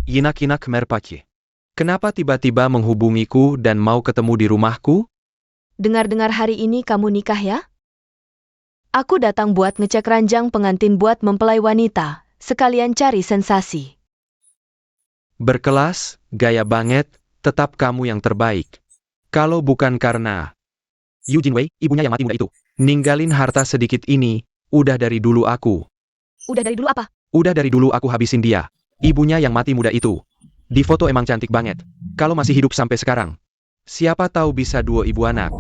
Yinak-yinak merpati. Kenapa tiba-tiba menghubungiku dan mau ketemu di rumahku? Dengar-dengar hari ini kamu nikah ya? Aku datang buat ngecek ranjang pengantin buat mempelai wanita, sekalian cari sensasi. Berkelas, gaya banget, tetap kamu yang terbaik. Kalau bukan karena Yu Jinwei, ibunya yang mati muda itu, ninggalin harta sedikit ini, udah dari dulu aku. Udah dari dulu apa? Udah dari dulu aku habisin dia. Ibunya yang mati muda itu. Di foto emang cantik banget. Kalau masih hidup sampai sekarang. Siapa tahu bisa dua ibu anak.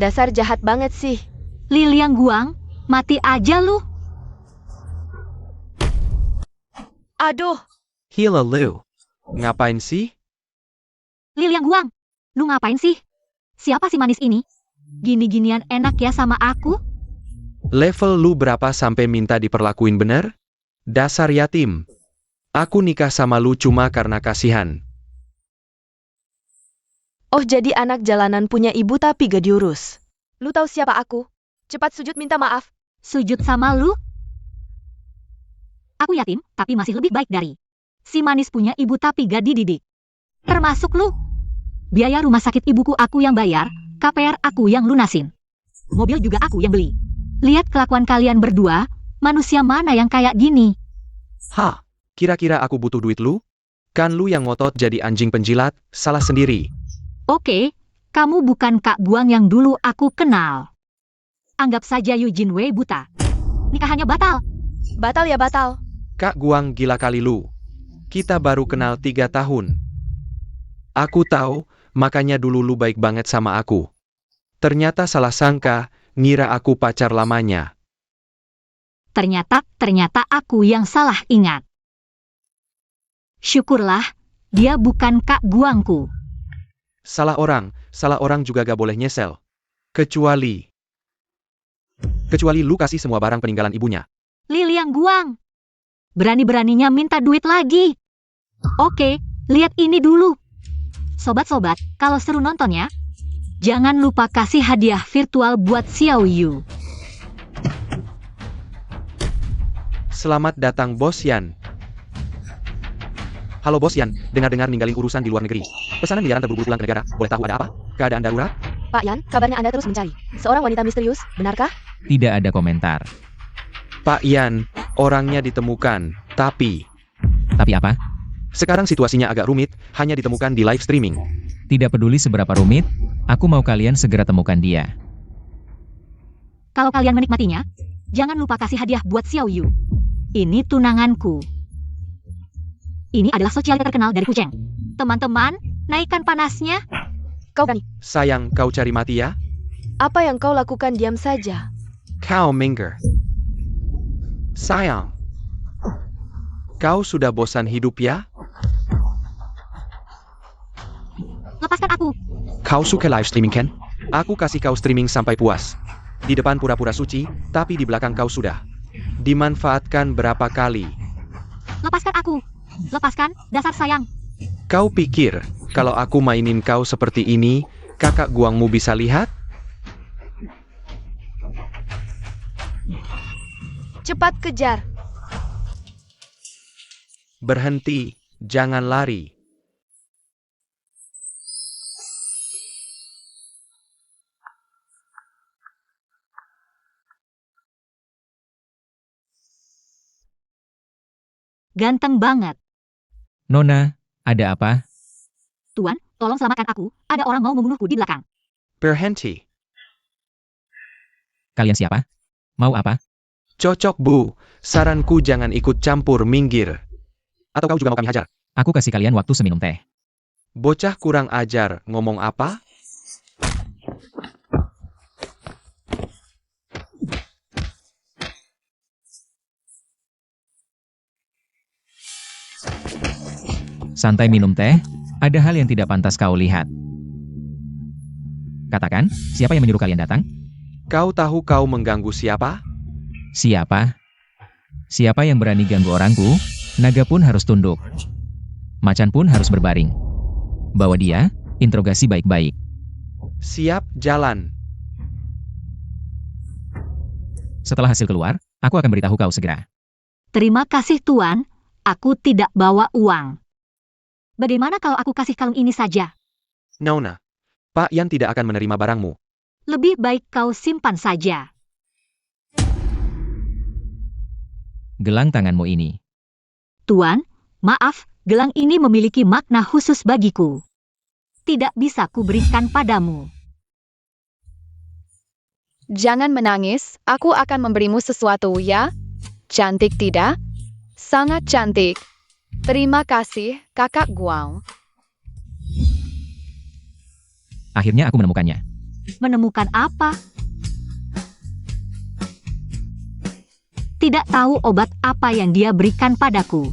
Dasar jahat banget sih. Li Liang Guang, mati aja lu. Aduh, Hila lu. Ngapain sih? Li Liang Guang, lu ngapain sih? Siapa si manis ini? Gini-ginian enak ya sama aku? Level lu berapa sampai minta diperlakuin bener? Dasar yatim. Aku nikah sama lu cuma karena kasihan. oh jadi anak jalanan punya ibu tapi gak diurus. Lu tahu siapa aku? Cepat sujud minta maaf. Sujud sama lu? Aku yatim, tapi masih lebih baik dari si manis punya ibu tapi gak dididik. Termasuk lu. Biaya rumah sakit ibuku aku yang bayar, KPR aku yang lunasin. Mobil juga aku yang beli. Lihat kelakuan kalian berdua, manusia mana yang kayak gini? Hah? Kira-kira aku butuh duit lu? Kan lu yang ngotot jadi anjing penjilat, salah sendiri. Oke, kamu bukan Kak Guang yang dulu aku kenal. Anggap saja Yu Jinwei buta. Nikahannya batal. Batal ya batal. Kak Guang gila kali lu. Kita baru kenal 3 tahun. Aku tahu, makanya dulu lu baik banget sama aku. Ternyata salah sangka, ngira aku pacar lamanya. Ternyata aku yang salah ingat. Syukurlah, dia bukan Kak Guangku. Salah orang juga gak boleh nyesel. Kecuali lu kasih semua barang peninggalan ibunya. Li Liang Guang. Berani-beraninya minta duit lagi. Oke, lihat ini dulu. Sobat-sobat, kalau seru nontonnya, jangan lupa kasih hadiah virtual buat Xiao Yu. Selamat datang Bos Yan. Halo Bos Yan, dengar-dengar ninggalin urusan di luar negeri. Pesanan miliaran terburu-buru pulang ke negara, boleh tahu ada apa? Keadaan darurat? Pak Yan, kabarnya Anda terus mencari seorang wanita misterius, benarkah? Tidak ada komentar. Pak Yan, orangnya ditemukan, tapi Tapi apa? sekarang situasinya agak rumit, hanya ditemukan di live streaming. Tidak peduli seberapa rumit, aku mau kalian segera temukan dia. Kalau kalian menikmatinya, jangan lupa kasih hadiah buat Xiao Yu. Ini tunanganku. Ini adalah sosial terkenal dari Kucheng. Teman-teman, naikkan panasnya. Kau berani. Sayang, kau cari mati ya? Apa yang kau lakukan diam saja. Kau minggir. Sayang. Kau sudah bosan hidup ya? Lepaskan aku. Kau suka live streaming kan? Aku kasih kau streaming sampai puas. Di depan pura-pura suci, tapi di belakang kau sudah dimanfaatkan berapa kali. Lepaskan aku. Lepaskan, dasar sayang. Kau pikir, kalau aku mainin kau seperti ini, kakak guangmu bisa lihat? Cepat kejar. Berhenti, jangan lari. Ganteng banget. Nona, ada apa? Tuan, tolong selamatkan aku. Ada orang mau membunuhku di belakang. Berhenti. Kalian siapa? Mau apa? Cocok bu, saranku jangan ikut campur, minggir. Atau kau juga mau kami hajar? Aku kasih kalian waktu seminum teh. Bocah kurang ajar, ngomong apa? Santai minum teh, ada hal yang tidak pantas kau lihat. Katakan, siapa yang menyuruh kalian datang? Kau tahu kau mengganggu siapa? Siapa? Siapa yang berani ganggu orangku? Naga pun harus tunduk. Macan pun harus berbaring. Bawa dia, interogasi baik-baik. Siap, jalan. Setelah hasil keluar, aku akan beritahu kau segera. Terima kasih Tuan, aku tidak bawa uang. Bagaimana kalau aku kasih kalung ini saja? Nona, Pak Yan tidak akan menerima barangmu. Lebih baik kau simpan saja. Gelang tanganmu ini. Tuan, maaf, gelang ini memiliki makna khusus bagiku. Tidak bisa kuberikan padamu. Jangan menangis, aku akan memberimu sesuatu ya. Cantik tidak? Sangat cantik. Terima kasih, Kakak Guang. Akhirnya aku menemukannya. Menemukan apa? Tidak tahu obat apa yang dia berikan padaku.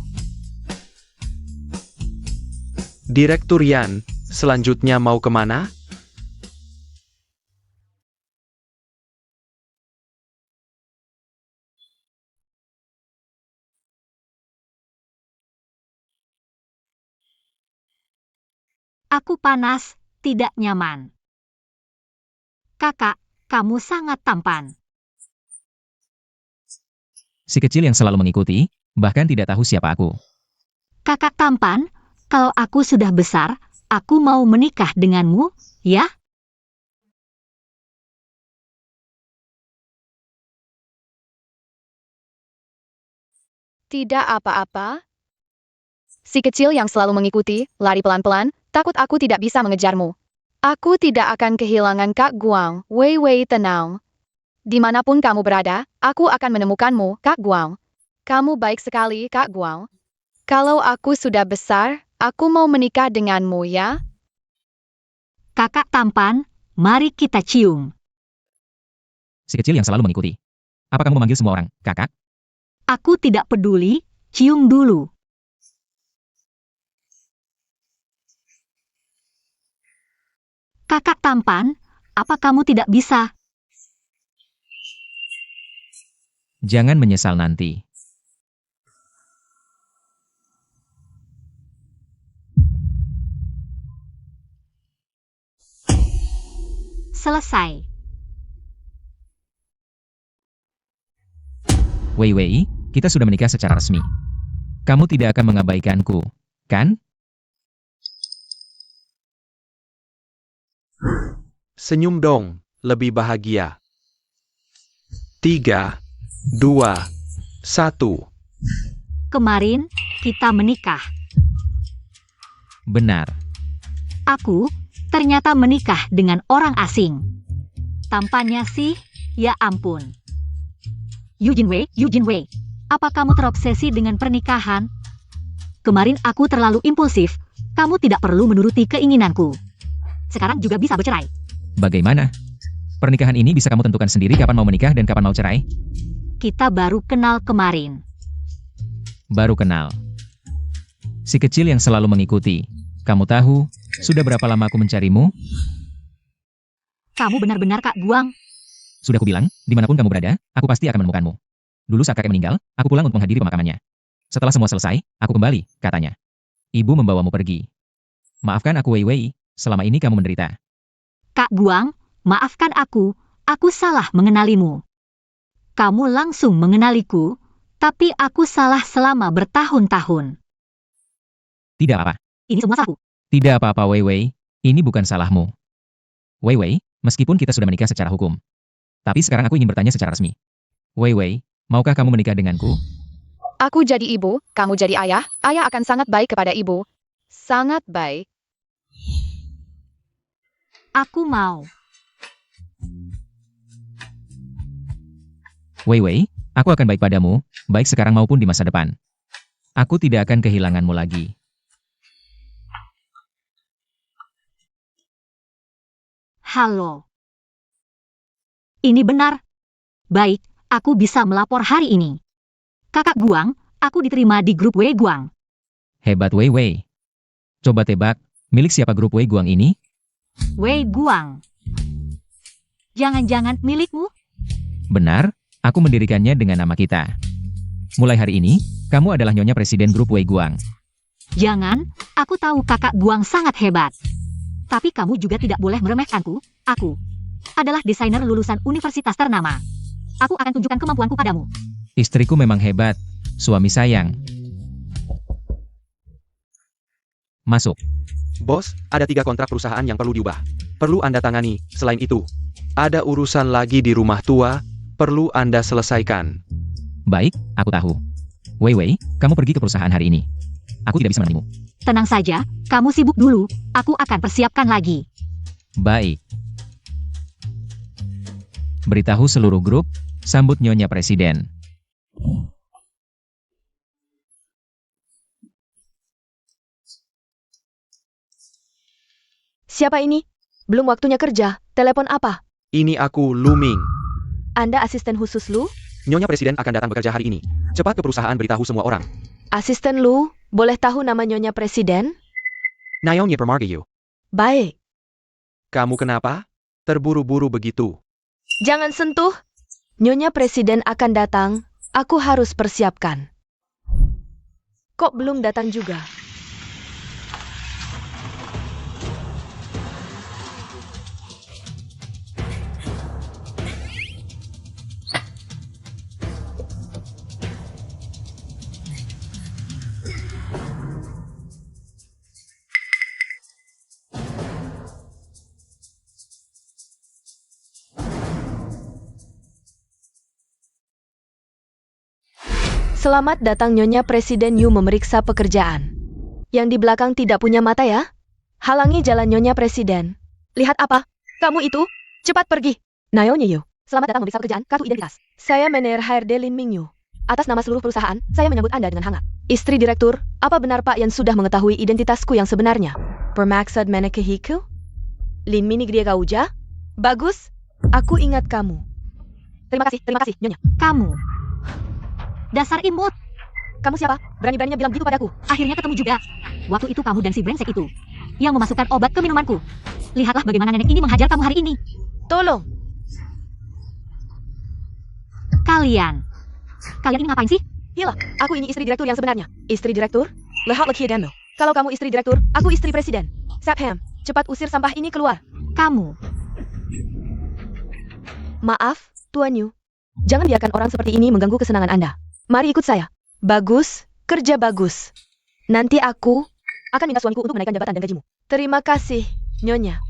Direktur Yan, selanjutnya mau kemana? Aku panas, tidak nyaman. Kakak, kamu sangat tampan. Si kecil yang selalu mengikuti, bahkan tidak tahu siapa aku. Kakak tampan, kalau aku sudah besar, aku mau menikah denganmu, ya? Tidak apa-apa. Si kecil yang selalu mengikuti, lari pelan-pelan, takut aku tidak bisa mengejarmu. Aku tidak akan kehilangan Kak Guang, Wei Wei tenang. Dimanapun kamu berada, aku akan menemukanmu, Kak Guang. Kamu baik sekali, Kak Guang. Kalau aku sudah besar, aku mau menikah denganmu ya. Kakak tampan, mari kita cium. Si kecil yang selalu mengikuti. Apa kamu memanggil semua orang, kakak? Aku tidak peduli, cium dulu. Kakak tampan, apa kamu tidak bisa? Jangan menyesal nanti. Selesai. Wei Wei, kita sudah menikah secara resmi. Kamu tidak akan mengabaikanku, kan? Senyum dong, lebih bahagia. 3, 2, 1. Kemarin, kita menikah. Benar. Aku ternyata menikah dengan orang asing. Tampannya sih, ya ampun. Eugene Wei, apa kamu terobsesi dengan pernikahan? Kemarin aku terlalu impulsif, kamu tidak perlu menuruti keinginanku. Sekarang juga bisa bercerai. Bagaimana? Pernikahan ini bisa kamu tentukan sendiri kapan mau menikah dan kapan mau cerai? Kita baru kenal kemarin. Baru kenal. Si kecil yang selalu mengikuti. Kamu tahu, sudah berapa lama aku mencarimu? Kamu benar-benar Kak Guang. Sudah kubilang, dimanapun kamu berada, aku pasti akan menemukanmu. Dulu saat kakek meninggal, aku pulang untuk menghadiri pemakamannya. Setelah semua selesai, aku kembali, katanya. Ibu membawamu pergi. Maafkan aku Wei Wei, selama ini kamu menderita. Kak Guang, maafkan aku salah mengenalimu. Kamu langsung mengenaliku, tapi aku salah selama bertahun-tahun. Tidak apa. Ini semua salahku. Tidak apa-apa Wei Wei, ini bukan salahmu. Wei Wei, meskipun kita sudah menikah secara hukum. Tapi sekarang aku ingin bertanya secara resmi. Wei Wei, maukah kamu menikah denganku? Aku jadi ibu, kamu jadi ayah, ayah akan sangat baik kepada ibu. Sangat baik. Aku mau. Wei Wei, aku akan baik padamu, baik sekarang maupun di masa depan. Aku tidak akan kehilanganmu lagi. Halo. Ini benar. Baik, aku bisa melapor hari ini. Kakak Guang, aku diterima di grup Wei Guang. Hebat Wei Wei. Coba tebak, milik siapa grup Wei Guang ini? Wei Guang. Jangan-jangan milikmu? Benar, aku mendirikannya dengan nama kita. Mulai hari ini, kamu adalah nyonya presiden grup Wei Guang. Jangan, aku tahu kakak Guang sangat hebat. Tapi kamu juga tidak boleh meremehkanku. Aku adalah desainer lulusan universitas ternama. Aku akan tunjukkan kemampuanku padamu. Istriku memang hebat, suami sayang. Masuk. Bos, ada 3 kontrak perusahaan yang perlu diubah. Perlu Anda tangani. Selain itu, ada urusan lagi di rumah tua, perlu Anda selesaikan. Baik, aku tahu. Wei Wei, kamu pergi ke perusahaan hari ini. Aku tidak bisa menemanimu. Tenang saja, kamu sibuk dulu, aku akan persiapkan lagi. Baik. Beritahu seluruh grup, sambut Nyonya Presiden. Siapa ini? Belum waktunya kerja. Telepon apa? Ini aku, Lu Ming. Anda asisten khusus Lu? Nyonya Presiden akan datang bekerja hari ini. Cepat ke perusahaan beritahu semua orang. Asisten Lu? Boleh tahu nama Nyonya Presiden? Naomi Permargayu. Baik. Kamu kenapa? Terburu-buru begitu. Jangan sentuh. Nyonya Presiden akan datang. Aku harus persiapkan. Kok belum datang juga? Selamat datang Nyonya Presiden Yu memeriksa pekerjaan. Yang di belakang tidak punya mata ya? Halangi jalan Nyonya Presiden. Lihat apa? Kamu itu? Cepat pergi. Naomi Yu. Selamat datang memeriksa pekerjaan, kartu identitas. Saya Manajer HRD Lin Ming Yu. Atas nama seluruh perusahaan, saya menyambut Anda dengan hangat. Istri Direktur, apa benar Pak Yan sudah mengetahui identitasku yang sebenarnya? Bermaksud menekehiku? Lin Mini Gria Gauja? Bagus. Aku ingat kamu. Terima kasih, Nyonya. Kamu. Dasar imut. Kamu siapa? Berani-beraninya bilang gitu padaku. Akhirnya ketemu juga. Waktu itu kamu dan si brengsek itu yang memasukkan obat ke minumanku. Lihatlah bagaimana nenek ini menghajar kamu hari ini. Tolong. Kalian ini ngapain sih? Hilah, aku ini istri direktur yang sebenarnya. Istri direktur? Lehat lagi demo. Kalau kamu istri direktur, aku istri presiden. Sapham, cepat usir sampah ini keluar. Kamu. Maaf, Tuan Yu. Jangan biarkan orang seperti ini mengganggu kesenangan Anda. Mari ikut saya. Bagus, kerja bagus. Nanti aku akan minta suamiku untuk menaikkan jabatan dan gajimu. Terima kasih, Nyonya.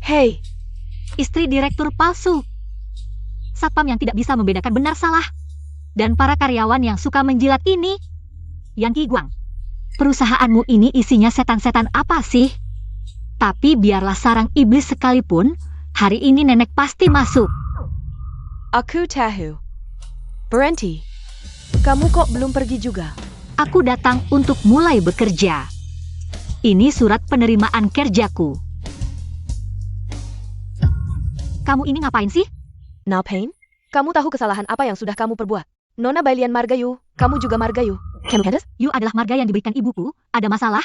Hei, Istri direktur palsu. Satpam yang tidak bisa membedakan benar salah. Dan para karyawan yang suka menjilat ini. Yang Kiguang. Perusahaanmu ini isinya setan-setan apa sih? Tapi biarlah sarang iblis sekalipun, hari ini nenek pasti masuk. aku tahu. Berhenti. Kamu kok belum pergi juga? Aku datang untuk mulai bekerja. Ini surat penerimaan kerjaku. Kamu ini ngapain sih? Napain? Kamu tahu kesalahan apa yang sudah kamu perbuat? Nona Bailian Margayu, kamu juga Margayu. Kamu Candace? You adalah marga yang diberikan ibuku. Ada masalah?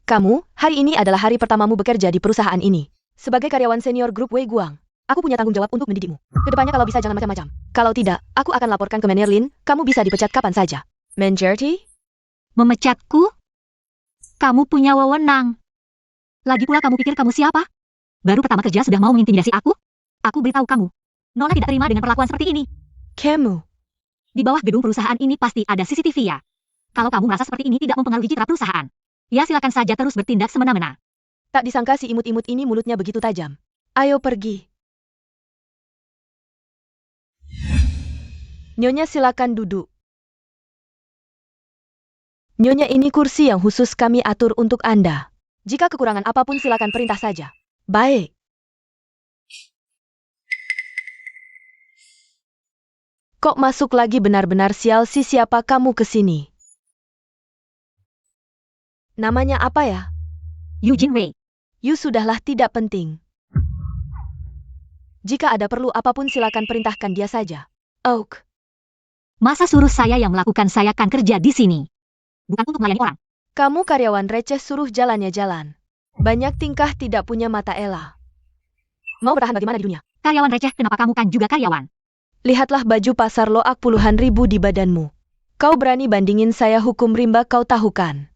Kamu, hari ini adalah hari pertamamu bekerja di perusahaan ini. Sebagai karyawan senior grup Wei Guang, aku punya tanggung jawab untuk mendidikmu. Kedepannya kalau bisa jangan macam-macam. Kalau tidak, aku akan laporkan ke Manajer Lin, kamu bisa dipecat kapan saja. Menjerti? Memecatku? Kamu punya wewenang. Lagi pula kamu pikir kamu siapa? Baru pertama kerja sudah mau mengintimidasi aku? Aku beritahu kamu. Nona tidak terima dengan perlakuan seperti ini. Kamu. Di bawah gedung perusahaan ini pasti ada CCTV ya. Kalau kamu merasa seperti ini tidak mempengaruhi citra perusahaan, ya silakan saja terus bertindak semena-mena. Tak disangka si imut-imut ini mulutnya begitu tajam. Ayo pergi. Nyonya silakan duduk. Nyonya ini kursi yang khusus kami atur untuk Anda. Jika kekurangan apapun silakan perintah saja. Baik. Kok masuk lagi benar-benar sial sih siapa kamu ke sini? Namanya apa ya? Eugene Wei. You sudahlah tidak penting. Jika ada perlu apapun silakan perintahkan dia saja. Oak. Masa suruh saya yang melakukan, saya kan kerja di sini. Bukan untuk melayani orang. Kamu karyawan receh suruh jalannya jalan. Banyak tingkah tidak punya mata Ella. Mau bertahan bagaimana di dunia? Karyawan receh, kenapa kamu kan juga karyawan? Lihatlah baju pasar loak puluhan ribu di badanmu. Kau berani bandingin saya hukum rimba kau tahu kan?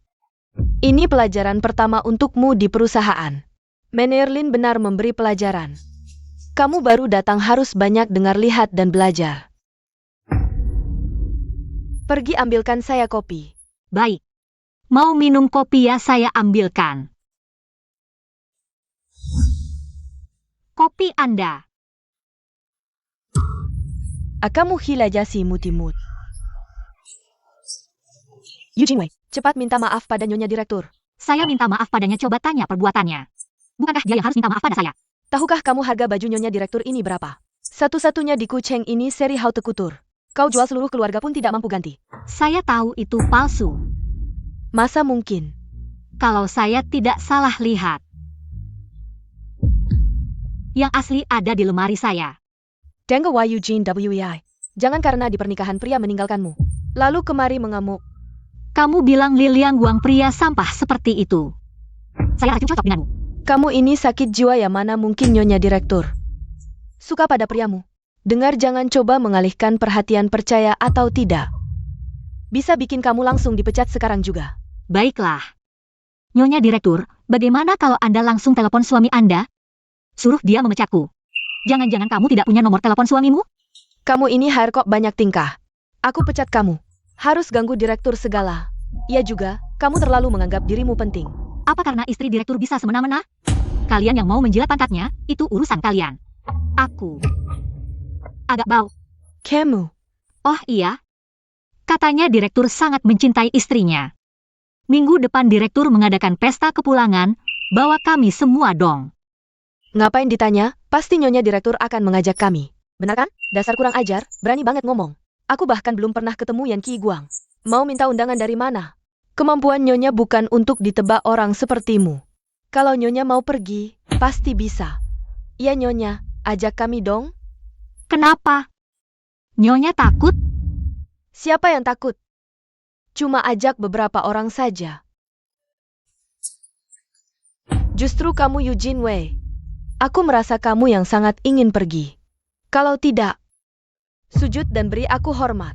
Ini pelajaran pertama untukmu di perusahaan. Manajer Lin benar memberi pelajaran. Kamu baru datang harus banyak dengar lihat dan belajar. Pergi ambilkan saya kopi. Baik. Mau minum kopi ya, saya ambilkan. Kopi Anda. Kamu hilaja si mutimut. Eugene Wei, cepat minta maaf pada Nyonya Direktur. Saya minta maaf padanya, coba tanya perbuatannya. Bukankah dia yang harus minta maaf pada saya? Tahukah kamu harga baju Nyonya Direktur ini berapa? Satu-satunya di Kucheng ini seri haute couture. Kau jual seluruh keluarga pun tidak mampu ganti. Saya tahu itu palsu. Masa mungkin? Kalau saya tidak salah lihat. Yang asli ada di lemari saya. Dengge Wai Eugene Wei. Jangan karena di pernikahan pria meninggalkanmu. Lalu kemari mengamuk. Kamu bilang Liliang Guang pria sampah seperti itu. Saya racun cocok denganmu. Kamu ini sakit jiwa ya, mana mungkin Nyonya Direktur suka pada priamu. Dengar, jangan coba mengalihkan perhatian, percaya atau tidak. Bisa bikin kamu langsung dipecat sekarang juga. Baiklah. Nyonya Direktur, bagaimana kalau Anda langsung telepon suami Anda? Suruh dia memecatku. Jangan-jangan kamu tidak punya nomor telepon suamimu? Kamu ini kok banyak tingkah. Aku pecat kamu. Harus ganggu direktur segala. Ya juga, kamu terlalu menganggap dirimu penting. Apa karena istri direktur bisa semena-mena? Kalian yang mau menjilat pangkatnya, itu urusan kalian. Aku agak bau. Kamu. Oh iya. Katanya direktur sangat mencintai istrinya. Minggu depan direktur mengadakan pesta kepulangan, bawa kami semua dong. Ngapain ditanya? Pasti Nyonya Direktur akan mengajak kami. Benar kan? Dasar kurang ajar, berani banget ngomong. Aku bahkan belum pernah ketemu Yan Qi Guang. Mau minta undangan dari mana? Kemampuan Nyonya bukan untuk ditebak orang sepertimu. Kalau Nyonya mau pergi, pasti bisa. Ya Nyonya, ajak kami dong. Kenapa? Nyonya takut? Siapa yang takut? Cuma ajak beberapa orang saja. Justru kamu Eugene Wei. Aku merasa kamu yang sangat ingin pergi. Kalau tidak, sujud dan beri aku hormat.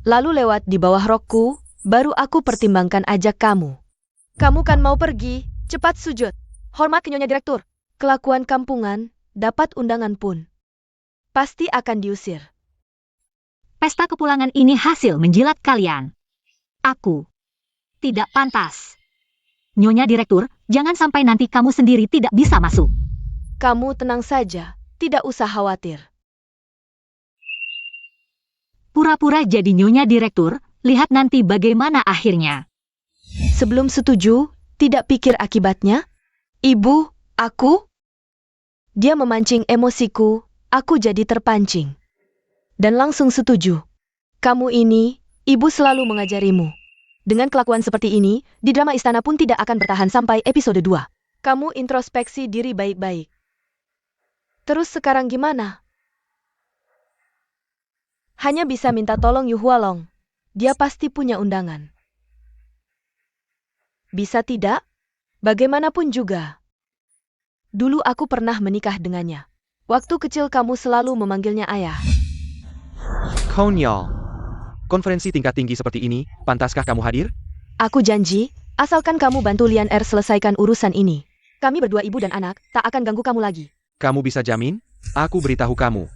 Lalu lewat di bawah rokku, baru aku pertimbangkan ajak kamu. Kamu kan mau pergi, cepat sujud. Hormat ke Nyonya Direktur. Kelakuan kampungan, dapat undangan pun pasti akan diusir. Pesta kepulangan ini hasil menjilat kalian. Aku tidak pantas. Nyonya Direktur, jangan sampai nanti kamu sendiri tidak bisa masuk. Kamu tenang saja, tidak usah khawatir. Pura-pura jadi Nyonya Direktur, lihat nanti bagaimana akhirnya. Sebelum setuju, tidak pikir akibatnya? Ibu, aku? Dia memancing emosiku, aku jadi terpancing. Dan langsung setuju. Kamu ini, ibu selalu mengajarimu. Dengan kelakuan seperti ini, di drama istana pun tidak akan bertahan sampai episode 2. Kamu introspeksi diri baik-baik. Terus sekarang gimana? Hanya bisa minta tolong Yu Hualong. Dia pasti punya undangan. Bisa tidak? Bagaimanapun juga. Dulu aku pernah menikah dengannya. Waktu kecil kamu selalu memanggilnya ayah. Konyol. Konferensi tingkat tinggi seperti ini, pantaskah kamu hadir? Aku janji, asalkan kamu bantu Lian Er selesaikan urusan ini. Kami berdua ibu dan anak, tak akan ganggu kamu lagi. Kamu bisa jamin? Aku beritahu kamu.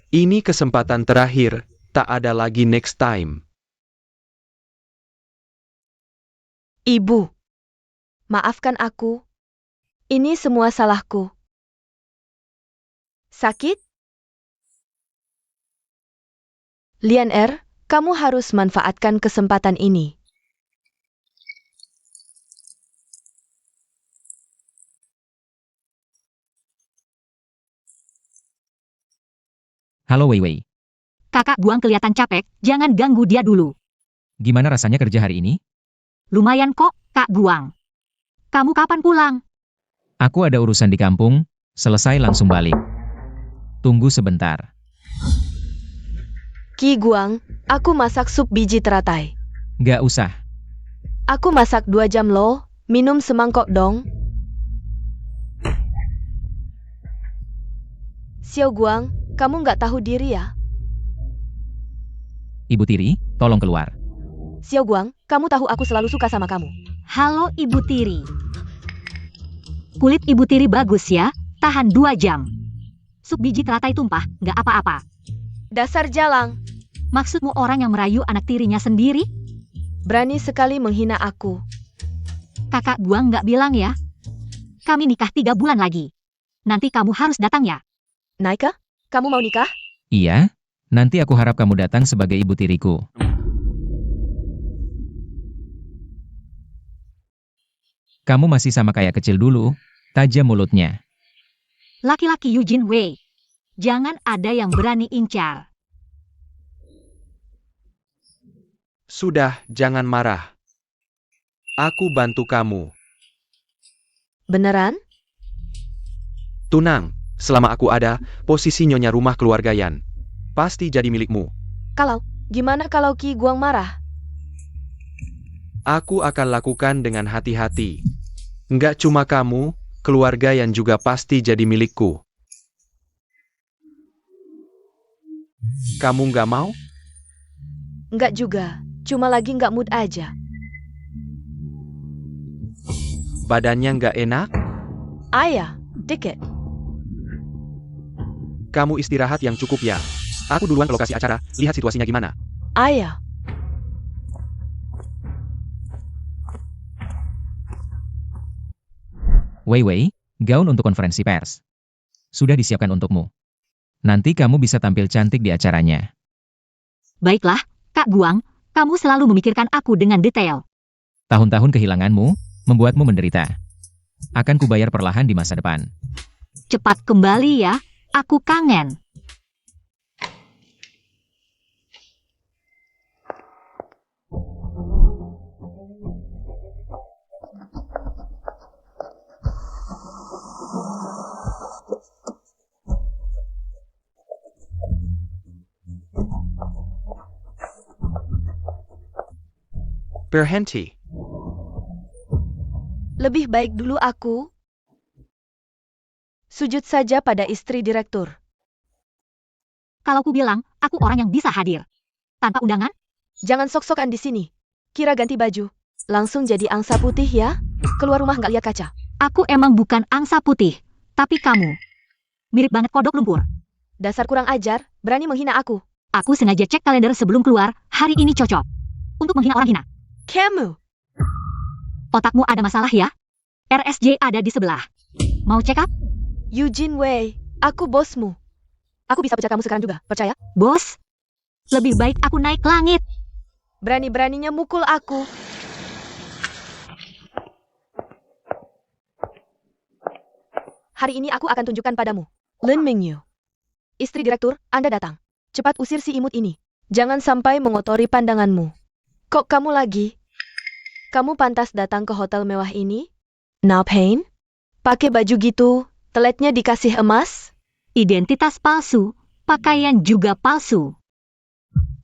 Ini kesempatan terakhir, tak ada lagi next time. Ibu, maafkan aku. Ini semua salahku. Sakit? Lian Er, kamu harus manfaatkan kesempatan ini. Halo Wei Wei. Kakak Guang kelihatan capek, jangan ganggu dia dulu. Gimana rasanya kerja hari ini? Lumayan kok, Kak Guang. Kamu kapan pulang? Aku ada urusan di kampung, selesai langsung balik. Tunggu sebentar. Qi Guang, aku masak sup biji teratai. Gak usah. Aku masak 2 jam loh, minum semangkok dong. Xiao Guang, kamu nggak tahu diri ya? Ibu Tiri, tolong keluar. Xiao Guang, kamu tahu aku selalu suka sama kamu. Halo Ibu Tiri. Kulit Ibu Tiri bagus ya, tahan 2 jam. Sup biji teratai tumpah, nggak apa-apa. Dasar jalang. Maksudmu orang yang merayu anak tirinya sendiri? Berani sekali menghina aku. Kakak Guang nggak bilang ya. Kami nikah 3 bulan lagi. Nanti kamu harus datang ya. Naika, kamu mau nikah? Iya, nanti aku harap kamu datang sebagai ibu tiriku. Kamu masih sama kayak kecil dulu, tajam mulutnya. Laki-laki Eugene Wei. Jangan ada yang berani incar. Sudah, jangan marah. Aku bantu kamu. Beneran? Tunang, selama aku ada, posisi nyonya rumah keluarga Yan pasti jadi milikmu. Gimana kalau Ki Guang marah? Aku akan lakukan dengan hati-hati. Nggak cuma kamu, keluarga Yan juga pasti jadi milikku. Kamu nggak mau? Nggak juga, cuma lagi nggak mood aja. Badannya nggak enak? Ayah, dikit. Kamu istirahat yang cukup ya. Aku duluan ke lokasi acara, lihat situasinya gimana. Ayah, Wei Wei, gaun untuk konferensi pers. Sudah disiapkan untukmu. Nanti kamu bisa tampil cantik di acaranya. Baiklah, Kak Guang, kamu selalu memikirkan aku dengan detail. Tahun-tahun kehilanganmu, membuatmu menderita. Akan kubayar perlahan di masa depan. Cepat kembali ya, aku kangen. Berhenti. lebih baik dulu aku sujud saja pada istri direktur. Kalau ku bilang, aku orang yang bisa hadir. Tanpa undangan, Jangan sok-sokan di sini. Kira ganti baju. Langsung jadi angsa putih ya? Keluar rumah nggak lihat kaca. aku emang bukan angsa putih. Tapi kamu, mirip banget kodok lumpur. Dasar kurang ajar, berani menghina aku. Aku sengaja cek kalender sebelum keluar, hari ini cocok. Untuk menghina orang hina. Kamu! Otakmu ada masalah ya? RSJ ada di sebelah. Mau check up? Eugene Wei, aku bosmu. Aku bisa pecat kamu sekarang juga, percaya? Bos? Lebih baik aku naik langit. Berani-beraninya mukul aku. Hari ini aku akan tunjukkan padamu. Lin Mingyu. Istri direktur, Anda datang. Cepat usir si imut ini. Jangan sampai mengotori pandanganmu. Kok kamu lagi? Kamu pantas datang ke hotel mewah ini? Now Pain? Pakai baju gitu, teletnya dikasih emas? Identitas palsu, pakaian juga palsu.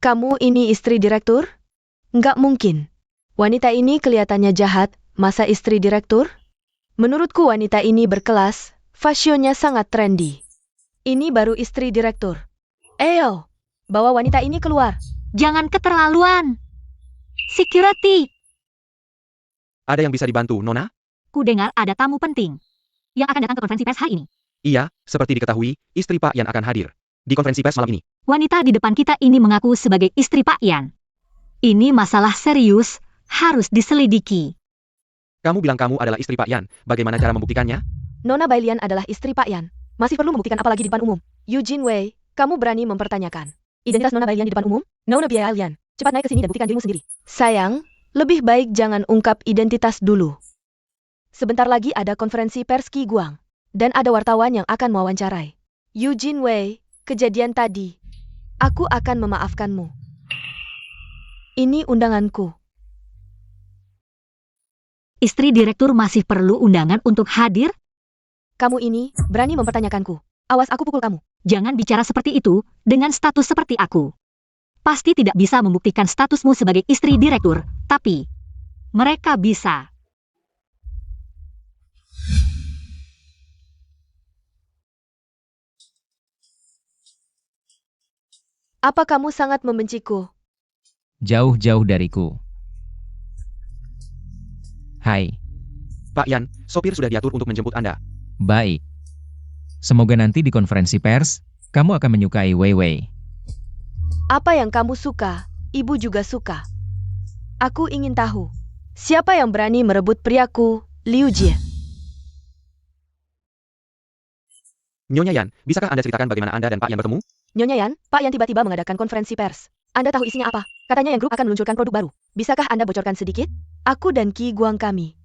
Kamu ini istri direktur? Nggak mungkin. Wanita ini kelihatannya jahat, masa istri direktur? Menurutku wanita ini berkelas, fashionnya sangat trendy. Ini baru istri direktur. Eyo, bawa wanita ini keluar. Jangan keterlaluan. Security, Ada yang bisa dibantu, Nona? ku dengar ada tamu penting yang akan datang ke konferensi pers hari ini. Iya, seperti diketahui, istri Pak Yan akan hadir di konferensi pers malam ini. Wanita di depan kita ini mengaku sebagai istri Pak Yan. Ini masalah serius, harus diselidiki. Kamu bilang kamu adalah istri Pak Yan, bagaimana cara membuktikannya? Nona Bailian adalah istri Pak Yan. Masih perlu membuktikan apa lagi di depan umum? Eugene Wei, kamu berani mempertanyakan identitas Nona Bailian di depan umum? Nona Bailian, cepat naik ke sini dan buktikan dirimu sendiri. Sayang, lebih baik jangan ungkap identitas dulu. Sebentar lagi ada konferensi pers Ki Guang. Dan ada wartawan yang akan mewawancarai. Eugene Wei, kejadian tadi. Aku akan memaafkanmu. Ini undanganku. Istri direktur masih perlu undangan untuk hadir? Kamu ini berani mempertanyakanku. Awas aku pukul kamu. Jangan bicara seperti itu dengan status seperti aku. Pasti tidak bisa membuktikan statusmu sebagai istri direktur, tapi mereka bisa. Apa kamu sangat membenciku? Jauh-jauh dariku. Hai, Pak Yan, sopir sudah diatur untuk menjemput Anda. baik. Semoga nanti di konferensi pers, kamu akan menyukai Wei Wei. Apa yang kamu suka, ibu juga suka. Aku ingin tahu, siapa yang berani merebut priaku, Liu Jie? Nyonya Yan, bisakah Anda ceritakan bagaimana Anda dan Pak Yan bertemu? Nyonya Yan, Pak Yan tiba-tiba mengadakan konferensi pers. Anda tahu isinya apa? Katanya yang grup akan meluncurkan produk baru. Bisakah Anda bocorkan sedikit? Aku dan Qi Guang kami.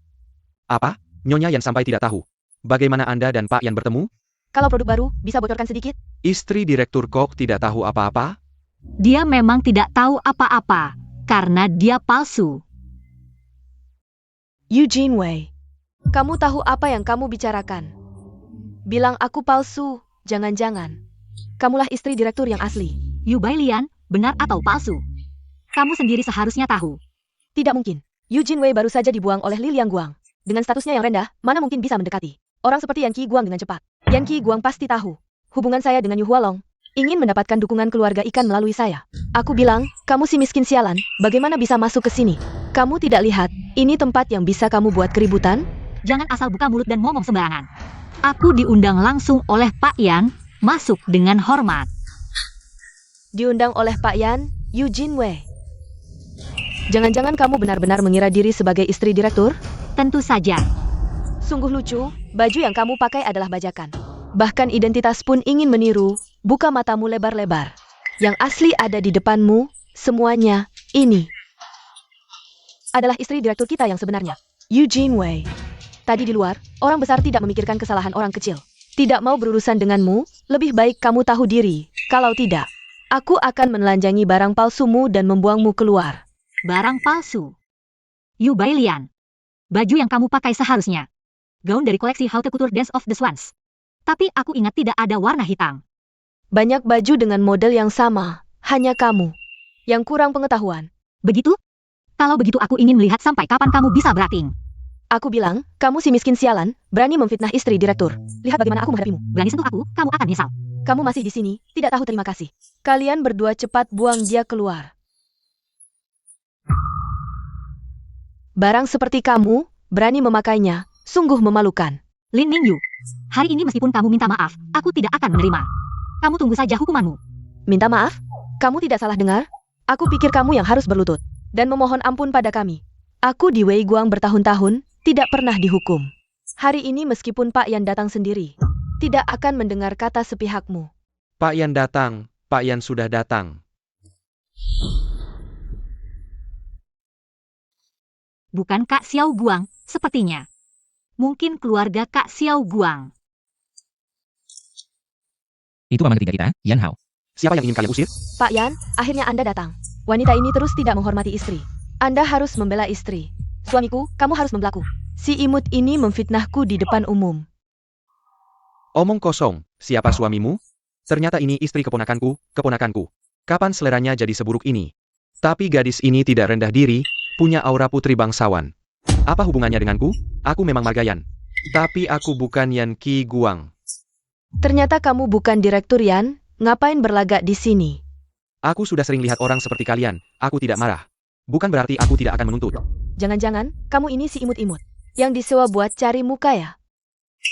Apa? Nyonya Yan sampai tidak tahu. Bagaimana Anda dan Pak Yan bertemu? Kalau produk baru, bisa bocorkan sedikit? Istri Direktur Kok tidak tahu apa-apa? Dia memang tidak tahu apa-apa, karena dia palsu. Eugene Wei, kamu tahu apa yang kamu bicarakan? Bilang aku palsu, jangan-jangan. Kamulah istri direktur yang asli. Yu Bailian, benar atau palsu? Kamu sendiri seharusnya tahu. Tidak mungkin. Eugene Wei baru saja dibuang oleh Li Liangguang. Dengan statusnya yang rendah, mana mungkin bisa mendekati orang seperti Yan Qi Guang dengan cepat. Yan Qi Guang pasti tahu. Hubungan saya dengan Yu Hualong ingin mendapatkan dukungan keluarga ikan melalui saya. Aku bilang, kamu si miskin sialan, bagaimana bisa masuk ke sini? Kamu tidak lihat, ini tempat yang bisa kamu buat keributan? Jangan asal buka mulut dan ngomong sembarangan. Aku diundang langsung oleh Pak Yan, masuk dengan hormat. Diundang oleh Pak Yan, Eugene Wei. Jangan-jangan kamu benar-benar mengira diri sebagai istri direktur? Tentu saja. Sungguh lucu, baju yang kamu pakai adalah bajakan. Bahkan identitas pun ingin meniru, buka matamu lebar-lebar. Yang asli ada di depanmu, semuanya, ini. Adalah istri direktur kita yang sebenarnya, Eugene Wei. Tadi di luar, orang besar tidak memikirkan kesalahan orang kecil. Tidak mau berurusan denganmu, lebih baik kamu tahu diri. Kalau tidak, aku akan menelanjangi barang palsumu dan membuangmu keluar. Barang palsu. Yu Bailian. Baju yang kamu pakai seharusnya gaun dari koleksi Haute Couture Dance of the Swans. Tapi aku ingat tidak ada warna hitam. Banyak baju dengan model yang sama, hanya kamu yang kurang pengetahuan. Begitu? Kalau begitu aku ingin melihat sampai kapan kamu bisa berating. Aku bilang, kamu si miskin sialan, berani memfitnah istri direktur. Lihat bagaimana aku menghadapimu. Berani sentuh aku, kamu akan nyesal. Kamu masih di sini, tidak tahu terima kasih. Kalian berdua cepat buang dia keluar. Barang seperti kamu, berani memakainya, sungguh memalukan. Lin Mingyu, hari ini meskipun kamu minta maaf, aku tidak akan menerima. Kamu tunggu saja hukumanmu. Minta maaf? Kamu tidak salah dengar? Aku pikir kamu yang harus berlutut dan memohon ampun pada kami. Aku di Wei Guang bertahun-tahun, tidak pernah dihukum. Hari ini meskipun Pak Yan datang sendiri, tidak akan mendengar kata sepihakmu. Pak Yan datang, Pak Yan sudah datang. Bukan Kak Xiao Guang, sepertinya. Mungkin keluarga Kak Xiao Guang. Itu paman ketiga kita, Yan Hao. Siapa yang ingin kalian usir? Pak Yan, akhirnya Anda datang. Wanita ini terus tidak menghormati istri. Anda harus membela istri. Suamiku, kamu harus membelaku. Si imut ini memfitnahku di depan umum. Omong kosong, siapa suamimu? Ternyata ini istri keponakanku. Kapan seleranya jadi seburuk ini? Tapi gadis ini tidak rendah diri, punya aura putri bangsawan. Apa hubungannya denganku? Aku memang Margayan. Tapi aku bukan Yan Qi Guang. Ternyata kamu bukan direktur Yan, ngapain berlagak di sini? Aku sudah sering lihat orang seperti kalian, aku tidak marah. Bukan berarti aku tidak akan menuntut. Jangan-jangan, kamu ini si imut-imut. Yang disewa buat cari muka ya?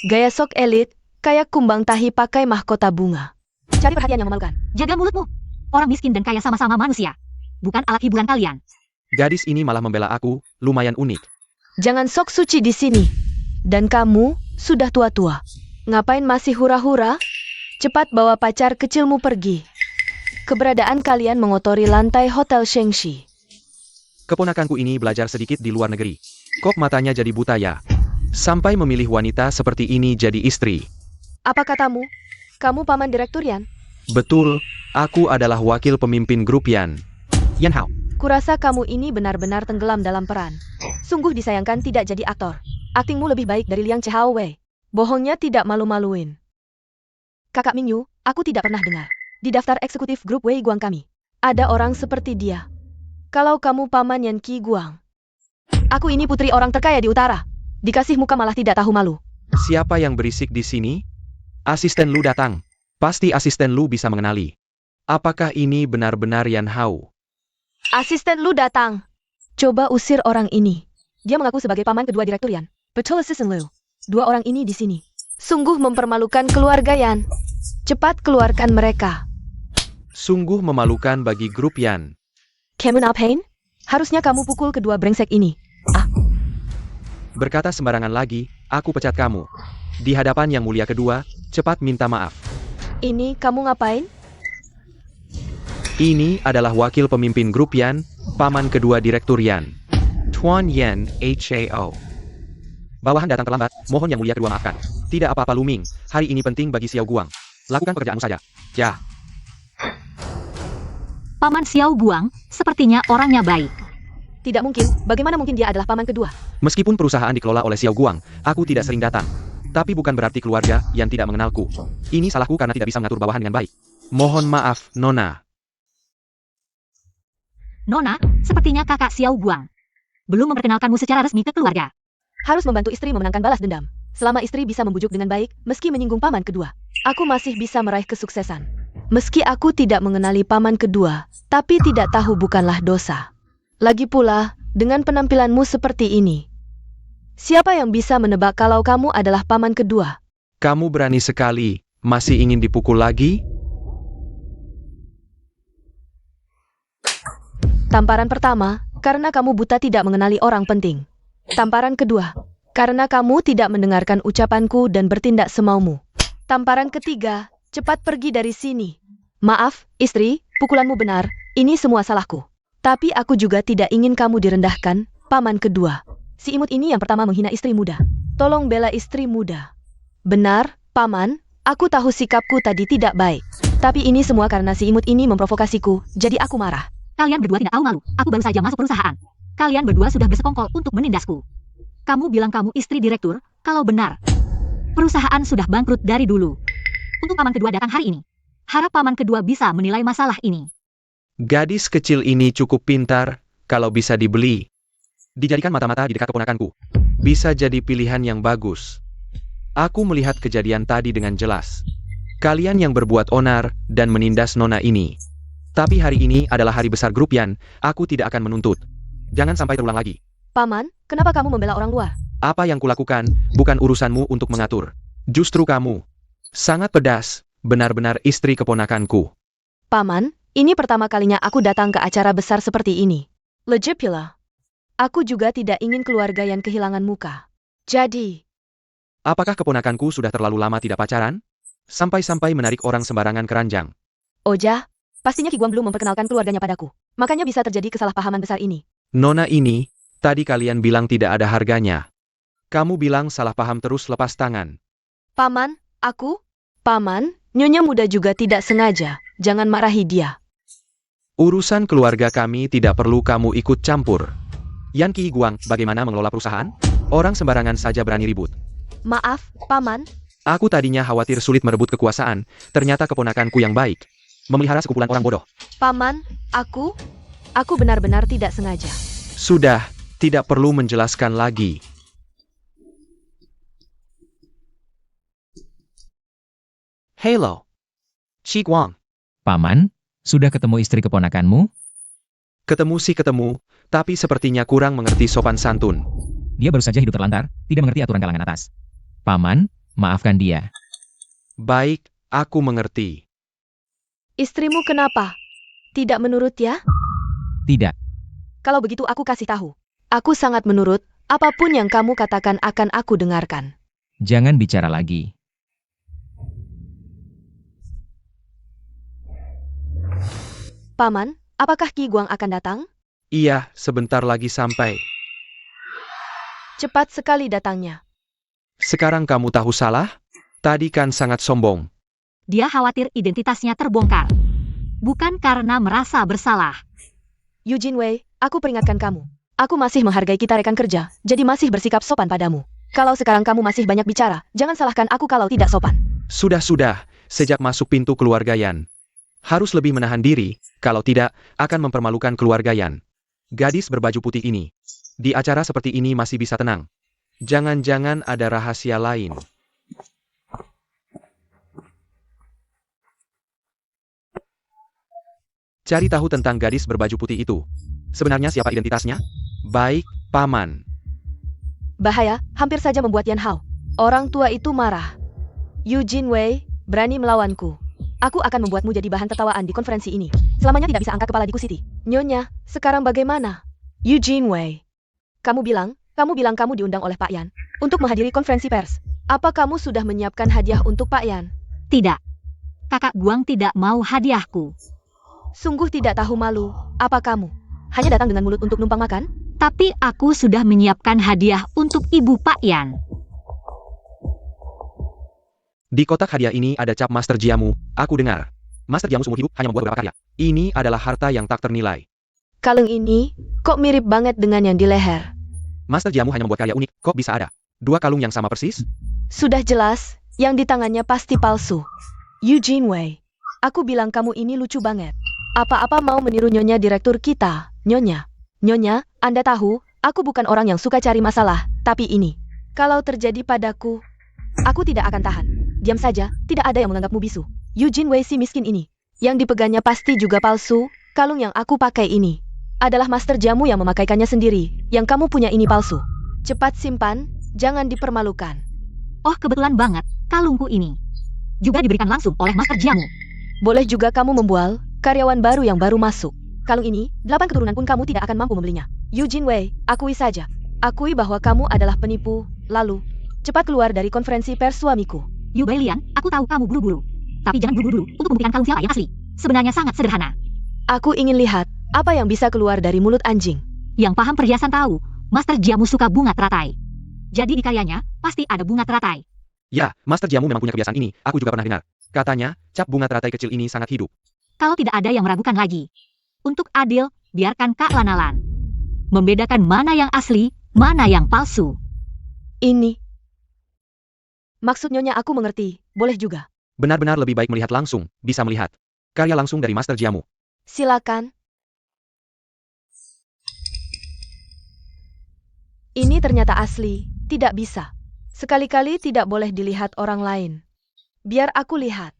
Gaya sok elit, kayak kumbang tahi pakai mahkota bunga. Cari perhatian yang memalukan. Jaga mulutmu. Orang miskin dan kaya sama-sama manusia. Bukan alat hiburan kalian. Gadis ini malah membela aku, lumayan unik. Jangan sok suci di sini. Dan kamu, sudah tua-tua. Ngapain masih hura-hura? Cepat bawa pacar kecilmu pergi. Keberadaan kalian mengotori lantai Hotel Shengxi. Keponakanku ini belajar sedikit di luar negeri. Kok matanya jadi buta ya? Sampai memilih wanita seperti ini jadi istri. Apa katamu? Kamu paman direktur Yan? Betul, aku adalah wakil pemimpin grup Yan. Yan Hao. Kurasa kamu ini benar-benar tenggelam dalam peran. Sungguh disayangkan tidak jadi aktor. Aktingmu lebih baik dari Liang Chehao Wei. Bohongnya tidak malu-maluin. Kakak Mingyu, aku tidak pernah dengar. Di daftar eksekutif grup Wei Guang kami, ada orang seperti dia. Kalau kamu paman Yan Qi Guang. Aku ini putri orang terkaya di utara. Dikasih muka malah tidak tahu malu. Siapa yang berisik di sini? Asisten Lu datang. Pasti asisten Lu bisa mengenali. Apakah ini benar-benar Yan Hao? Asisten Lu datang. Coba usir orang ini. Dia mengaku sebagai paman kedua direktur Yan. Betul asisten Lu. Dua orang ini di sini. Sungguh mempermalukan keluarga Yan. Cepat keluarkan mereka. Sungguh memalukan bagi grup Yan. Kamu ngapain? Harusnya kamu pukul kedua brengsek ini. Berkata sembarangan lagi, aku pecat kamu. Di hadapan Yang Mulia kedua, cepat minta maaf. Ini kamu ngapain? Ini adalah wakil pemimpin grup Yan, paman kedua Direktur Yan. Tuan Yan, HAO. Bawahan datang terlambat, mohon Yang Mulia kedua maafkan. Tidak apa-apa Luming, hari ini penting bagi Xiao Guang. Lakukan pekerjaanmu saja. Ya. Paman Xiao Guang, sepertinya orangnya baik. Tidak mungkin, bagaimana mungkin dia adalah paman kedua? Meskipun perusahaan dikelola oleh Xiao Guang, aku tidak sering datang. Tapi bukan berarti keluarga yang tidak mengenalku. Ini salahku karena tidak bisa mengatur bawahan dengan baik. Mohon maaf, Nona. Nona, sepertinya kakak Xiao Guang. Belum memperkenalkanmu secara resmi ke keluarga. Harus membantu istri memenangkan balas dendam. Selama istri bisa membujuk dengan baik, meski menyinggung paman kedua, aku masih bisa meraih kesuksesan. Meski aku tidak mengenali paman kedua, tapi tidak tahu bukanlah dosa. Lagi pula, dengan penampilanmu seperti ini, siapa yang bisa menebak kalau kamu adalah paman kedua? Kamu berani sekali, masih ingin dipukul lagi? Tamparan pertama, karena kamu buta tidak mengenali orang penting. Tamparan kedua, karena kamu tidak mendengarkan ucapanku dan bertindak semaumu. Tamparan ketiga, cepat pergi dari sini. Maaf, istri, pukulanmu benar, ini semua salahku. Tapi aku juga tidak ingin kamu direndahkan, paman kedua. Si imut ini yang pertama menghina istri muda. Tolong bela istri muda. Benar, paman, aku tahu sikapku tadi tidak baik. Tapi ini semua karena si imut ini memprovokasiku, jadi aku marah. Kalian berdua tidak tahu malu, aku baru saja masuk perusahaan. Kalian berdua sudah bersekongkol untuk menindasku. Kamu bilang kamu istri direktur, kalau benar. Perusahaan sudah bangkrut dari dulu. Untuk paman kedua datang hari ini. Harap paman kedua bisa menilai masalah ini. Gadis kecil ini cukup pintar, kalau bisa dibeli. Dijadikan mata-mata di dekat keponakanku. Bisa jadi pilihan yang bagus. Aku melihat kejadian tadi dengan jelas. Kalian yang berbuat onar dan menindas Nona ini. Tapi hari ini adalah hari besar grup Yan, aku tidak akan menuntut. Jangan sampai terulang lagi. Paman, kenapa kamu membela orang luar? Apa yang kulakukan, bukan urusanmu untuk mengatur. Justru kamu. Sangat pedas, benar-benar istri keponakanku. Paman, ini pertama kalinya aku datang ke acara besar seperti ini. Legit pula. Aku juga tidak ingin keluarga yang kehilangan muka. Jadi, Apakah keponakanku sudah terlalu lama tidak pacaran? Sampai-sampai menarik orang sembarangan keranjang. Oja, pastinya Ki Guang belum memperkenalkan keluarganya padaku. Makanya bisa terjadi kesalahpahaman besar ini. Nona ini, tadi kalian bilang tidak ada harganya. Kamu bilang salah paham terus lepas tangan. Paman, aku? Paman, Nyonya muda juga tidak sengaja. Jangan marahi dia. Urusan keluarga kami tidak perlu kamu ikut campur. Yan Ki Guang, bagaimana mengelola perusahaan? Orang sembarangan saja berani ribut. Maaf, Paman. Aku tadinya khawatir sulit merebut kekuasaan, ternyata keponakanku yang baik. Memelihara sekumpulan orang bodoh. Paman, aku benar-benar tidak sengaja. Sudah, tidak perlu menjelaskan lagi. Hello. Qi Guang. Paman, sudah ketemu istri keponakanmu? Ketemu sih ketemu, tapi sepertinya kurang mengerti sopan santun. Dia baru saja hidup terlantar, tidak mengerti aturan kalangan atas. Paman, maafkan dia. Baik, aku mengerti. Istrimu kenapa? Tidak menurut ya? Tidak. Kalau begitu aku kasih tahu. Aku sangat menurut, apapun yang kamu katakan akan aku dengarkan. Jangan bicara lagi. Paman, apakah Ki Guang akan datang? Iya, sebentar lagi sampai. Cepat sekali datangnya. Sekarang kamu tahu salah? Tadi kan sangat sombong. Dia khawatir identitasnya terbongkar. Bukan karena merasa bersalah. Eugene Wei, aku peringatkan kamu. Aku masih menghargai kita rekan kerja, jadi masih bersikap sopan padamu. Kalau sekarang kamu masih banyak bicara, jangan salahkan aku kalau tidak sopan. Sudah, sejak masuk pintu keluarga Yan. Harus lebih menahan diri, kalau tidak, akan mempermalukan keluarga Yan. Gadis berbaju putih ini. Di acara seperti ini masih bisa tenang. Jangan-jangan ada rahasia lain. Cari tahu tentang gadis berbaju putih itu. Sebenarnya siapa identitasnya? Baik, Paman. Bahaya, hampir saja membuat Yan Hao. Orang tua itu marah. Eugene Wei, berani melawanku. Aku akan membuatmu jadi bahan tertawaan di konferensi ini. Selamanya tidak bisa angkat kepala di Kusiti. Nyonya, sekarang bagaimana? Eugene Wei. Kamu bilang kamu diundang oleh Pak Yan untuk menghadiri konferensi pers. Apa kamu sudah menyiapkan hadiah untuk Pak Yan? Tidak. Kakak Guang tidak mau hadiahku. Sungguh tidak tahu malu. Apa kamu hanya datang dengan mulut untuk numpang makan? Tapi aku sudah menyiapkan hadiah untuk ibu Pak Yan. Di kotak hadiah ini ada cap Master Jiamu. Aku dengar. Master Jiamu seumur hidup hanya membuat beberapa karya. Ini adalah harta yang tak ternilai. Kalung ini kok mirip banget dengan yang di leher? Master Jiamu hanya membuat karya unik. Kok bisa ada 2 kalung yang sama persis? Sudah jelas, yang di tangannya pasti palsu. Eugene Wei, aku bilang kamu ini lucu banget. Apa-apa mau meniru Nyonya Direktur kita, Nyonya. Nyonya, Anda tahu, aku bukan orang yang suka cari masalah, tapi ini. Kalau terjadi padaku, aku tidak akan tahan. Diam saja, tidak ada yang menganggapmu bisu. Eugene Wei si miskin ini. Yang dipegangnya pasti juga palsu, kalung yang aku pakai ini. Adalah Master Jamu yang memakaikannya sendiri, yang kamu punya ini palsu. Cepat simpan, jangan dipermalukan. Oh, kebetulan banget, kalungku ini juga diberikan langsung oleh Master Jiamu. Boleh juga kamu membual karyawan baru yang baru masuk. Kalung ini, 8 keturunan pun kamu tidak akan mampu membelinya. Eugene Wei, akui saja. Akui bahwa kamu adalah penipu, lalu cepat keluar dari konferensi pers suamiku. Yu Bailian, aku tahu kamu buru-buru. Tapi jangan buru-buru untuk membuktikan kalung siapa yang asli. Sebenarnya sangat sederhana. Aku ingin lihat apa yang bisa keluar dari mulut anjing. Yang paham perhiasan tahu, Master Jiamu suka bunga teratai. Jadi di karyanya, pasti ada bunga teratai. Ya, Master Jiamu memang punya kebiasaan ini. Aku juga pernah dengar. Katanya, cap bunga teratai kecil ini sangat hidup. Kalau tidak ada yang meragukan lagi. Untuk adil, biarkan Kak Lanalan membedakan mana yang asli, mana yang palsu. Ini. Maksud Nyonya aku mengerti, boleh juga. Benar-benar lebih baik melihat langsung, bisa melihat karya langsung dari Master Jiamu. Silakan. Ini ternyata asli, tidak bisa. Sekali-kali tidak boleh dilihat orang lain. Biar aku lihat.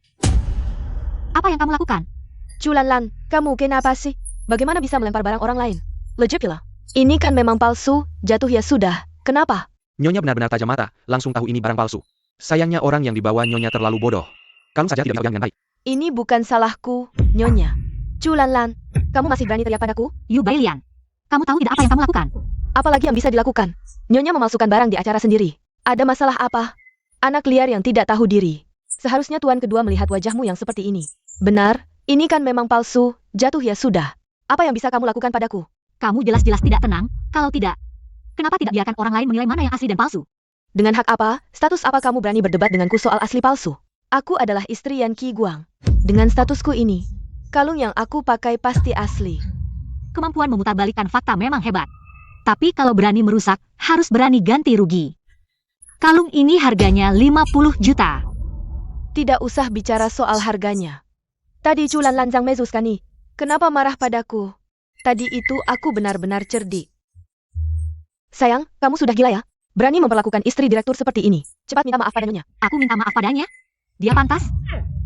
Apa yang kamu lakukan? Culanlan, kamu kenapa sih? Bagaimana bisa melempar barang orang lain? Legit gila. Ini kan memang palsu, jatuh ya sudah. Kenapa? Nyonya benar-benar tajam mata, langsung tahu ini barang palsu. Sayangnya orang yang dibawa Nyonya terlalu bodoh. Kalung saja tidak dipegang dengan baik. Ini bukan salahku, Nyonya. Culanlan, kamu masih berani teriak padaku? Yu Bailian, kamu tahu tidak apa yang kamu lakukan? Apalagi yang bisa dilakukan? Nyonya memalsukan barang di acara sendiri. Ada masalah apa? Anak liar yang tidak tahu diri. Seharusnya tuan kedua melihat wajahmu yang seperti ini. Benar, ini kan memang palsu, jatuh ya sudah. Apa yang bisa kamu lakukan padaku? Kamu jelas-jelas tidak tenang, kalau tidak. Kenapa tidak biarkan orang lain menilai mana yang asli dan palsu? Dengan hak apa, status apa kamu berani berdebat denganku soal asli palsu? Aku adalah istri Yan Qi Guang. Dengan statusku ini, kalung yang aku pakai pasti asli. Kemampuan memutarbalikkan fakta memang hebat. Tapi kalau berani merusak, harus berani ganti rugi. Kalung ini harganya 50 juta. Tidak usah bicara soal harganya. Tadi Culan Lanzang Mezuskani, kenapa marah padaku? Tadi itu aku benar-benar cerdik. Sayang, kamu sudah gila ya? Berani memperlakukan istri direktur seperti ini. Cepat minta maaf padanya. Aku minta maaf padanya. Dia pantas.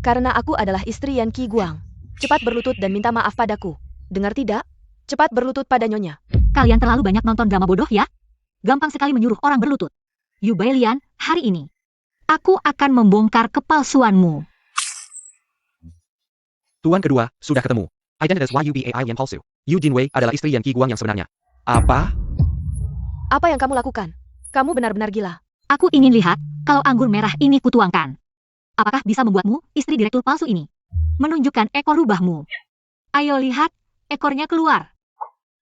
Karena aku adalah istri Yan Qi Guang. Cepat berlutut dan minta maaf padaku. Dengar tidak? Cepat berlutut pada Nyonya. Kalian terlalu banyak nonton drama bodoh ya? Gampang sekali menyuruh orang berlutut. Yu Bailian, hari ini aku akan membongkar kepalsuanmu. Tuan kedua, sudah ketemu. Identitas YUBAI yang palsu. Eugene Wei adalah istri Yan Qi Guang yang sebenarnya. Apa? Apa yang kamu lakukan? Kamu benar-benar gila. Aku ingin lihat kalau anggur merah ini kutuangkan. Apakah bisa membuatmu istri direktur palsu ini menunjukkan ekor rubahmu? Ayo lihat, ekornya keluar.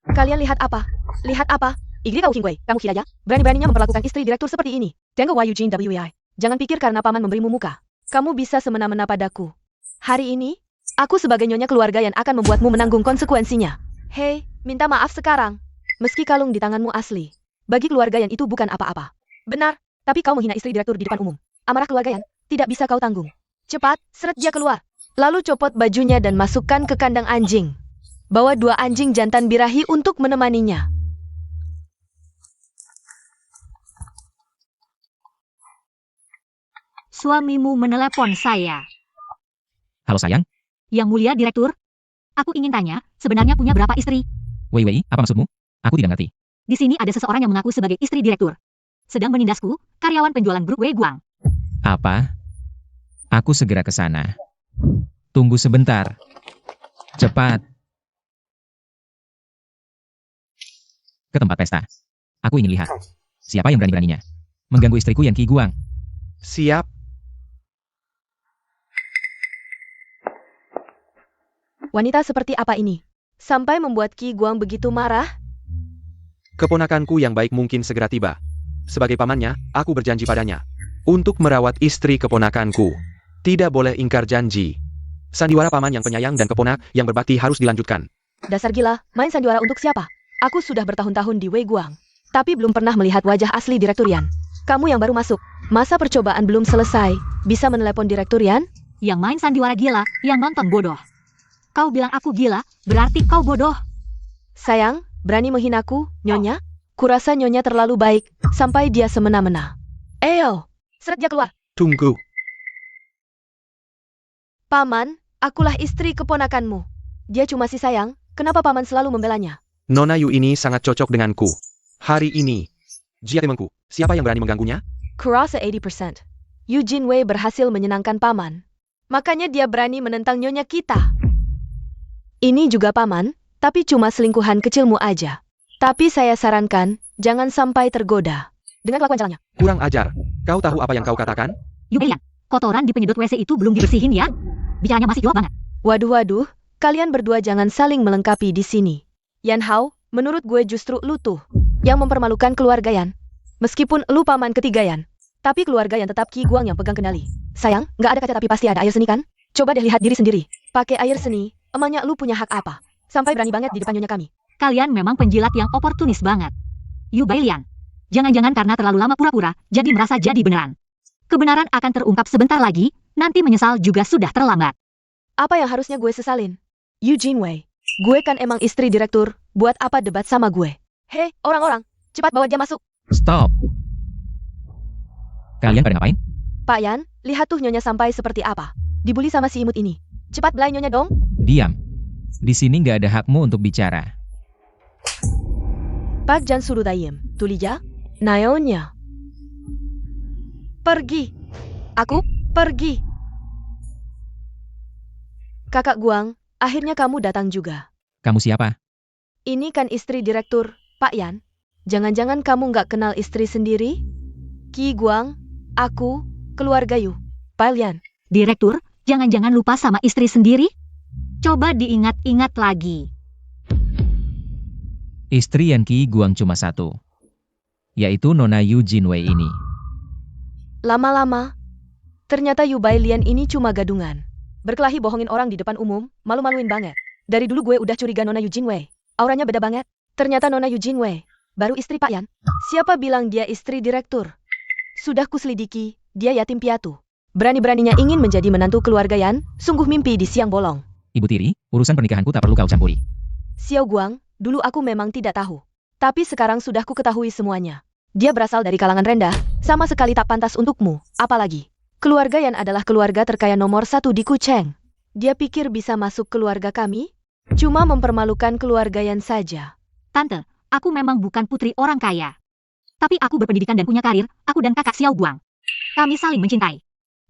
Kalian lihat apa? Lihat apa? Igri kau Qingwei, kamu gila ya? Berani-beraninya memperlakukan istri direktur seperti ini. Tengok Eugene WI. Jangan pikir karena paman memberimu muka, kamu bisa semena-mena padaku. Hari ini, aku sebagai nyonya keluarga yang akan membuatmu menanggung konsekuensinya. Hei, minta maaf sekarang. Meski kalung di tanganmu asli, bagi keluarga yang itu bukan apa-apa. Benar, tapi kau menghina istri direktur di depan umum. Amarah keluarga yang tidak bisa kau tanggung. Cepat, seret dia keluar. Lalu copot bajunya dan masukkan ke kandang anjing. Bawa 2 anjing jantan birahi untuk menemaninya. Suamimu menelepon saya. Halo sayang, Yang mulia direktur, aku ingin tanya, sebenarnya punya berapa istri? Wei, apa maksudmu? Aku tidak ngerti. Di sini ada seseorang yang mengaku sebagai istri direktur. Sedang menindasku, karyawan penjualan Brook Wei Guang. Apa? Aku segera ke sana. Tunggu sebentar. Cepat. ke tempat pesta. Aku ingin lihat. Siapa yang berani-beraninya mengganggu istriku Yan Qi Guang. Siap. Wanita seperti apa ini? Sampai membuat Qi Guang begitu marah? Keponakanku yang baik mungkin segera tiba. Sebagai pamannya, aku berjanji padanya untuk merawat istri keponakanku. Tidak boleh ingkar janji. Sandiwara paman yang penyayang dan keponak yang berbakti harus dilanjutkan. Dasar gila, main sandiwara untuk siapa? Aku sudah bertahun-tahun di Wei Guang, tapi belum pernah melihat wajah asli Direktur Yan. Kamu yang baru masuk, masa percobaan belum selesai, bisa menelepon Direktur Yan? Yang main sandiwara gila, yang nonton bodoh. Kau bilang aku gila, berarti kau bodoh. Sayang, berani menghinaku, Nyonya? Kurasa Nyonya terlalu baik, sampai dia semena-mena. Eyo, seret dia keluar. Tunggu. Paman, akulah istri keponakanmu. Dia cuma si sayang, kenapa paman selalu membelanya? Nona Yu ini sangat cocok denganku. Hari ini, jia temanku, siapa yang berani mengganggunya? Kurasa 80%. Yu Jinwei berhasil menyenangkan paman. Makanya dia berani menentang Nyonya kita. Ini juga paman, tapi cuma selingkuhan kecilmu aja. Tapi saya sarankan, jangan sampai tergoda dengan kelakuan jalannya. Kurang ajar. Kau tahu apa yang kau katakan? Yu Beiyan, kotoran di penyedot WC itu belum dibersihin ya? Bicaranya masih jorok banget. Waduh, kalian berdua jangan saling melengkapi di sini. Yan Hao, menurut gue justru lu tuh yang mempermalukan keluarga Yan. Meskipun lu paman ketiga Yan, tapi keluarga Yan tetap Qi Guang yang pegang kendali. Sayang, nggak ada kaca tapi pasti ada air seni kan? Coba deh lihat diri sendiri. Pakai air seni, emangnya lu punya hak apa? Sampai berani banget di depan nyonya kami. Kalian memang penjilat yang oportunis banget. Yu Beiyan, jangan-jangan karena terlalu lama pura-pura, jadi merasa jadi beneran. Kebenaran akan terungkap sebentar lagi, nanti menyesal juga sudah terlambat. Apa yang harusnya gue sesalin? Yu Jinwei, gue kan emang istri direktur, buat apa debat sama gue? Hei, orang-orang, cepat bawa dia masuk. Stop. Kalian pada ngapain? Pak Yan, lihat tuh nyonya sampai seperti apa. Dibully sama si imut ini. Cepat belai nyonya dong. Diam. Di sini nggak ada hakmu untuk bicara. Pak Jan suruh dayem. Tulija, nayonya. Pergi. Aku, pergi. Kakak Guang, akhirnya kamu datang juga. Kamu siapa? Ini kan istri direktur, Pak Yan. Jangan-jangan kamu nggak kenal istri sendiri? Qi Guang, aku, keluarga Yu. Pak Yan. Direktur, jangan-jangan lupa sama istri sendiri? Coba diingat-ingat lagi. Istri Yan Qi Guang cuma satu. Yaitu Nona Yu Jinwei ini. Lama-lama, ternyata Yu Bailian ini cuma gadungan. Berkelahi bohongin orang di depan umum, malu-maluin banget. Dari dulu gue udah curiga Nona Yu Jinwei. Auranya beda banget. Ternyata Nona Yu Jinwei baru istri Pak Yan. Siapa bilang dia istri direktur? Sudah kuselidiki, dia yatim piatu. Berani-beraninya ingin menjadi menantu keluarga Yan, sungguh mimpi di siang bolong. Ibu tiri, urusan pernikahanku tak perlu kau campuri. Xiao Guang, dulu aku memang tidak tahu. Tapi sekarang sudah ku ketahui semuanya. Dia berasal dari kalangan rendah, sama sekali tak pantas untukmu, apalagi. Keluarga Yan adalah keluarga terkaya nomor 1 di Kucheng. Dia pikir bisa masuk keluarga kami? Cuma mempermalukan keluarga Yan saja. Tante, aku memang bukan putri orang kaya. Tapi aku berpendidikan dan punya karir, aku dan kakak Xiao Guang. Kami saling mencintai.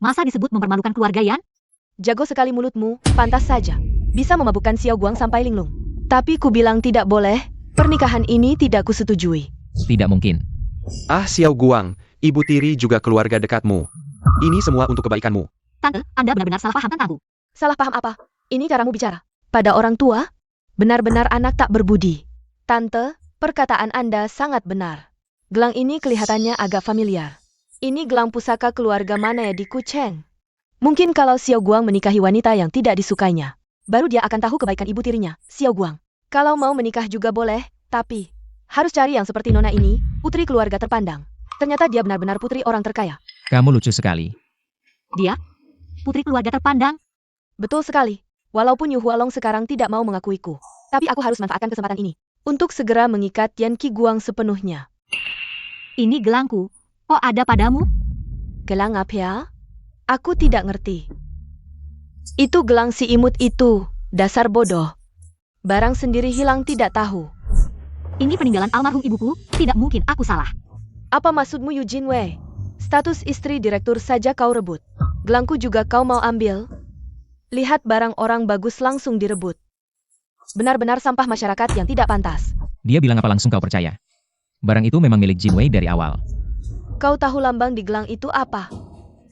Masa disebut mempermalukan keluarga Yan? Jago sekali mulutmu, pantas saja. Bisa memabukkan Xiao Guang sampai linglung. Tapi ku bilang tidak boleh, pernikahan ini tidak kusetujui. Tidak mungkin. Ah Xiao Guang, ibu tiri juga keluarga dekatmu. Ini semua untuk kebaikanmu. Tante, Anda benar-benar salah paham tentangku. Salah paham apa? Ini caramu bicara. Pada orang tua? Benar-benar anak tak berbudi. Tante, perkataan Anda sangat benar. Gelang ini kelihatannya agak familiar. Ini gelang pusaka keluarga mana ya di Kucheng? Mungkin kalau Xiao Guang menikahi wanita yang tidak disukainya, baru dia akan tahu kebaikan ibu tirinya, Xiao Guang. Kalau mau menikah juga boleh, tapi harus cari yang seperti Nona ini, putri keluarga terpandang. Ternyata dia benar-benar putri orang terkaya. Kamu lucu sekali. Dia? Putri keluarga terpandang? Betul sekali. Walaupun Yu Hualong sekarang tidak mau mengakuiku, tapi aku harus manfaatkan kesempatan ini untuk segera mengikat Yan Qi Guang sepenuhnya. Ini gelangku. Kok ada padamu? Gelang apa ya? Aku tidak ngerti. Itu gelang si imut itu, dasar bodoh. Barang sendiri hilang tidak tahu. Ini peninggalan almarhum ibuku, tidak mungkin aku salah. Apa maksudmu Yu Jinwei? Status istri direktur saja kau rebut. Gelangku juga kau mau ambil? Lihat barang orang bagus langsung direbut. Benar-benar sampah masyarakat yang tidak pantas. Dia bilang apa langsung kau percaya? Barang itu memang milik Jinwei dari awal. Kau tahu lambang di gelang itu apa?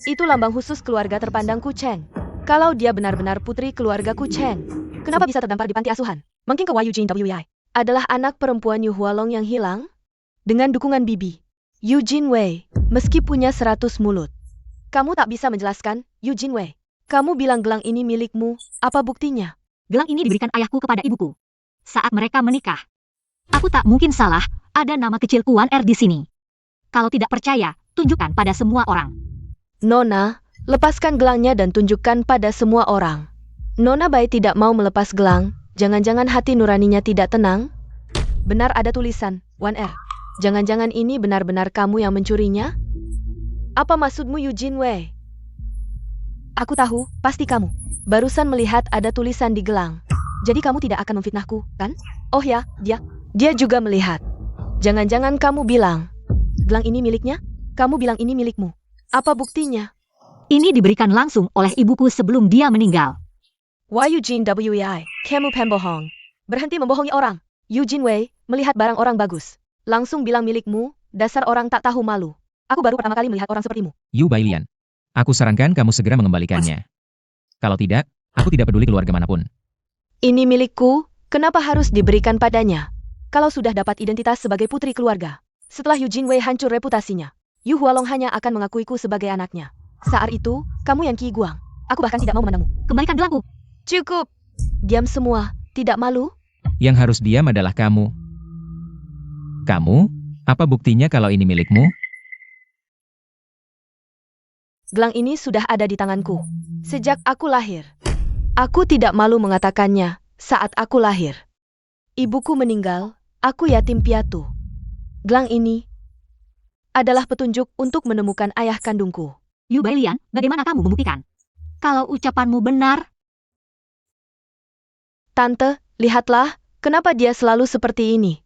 Itu lambang khusus keluarga terpandang Ku Cheng. Kalau dia benar-benar putri keluarga Ku Cheng, kenapa bisa terdampar di panti asuhan? Mungkin ke Eugene Wei adalah anak perempuan Yu Hualong yang hilang? Dengan dukungan bibi, Eugene Wei, meski punya 100 mulut. Kamu tak bisa menjelaskan, Eugene Wei. Kamu bilang gelang ini milikmu, apa buktinya? Gelang ini diberikan ayahku kepada ibuku saat mereka menikah. Aku tak mungkin salah, ada nama kecil Kuan Er di sini. Kalau tidak percaya, tunjukkan pada semua orang. Nona, lepaskan gelangnya dan tunjukkan pada semua orang. Nona Bai tidak mau melepas gelang, jangan-jangan hati nuraninya tidak tenang? Benar ada tulisan, Wan Er. Jangan-jangan ini benar-benar kamu yang mencurinya? Apa maksudmu Eugene Wei? Aku tahu, pasti kamu. Barusan melihat ada tulisan di gelang. Jadi kamu tidak akan memfitnahku, kan? Oh ya, dia juga melihat. Jangan-jangan kamu bilang, gelang ini miliknya? Kamu bilang ini milikmu. Apa buktinya? Ini diberikan langsung oleh ibuku sebelum dia meninggal. Why Eugene Wei? Kamu pembohong. Berhenti membohongi orang. Eugene Wei, melihat barang orang bagus. Langsung bilang milikmu, dasar orang tak tahu malu. Aku baru pertama kali melihat orang sepertimu. Yu Bailian. Aku sarankan kamu segera mengembalikannya. Kalau tidak, aku tidak peduli keluarga manapun. Ini milikku, kenapa harus diberikan padanya? Kalau sudah dapat identitas sebagai putri keluarga. Setelah Eugene Wei hancur reputasinya, Yu Hualong hanya akan mengakuiku sebagai anaknya. Saat itu, kamu yang Qi Guang. Aku bahkan tidak mau memandangmu. Kembalikan gelangku. Cukup. Diam semua, tidak malu? Yang harus diam adalah kamu. Kamu? Apa buktinya kalau ini milikmu? Gelang ini sudah ada di tanganku. Sejak aku lahir. Aku tidak malu mengatakannya saat aku lahir. Ibuku meninggal, aku yatim piatu. Gelang ini adalah petunjuk untuk menemukan ayah kandungku. Yu Bailian, bagaimana kamu membuktikan? Kalau ucapanmu benar, Tante, lihatlah, kenapa dia selalu seperti ini.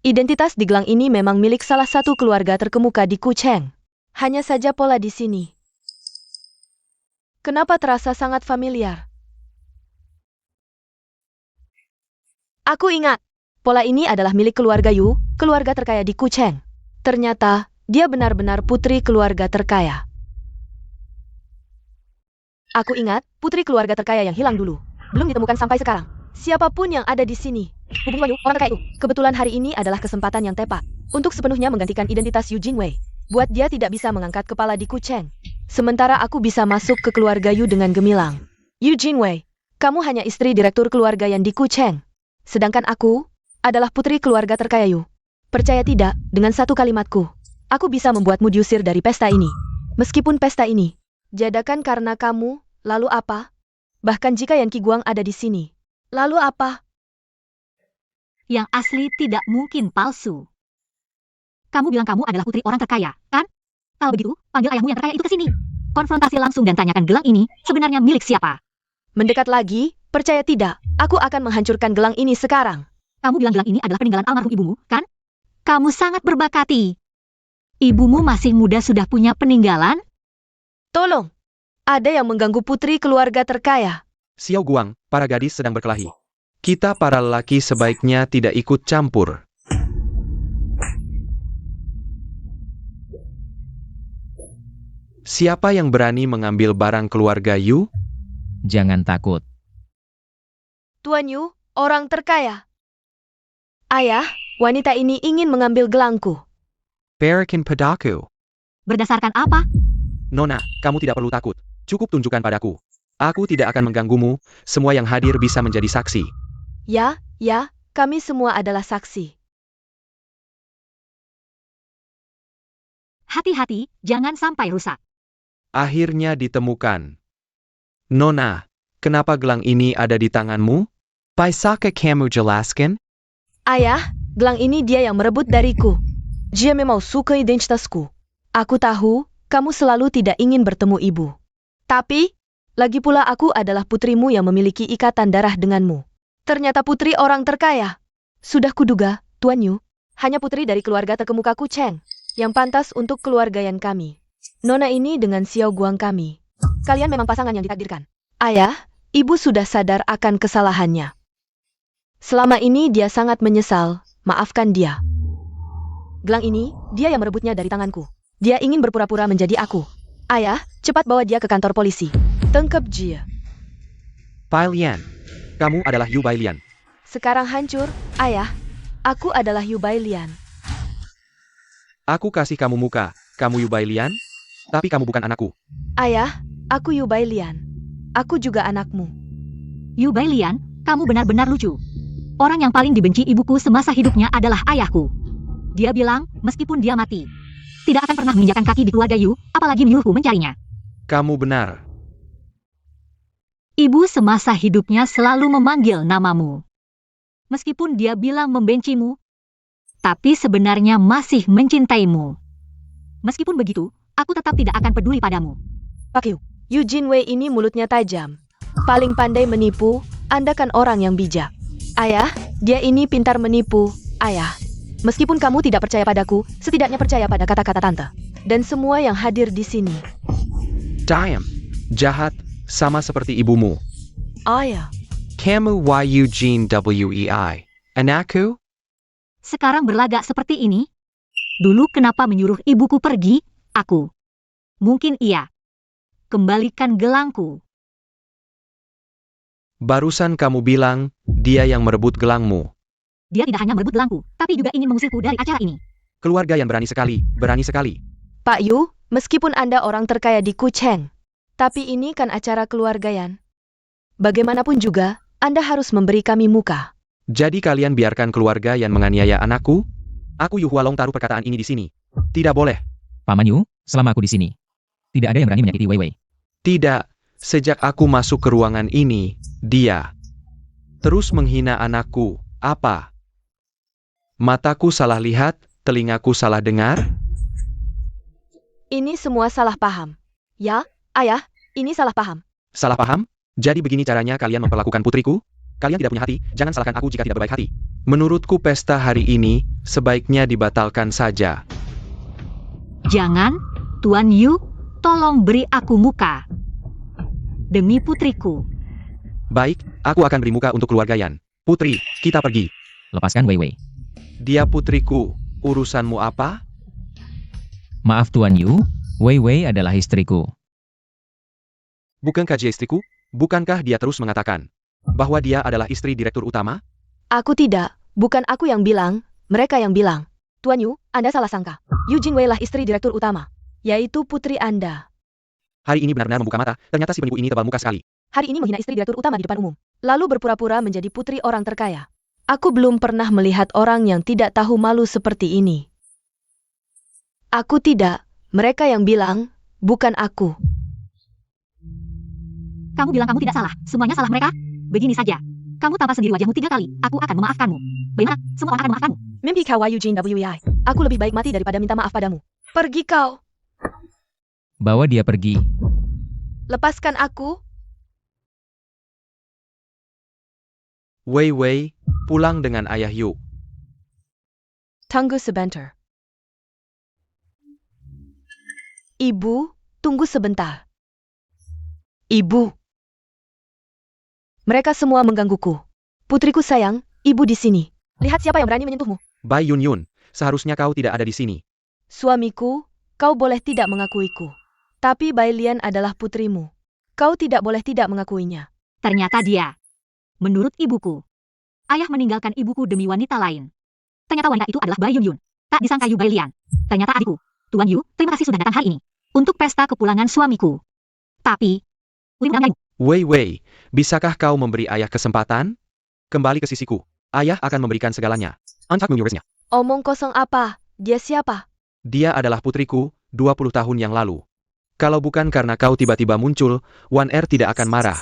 Identitas di gelang ini memang milik salah satu keluarga terkemuka di Ku Cheng. Hanya saja pola di sini. Kenapa terasa sangat familiar? Aku ingat, pola ini adalah milik keluarga Yu, keluarga terkaya di Ku Cheng. Ternyata, dia benar-benar putri keluarga terkaya. Aku ingat, putri keluarga terkaya yang hilang dulu. Belum ditemukan sampai sekarang. Siapapun yang ada di sini. Hubungi Yu, orang terkaya itu. Kebetulan hari ini adalah kesempatan yang tepat untuk sepenuhnya menggantikan identitas Eugene Wei. Buat dia tidak bisa mengangkat kepala di Ku Cheng. Sementara aku bisa masuk ke keluarga Yu dengan gemilang. Eugene Wei, kamu hanya istri direktur keluarga yang di Ku Cheng. Sedangkan aku adalah putri keluarga terkaya Yu. Percaya tidak, dengan satu kalimatku, aku bisa membuatmu diusir dari pesta ini. Meskipun pesta ini diadakan karena kamu, lalu apa? Bahkan jika Yan Qi Guang ada di sini, lalu apa? yang asli tidak mungkin palsu. Kamu bilang kamu adalah putri orang terkaya, kan? Kalau begitu, panggil ayahmu yang terkaya itu ke sini. Konfrontasi langsung dan tanyakan gelang ini sebenarnya milik siapa. Mendekat lagi, percaya tidak, aku akan menghancurkan gelang ini sekarang. Kamu bilang gelang ini adalah peninggalan almarhum ibumu, kan? Kamu sangat berbakati. Ibumu masih muda sudah punya peninggalan? Tolong, ada yang mengganggu putri keluarga terkaya. Xiao Guang, para gadis sedang berkelahi. Kita para lelaki sebaiknya tidak ikut campur. Siapa yang berani mengambil barang keluarga Yu? Jangan takut. Tuan Yu, orang terkaya. Ayah, wanita ini ingin mengambil gelangku. Berikan padaku. Berdasarkan apa? Nona, kamu tidak perlu takut. Cukup tunjukkan padaku. Aku tidak akan mengganggumu, semua yang hadir bisa menjadi saksi. Ya, kami semua adalah saksi. Hati-hati, jangan sampai rusak. Akhirnya ditemukan. Nona, kenapa gelang ini ada di tanganmu? Bisakah kamu jelaskan? Ayah, gelang ini dia yang merebut dariku. Dia memang suka identitasku. Aku tahu, kamu selalu tidak ingin bertemu ibu. Tapi, lagi pula aku adalah putrimu yang memiliki ikatan darah denganmu. Ternyata putri orang terkaya. Sudah kuduga, Tuan Yu, hanya putri dari keluarga terkemuka Ku Cheng, yang pantas untuk keluargaian kami. Nona ini dengan Xiao Guang kami. Kalian memang pasangan yang ditakdirkan. Ayah, ibu sudah sadar akan kesalahannya. Selama ini dia sangat menyesal, maafkan dia. Gelang ini, dia yang merebutnya dari tanganku. Dia ingin berpura-pura menjadi aku. Ayah, cepat bawa dia ke kantor polisi. Tangkap dia. Bai Lian, kamu adalah Yu Bai Lian. Sekarang hancur, ayah. Aku adalah Yu Bai Lian. Aku kasih kamu muka, kamu Yu Bai Lian, tapi kamu bukan anakku. Ayah, aku Yu Bai Lian. Aku juga anakmu. Yu Bai Lian, kamu benar-benar lucu. Orang yang paling dibenci ibuku semasa hidupnya adalah ayahku. Dia bilang, meskipun dia mati, tidak akan pernah menginjakkan kaki di keluarga Yu, apalagi menyuruhku mencarinya. Kamu benar. Ibu semasa hidupnya selalu memanggil namamu. Meskipun dia bilang membencimu, tapi sebenarnya masih mencintaimu. Meskipun begitu, aku tetap tidak akan peduli padamu. Pak Yu, Yu Jinwei ini mulutnya tajam. Paling pandai menipu, Anda kan orang yang bijak. Ayah, dia ini pintar menipu, ayah. Meskipun kamu tidak percaya padaku, setidaknya percaya pada kata-kata tante. Dan semua yang hadir di sini. Diam. Jahat, sama seperti ibumu. Ayah. Kamu Eugene Wei. Anakku? Sekarang berlagak seperti ini? Dulu kenapa menyuruh ibuku pergi? Aku. Mungkin iya. Kembalikan gelangku. Barusan kamu bilang, dia yang merebut gelangmu. Dia tidak hanya merebut gelangku, tapi juga ingin mengusirku dari acara ini. Keluarga yang berani sekali, berani sekali. Pak Yu, meskipun Anda orang terkaya di Kucheng, tapi ini kan acara keluargaan. Bagaimanapun juga, Anda harus memberi kami muka. Jadi kalian biarkan keluarga yang menganiaya anakku? Aku Yu Hualong taruh perkataan ini di sini. Tidak boleh. Paman Yu, selama aku di sini, tidak ada yang berani menyakiti Wei Wei. Tidak. Sejak aku masuk ke ruangan ini, dia terus menghina anakku. Apa? Mataku salah lihat, telingaku salah dengar? Ini semua salah paham. Ya, ayah, ini salah paham. Salah paham? Jadi begini caranya kalian memperlakukan putriku? Kalian tidak punya hati, jangan salahkan aku jika tidak berbaik hati. Menurutku pesta hari ini, sebaiknya dibatalkan saja. Jangan, Tuan Yu, tolong beri aku muka. Demi putriku. Baik, aku akan beri muka untuk keluarga Yan. Putri, kita pergi. Lepaskan Wei Wei. Dia putriku, urusanmu apa? Maaf Tuan Yu, Wei Wei adalah istriku. Bukankah dia istriku? Bukankah dia terus mengatakan bahwa dia adalah istri direktur utama? Aku tidak, bukan aku yang bilang, mereka yang bilang. Tuan Yu, Anda salah sangka. Yu Jinwei lah istri direktur utama, yaitu putri Anda. Hari ini benar-benar membuka mata, ternyata si penipu ini tebal muka sekali. Hari ini menghina istri direktur utama di depan umum, lalu berpura-pura menjadi putri orang terkaya. Aku belum pernah melihat orang yang tidak tahu malu seperti ini. Aku tidak, mereka yang bilang, bukan aku. Kamu bilang kamu tidak salah, semuanya salah mereka? Begini saja. Kamu tampak sendiri wajahmu 3 kali, aku akan memaafkanmu. Bagaimana? Semua orang akan memaafkanmu. Mimpi kau Eugene Wei. Aku lebih baik mati daripada minta maaf padamu. Pergi kau. Bawa dia pergi. Lepaskan aku. Wei Wei, pulang dengan ayah Yu. Tunggu sebentar. Ibu, tunggu sebentar. Ibu. Mereka semua menggangguku. Putriku sayang, ibu di sini. Lihat siapa yang berani menyentuhmu. Bai Yun Yun, seharusnya kau tidak ada di sini. Suamiku, kau boleh tidak mengakuiku. Tapi Bai Lian adalah putrimu. Kau tidak boleh tidak mengakuinya. Ternyata dia. Menurut ibuku, ayah meninggalkan ibuku demi wanita lain. Ternyata wanita itu adalah Bai Yun Yun. Tak disangka Yu Bai Lian. Ternyata adikku. Tuan Yu, terima kasih sudah datang hari ini. Untuk pesta kepulangan suamiku. Tapi, Wei Wei, bisakah kau memberi ayah kesempatan? Kembali ke sisiku. Ayah akan memberikan segalanya. Antak mengurisnya. Omong kosong apa? Dia siapa? Dia adalah putriku, 20 tahun yang lalu. Kalau bukan karena kau tiba-tiba muncul, Wan Er tidak akan marah.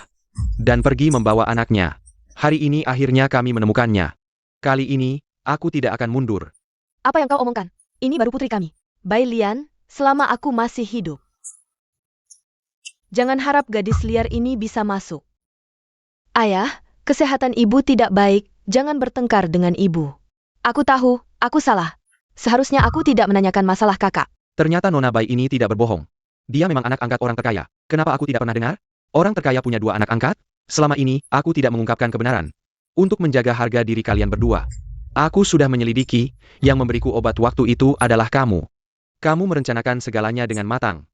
Dan pergi membawa anaknya. Hari ini akhirnya kami menemukannya. Kali ini, aku tidak akan mundur. Apa yang kau omongkan? Ini baru putri kami. Bai Lian, selama aku masih hidup. Jangan harap gadis liar ini bisa masuk. Ayah, kesehatan ibu tidak baik, jangan bertengkar dengan ibu. Aku tahu, aku salah. Seharusnya aku tidak menanyakan masalah kakak. Ternyata Nona Bai ini tidak berbohong. Dia memang anak angkat orang terkaya. Kenapa aku tidak pernah dengar? Orang terkaya punya 2 anak angkat? Selama ini, aku tidak mengungkapkan kebenaran. Untuk menjaga harga diri kalian berdua. Aku sudah menyelidiki, yang memberiku obat waktu itu adalah kamu. Kamu merencanakan segalanya dengan matang.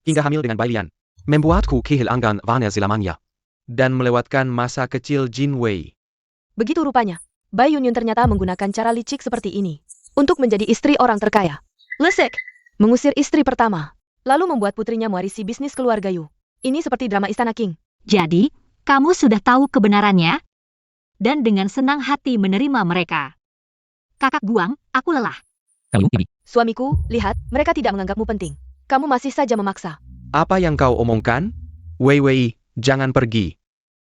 Hingga hamil dengan Bailian. Membuatku kehilangan warna selamanya. Dan melewatkan masa kecil Jin Wei. Begitu rupanya. Bai Yunyun ternyata menggunakan cara licik seperti ini. Untuk menjadi istri orang terkaya. Lesek. Mengusir istri pertama. Lalu membuat putrinya mewarisi bisnis keluarga Yu. Ini seperti drama Istana King. Jadi, kamu sudah tahu kebenarannya? Dan dengan senang hati menerima mereka. Kakak Guang, aku lelah. Kalau Ibi, Suamiku, lihat, mereka tidak menganggapmu penting. Kamu masih saja memaksa. Apa yang kau omongkan? Wei Wei, jangan pergi.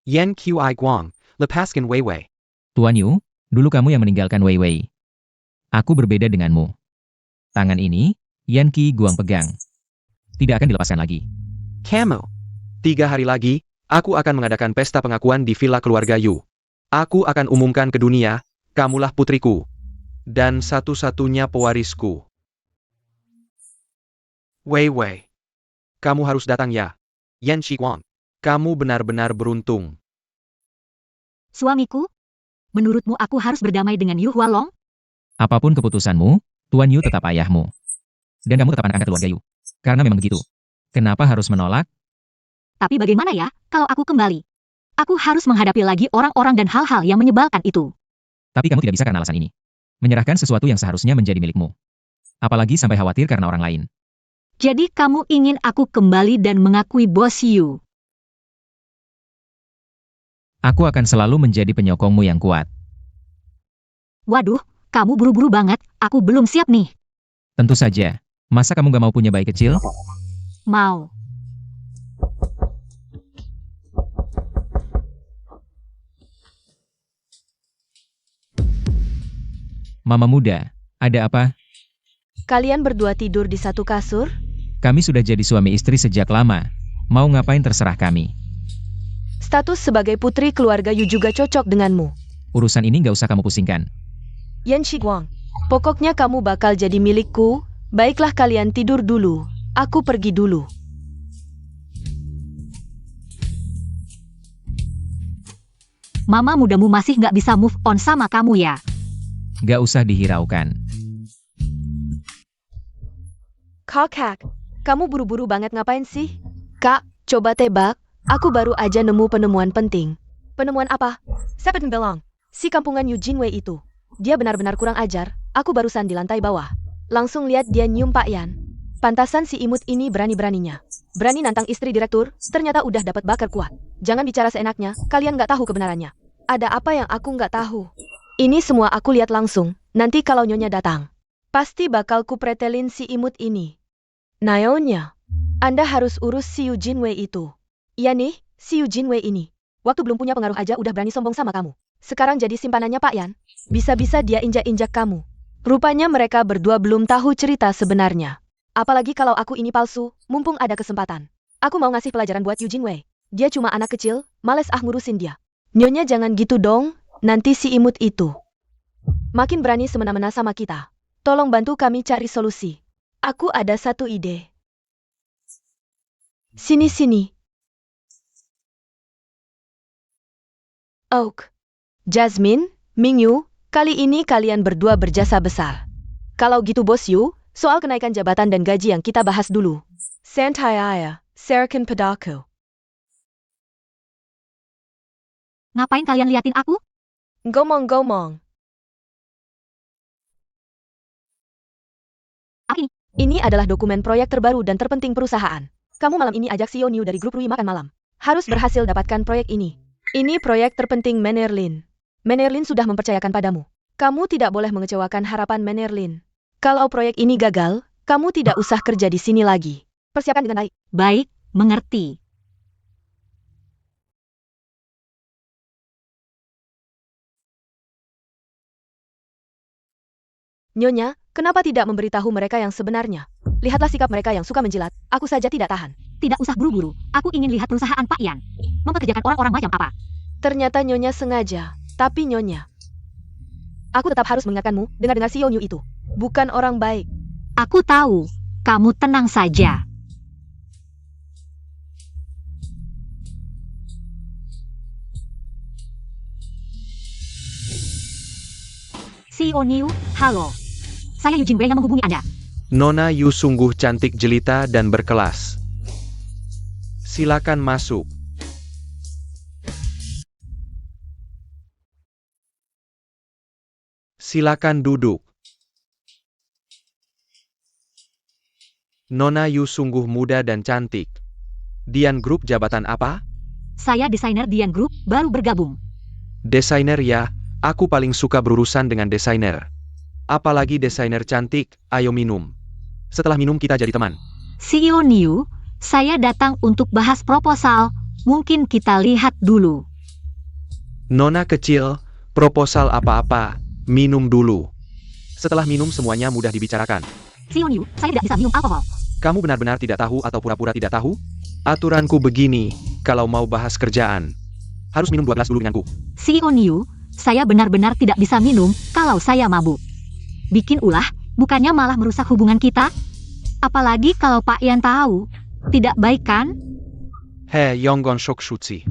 Yan Qi Guang, lepaskan Wei Wei. Tuan Yu, dulu kamu yang meninggalkan Wei Wei. Aku berbeda denganmu. Tangan ini, Yan Qi Guang pegang. Tidak akan dilepaskan lagi. Kamu. 3 hari lagi, aku akan mengadakan pesta pengakuan di villa keluarga Yu. Aku akan umumkan ke dunia, kamulah putriku. Dan satu-satunya pewarisku. Wei Wei. Kamu harus datang ya. Yan Shiguang. Kamu benar-benar beruntung. Suamiku, menurutmu aku harus berdamai dengan Yu Hualong? Apapun keputusanmu, Tuan Yu tetap ayahmu. Dan kamu tetap anak angkat keluarga Yu. Karena memang begitu. Kenapa harus menolak? Tapi bagaimana ya, kalau aku kembali? Aku harus menghadapi lagi orang-orang dan hal-hal yang menyebalkan itu. Tapi kamu tidak bisa karena alasan ini. Menyerahkan sesuatu yang seharusnya menjadi milikmu. Apalagi sampai khawatir karena orang lain. Jadi kamu ingin aku kembali dan mengakui bos Yu? Aku akan selalu menjadi penyokongmu yang kuat. Waduh, kamu buru-buru banget, aku belum siap nih. Tentu saja. Masa kamu gak mau punya bayi kecil? Mau. Mama muda, ada apa? Kalian berdua tidur di satu kasur? Kami sudah jadi suami istri sejak lama. Mau ngapain terserah kami. Status sebagai putri keluarga Yu juga cocok denganmu. Urusan ini gak usah kamu pusingkan. Yan Shiguang, pokoknya kamu bakal jadi milikku. Baiklah kalian tidur dulu. Aku pergi dulu. Mama mudamu masih nggak bisa move on sama kamu ya? Gak usah dihiraukan. Kakak, kamu buru-buru banget ngapain sih? Kak, coba tebak. Aku baru aja nemu penemuan penting. Penemuan apa? Seven Belong. Si kampungan Yu Jinwei itu. Dia benar-benar kurang ajar. Aku barusan di lantai bawah. Langsung lihat dia nyium Pak Yan. Pantasan si imut ini berani-beraninya. Berani nantang istri direktur, ternyata udah dapat bakar kuat. Jangan bicara seenaknya, kalian nggak tahu kebenarannya. Ada apa yang aku nggak tahu? Ini semua aku lihat langsung, nanti kalau Nyonya datang. Pasti bakal kupretelin si imut ini. Nyonya, Anda harus urus si Yu Jinwei itu. Iya nih, si Yu Jinwei ini. Waktu belum punya pengaruh aja udah berani sombong sama kamu. Sekarang jadi simpanannya Pak Yan. Bisa-bisa dia injak-injak kamu. Rupanya mereka berdua belum tahu cerita sebenarnya. Apalagi kalau aku ini palsu, mumpung ada kesempatan. Aku mau ngasih pelajaran buat Yu Jinwei. Dia cuma anak kecil, males ngurusin dia. Nyonya jangan gitu dong, nanti si imut itu makin berani semena-mena sama kita. Tolong bantu kami cari solusi. Aku ada satu ide. Sini-sini. Oak, Jasmine, Mingyu, kali ini kalian berdua berjasa besar. Kalau gitu Bos Yu, soal kenaikan jabatan dan gaji yang kita bahas dulu. Santai aja, Serkan Padako. Ngapain kalian liatin aku? Gomong-gomong. Apa ini? Ini adalah dokumen proyek terbaru dan terpenting perusahaan. Kamu malam ini ajak CEO New dari grup Rui makan malam. Harus berhasil dapatkan proyek ini. Ini proyek terpenting Manerlin. Manerlin sudah mempercayakan padamu. Kamu tidak boleh mengecewakan harapan Manerlin. Kalau proyek ini gagal, kamu tidak usah kerja di sini lagi. Persiapkan dengan baik. Baik, mengerti. Nyonya, kenapa tidak memberitahu mereka yang sebenarnya? Lihatlah sikap mereka yang suka menjilat. Aku saja tidak tahan. Tidak usah buru-buru. Aku ingin lihat perusahaan Pak Yan. Mempekerjakan orang-orang macam apa? Ternyata Nyonya sengaja. Tapi Nyonya, aku tetap harus mengingatkanmu, dengar-dengar CEO New itu bukan orang baik. Aku tahu. Kamu tenang saja. 《 Apa? Apa? 》 Apa? 《 Apa? Apa? 》 Apa? CEO Niu, halo. Saya Eugene Wei yang menghubungi Anda. Nona Yu sungguh cantik jelita dan berkelas. Silakan masuk. Silakan duduk. Nona Yu sungguh muda dan cantik. Dian Group jabatan apa? Saya desainer Dian Group, baru bergabung. Desainer ya, aku paling suka berurusan dengan desainer. Apalagi desainer cantik, ayo minum. Setelah minum kita jadi teman. CEO Niu, saya datang untuk bahas proposal. Mungkin kita lihat dulu. Nona kecil, proposal apa-apa, minum dulu. Setelah minum semuanya mudah dibicarakan. CEO Niu, saya tidak bisa minum alkohol. Kamu benar-benar tidak tahu atau pura-pura tidak tahu? Aturanku begini, kalau mau bahas kerjaan, harus minum 2 gelas dulu denganku. CEO Niu, saya benar-benar tidak bisa minum kalau saya mabuk. Bikin ulah, bukannya malah merusak hubungan kita? Apalagi kalau Pak Yan tahu. Tidak baik kan? He Yonggon Shokshutsi.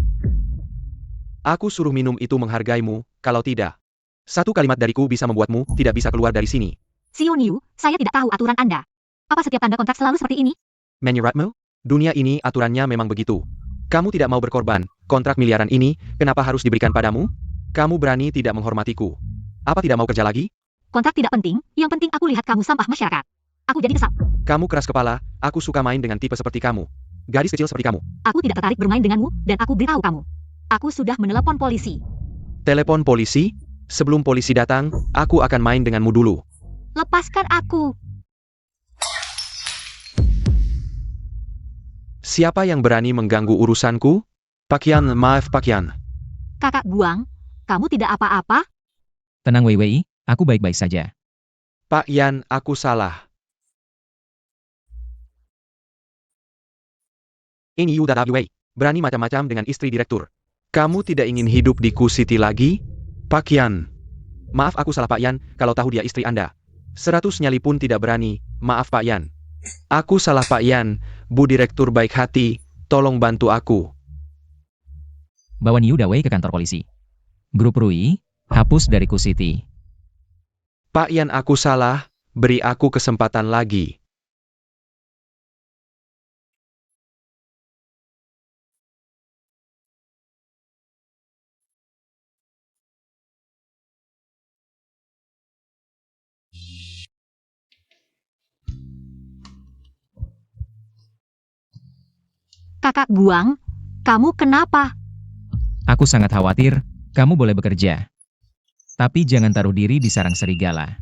Aku suruh minum itu menghargaimu, kalau tidak. Satu kalimat dariku bisa membuatmu tidak bisa keluar dari sini. CEO Niu, saya tidak tahu aturan Anda. Apa setiap tanda kontrak selalu seperti ini? Menyuratmu? Dunia ini aturannya memang begitu. Kamu tidak mau berkorban, kontrak miliaran ini, kenapa harus diberikan padamu? Kamu berani tidak menghormatiku. Apa tidak mau kerja lagi? Kontrak tidak penting, yang penting aku lihat kamu sampah masyarakat. Aku jadi kesal. Kamu keras kepala, aku suka main dengan tipe seperti kamu. Gadis kecil seperti kamu. Aku tidak tertarik bermain denganmu, dan aku beritahu kamu. Aku sudah menelepon polisi. Telepon polisi? Sebelum polisi datang, aku akan main denganmu dulu. Lepaskan aku. Siapa yang berani mengganggu urusanku? Pakyan, maaf Pakyan. Kakak Guang, kamu tidak apa-apa? Tenang Wei Wei, aku baik-baik saja. Pak Yan, aku salah. Ini Yuda Wei, berani macam-macam dengan istri direktur. Kamu tidak ingin hidup di Ku City lagi? Pak Yan. Maaf aku salah Pak Yan, kalau tahu dia istri Anda. 100 nyali pun tidak berani, maaf Pak Yan. Aku salah Pak Yan, Bu Direktur baik hati, tolong bantu aku. Bawa Niu Dawei ke kantor polisi. Grup Rui, hapus dari Ku City. Pak Yan aku salah, beri aku kesempatan lagi. Kakak Guang, kamu kenapa? Aku sangat khawatir, kamu boleh bekerja. Tapi jangan taruh diri di sarang serigala.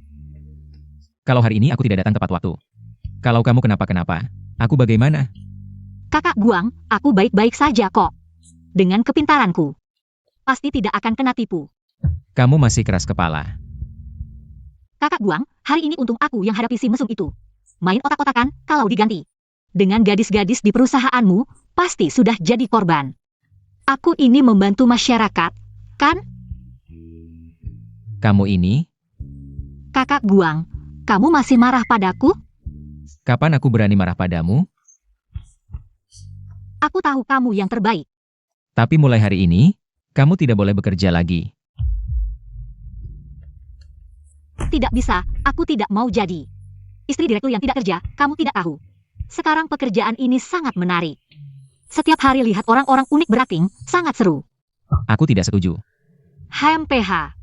Kalau hari ini aku tidak datang tepat waktu. Kalau kamu kenapa-kenapa, aku bagaimana? Kakak Guang, aku baik-baik saja kok. Dengan kepintaranku. Pasti tidak akan kena tipu. Kamu masih keras kepala. Kakak Guang, hari ini untung aku yang hadapi si mesum itu. Main otak-otakan, kalau diganti. Dengan gadis-gadis di perusahaanmu, pasti sudah jadi korban. Aku ini membantu masyarakat, kan? Kamu ini, Kakak Guang, kamu masih marah padaku? kapan aku berani marah padamu? Aku tahu kamu yang terbaik. Tapi mulai hari ini, kamu tidak boleh bekerja lagi. Tidak bisa, aku tidak mau jadi. Istri direktur yang tidak kerja, kamu tidak tahu. Sekarang pekerjaan ini sangat menarik. Setiap hari lihat orang-orang unik berakting, sangat seru. Aku tidak setuju. HMPH.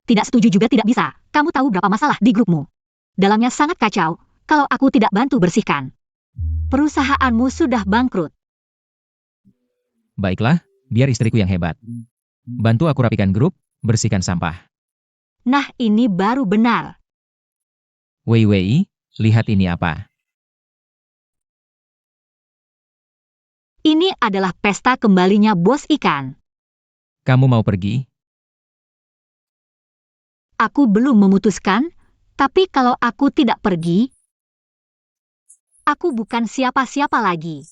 Tidak setuju juga tidak bisa. Kamu tahu berapa masalah di grupmu. Dalamnya sangat kacau, kalau aku tidak bantu bersihkan. Perusahaanmu sudah bangkrut. Baiklah, biar istriku yang hebat. Bantu aku rapikan grup, bersihkan sampah. Nah, ini baru benar. Wei Wei, lihat ini apa. Ini adalah pesta kembalinya bos ikan. Kamu mau pergi? Aku belum memutuskan, tapi kalau aku tidak pergi, aku bukan siapa-siapa lagi.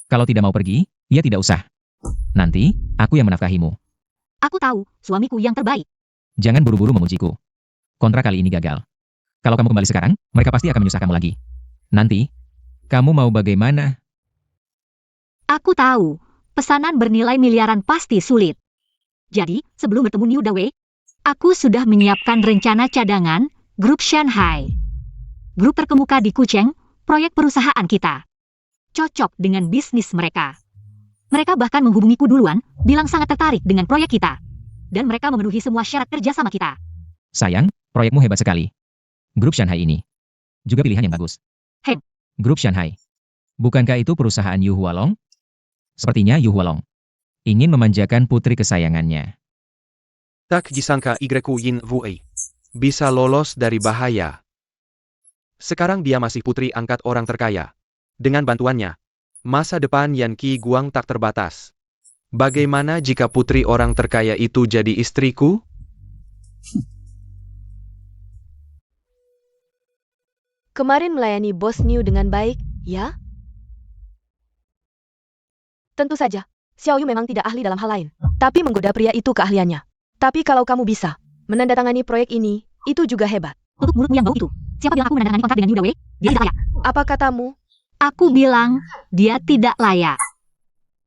Kalau tidak mau pergi, ya tidak usah. Nanti, aku yang menafkahimu. Aku tahu, suamiku yang terbaik. Jangan buru-buru memujiku. Kontrak kali ini gagal. Kalau kamu kembali sekarang, mereka pasti akan menyusahkanmu lagi. Nanti, kamu mau bagaimana? Aku tahu, pesanan bernilai miliaran pasti sulit. Jadi, sebelum bertemu Niu Dawei, Aku sudah menyiapkan rencana cadangan grup Shanghai. Grup terkemuka di Kucheng, proyek perusahaan kita. Cocok dengan bisnis mereka. Mereka bahkan menghubungiku duluan, bilang sangat tertarik dengan proyek kita. Dan mereka memenuhi semua syarat kerja sama kita. Sayang, proyekmu hebat sekali. Grup Shanghai ini juga pilihan yang bagus. Hei. Grup Shanghai. Bukankah itu perusahaan Yu Hualong? Sepertinya Yu Hualong ingin memanjakan putri kesayangannya. Tak disangka Y Yin Wei bisa lolos dari bahaya. Sekarang dia masih putri angkat orang terkaya. Dengan bantuannya, masa depan Yan Qi Guang tak terbatas. Bagaimana jika putri orang terkaya itu jadi istriku? Kemarin melayani bos Niu dengan baik, ya? Tentu saja, Xiao Yu memang tidak ahli dalam hal lain. Tapi menggoda pria itu keahliannya. Tapi kalau kamu bisa menandatangani proyek ini, itu juga hebat. Tutup mulutmu yang bau itu. Siapa bilang aku menandatangani kontrak dengan Yu Dawei? Dia tidak layak. Apa katamu? Aku bilang, dia tidak layak.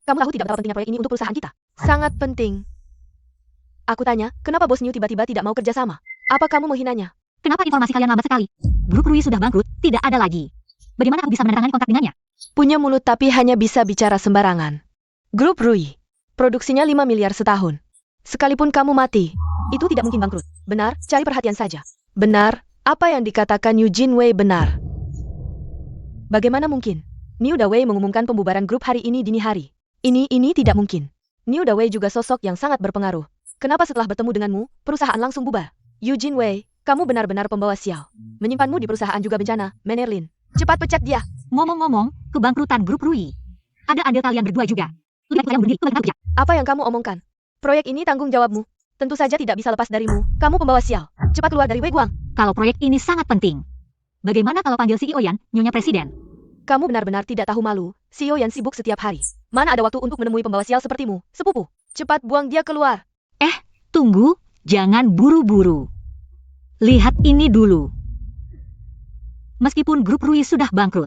Kamu tahu tidak betapa pentingnya proyek ini untuk perusahaan kita? Sangat penting. Aku tanya, kenapa bos Niu tiba-tiba tidak mau kerjasama? Apa kamu menghinanya? Kenapa informasi kalian lambat sekali? Grup Rui sudah bangkrut, tidak ada lagi. Bagaimana aku bisa menandatangani kontrak dengannya? Punya mulut tapi hanya bisa bicara sembarangan. Grup Rui, produksinya 5 miliar setahun. Sekalipun kamu mati, itu tidak mungkin bangkrut. Benar, cari perhatian saja. Benar, apa yang dikatakan Yu Jinwei benar. Bagaimana mungkin? Niu Dawei mengumumkan pembubaran grup hari ini dini hari. Ini tidak mungkin. Niu Dawei juga sosok yang sangat berpengaruh. Kenapa setelah bertemu denganmu, perusahaan langsung bubar? Yu Jinwei, kamu benar-benar pembawa sial. Menyimpanmu di perusahaan juga bencana, Menerlin. Cepat pecat dia. Ngomong-ngomong, kebangkrutan grup Rui. Ada andil kalian berdua juga. Lebih baik kalian berdiri, kalian kerja. Apa yang kamu omongkan? Proyek ini tanggung jawabmu. Tentu saja tidak bisa lepas darimu. Kamu pembawa sial. Cepat keluar dari Wei Guang. Kalau proyek ini sangat penting. Bagaimana kalau panggil CEO Yan, Nyonya Presiden? Kamu benar-benar tidak tahu malu. CEO yang sibuk setiap hari. Mana ada waktu untuk menemui pembawa sial sepertimu, sepupu. Cepat buang dia keluar. Tunggu, jangan buru-buru. Lihat ini dulu. Meskipun grup Rui sudah bangkrut,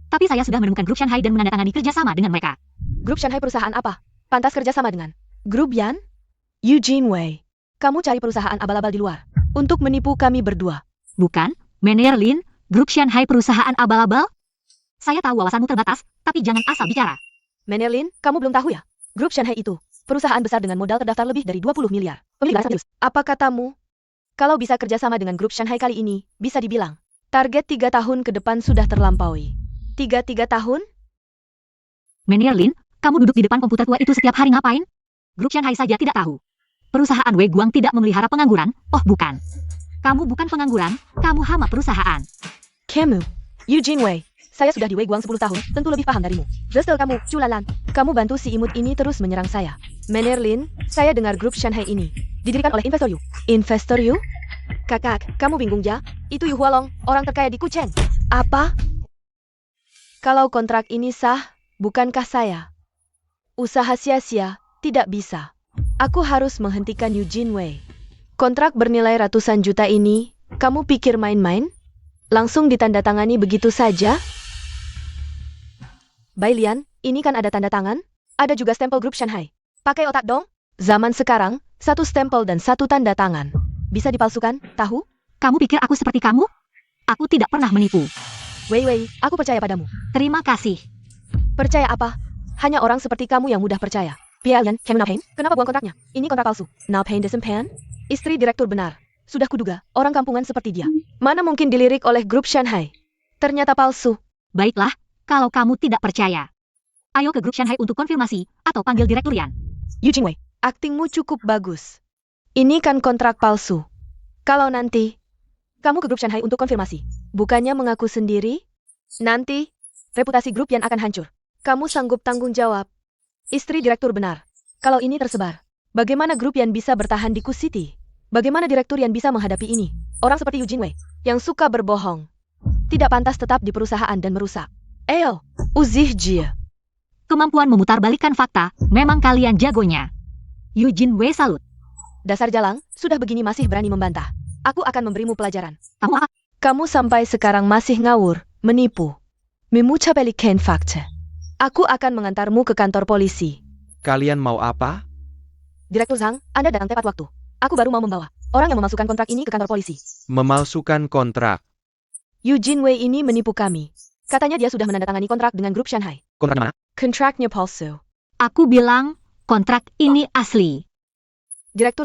tapi saya sudah menemukan grup Shanghai dan menandatangani kerjasama dengan mereka. Grup Shanghai perusahaan apa? Pantas kerja sama dengan Grup Yan? Yu Jinwei. Kamu cari perusahaan abal-abal di luar untuk menipu kami berdua. Bukan, Menerlin, grup Shanghai perusahaan abal-abal? Saya tahu wawasanmu terbatas, tapi jangan asal bicara. Menerlin, kamu belum tahu ya? Grup Shanghai itu perusahaan besar dengan modal terdaftar lebih dari 20 miliar. Pemilik serius. Apa katamu? Kalau bisa kerjasama dengan grup Shanghai kali ini, bisa dibilang target 3 tahun ke depan sudah terlampaui. 3 tahun? Menerlin, kamu duduk di depan komputer tua itu setiap hari ngapain? Grup Shanghai saja tidak tahu. Perusahaan Wei Guang tidak memelihara pengangguran. Oh bukan. Kamu bukan pengangguran, kamu hama perusahaan. Kamu, Yu Jinwei. Saya sudah di Wei Guang 10 tahun, tentu lebih paham darimu. Zestel kamu, culalan. Kamu bantu si imut ini terus menyerang saya. Menerlin, saya dengar grup Shanghai ini didirikan oleh investor Yu. Investor Yu? Kakak, kamu bingung ja? Itu Yu Hualong, orang terkaya di Kucheng. Apa? Kalau kontrak ini sah, bukankah saya? Usaha sia-sia, tidak bisa. Aku harus menghentikan Yu Jinwei. Kontrak bernilai ratusan juta ini, kamu pikir main-main? Langsung ditandatangani begitu saja? Bailian, ini kan ada tanda tangan? Ada juga stempel grup Shanghai. Pakai otak dong? Zaman sekarang, 1 stempel dan 1 tanda tangan. Bisa dipalsukan, tahu? Kamu pikir aku seperti kamu? Aku tidak pernah menipu. Wei, aku percaya padamu. Terima kasih. Percaya apa? Hanya orang seperti kamu yang mudah percaya. Pialian, Napain, kenapa buang kontraknya? Ini kontrak palsu. Napain Desempan? Istri direktur benar. Sudah kuduga, orang kampungan seperti dia. Mana mungkin dilirik oleh grup Shanghai? Ternyata palsu. Baiklah, kalau kamu tidak percaya. Ayo ke grup Shanghai untuk konfirmasi, atau panggil direktur Yan. Yu Jinwei, aktingmu cukup bagus. Ini kan kontrak palsu. Kalau nanti, kamu ke grup Shanghai untuk konfirmasi, bukannya mengaku sendiri? Nanti, reputasi grup Yan akan hancur. Kamu sanggup tanggung jawab. Istri direktur benar. Kalau ini tersebar, bagaimana grup Yan bisa bertahan di Ku City? Bagaimana direktur Yan bisa menghadapi ini? Orang seperti Yu Jinwei, yang suka berbohong, tidak pantas tetap di perusahaan dan merusak. Eyo, Uzih Jia. Kemampuan memutarbalikkan fakta, memang kalian jagonya. Yu Jinwei salut. Dasar jalang, sudah begini masih berani membantah. Aku akan memberimu pelajaran. Kamu apa? Kamu sampai sekarang masih ngawur, menipu. Memutarbalikkan fakta. Aku akan mengantarmu ke kantor polisi. Kalian mau apa? Direktur Zhang, Anda datang tepat waktu. Aku baru mau membawa Orang yang memasukkan kontrak ini ke kantor polisi. Memalsukan kontrak. Yu Jinwei ini menipu kami. Katanya dia sudah menandatangani kontrak dengan grup Shanghai. Kontraknya mana? Kontraknya palsu. Aku bilang, kontrak ini asli. Direktur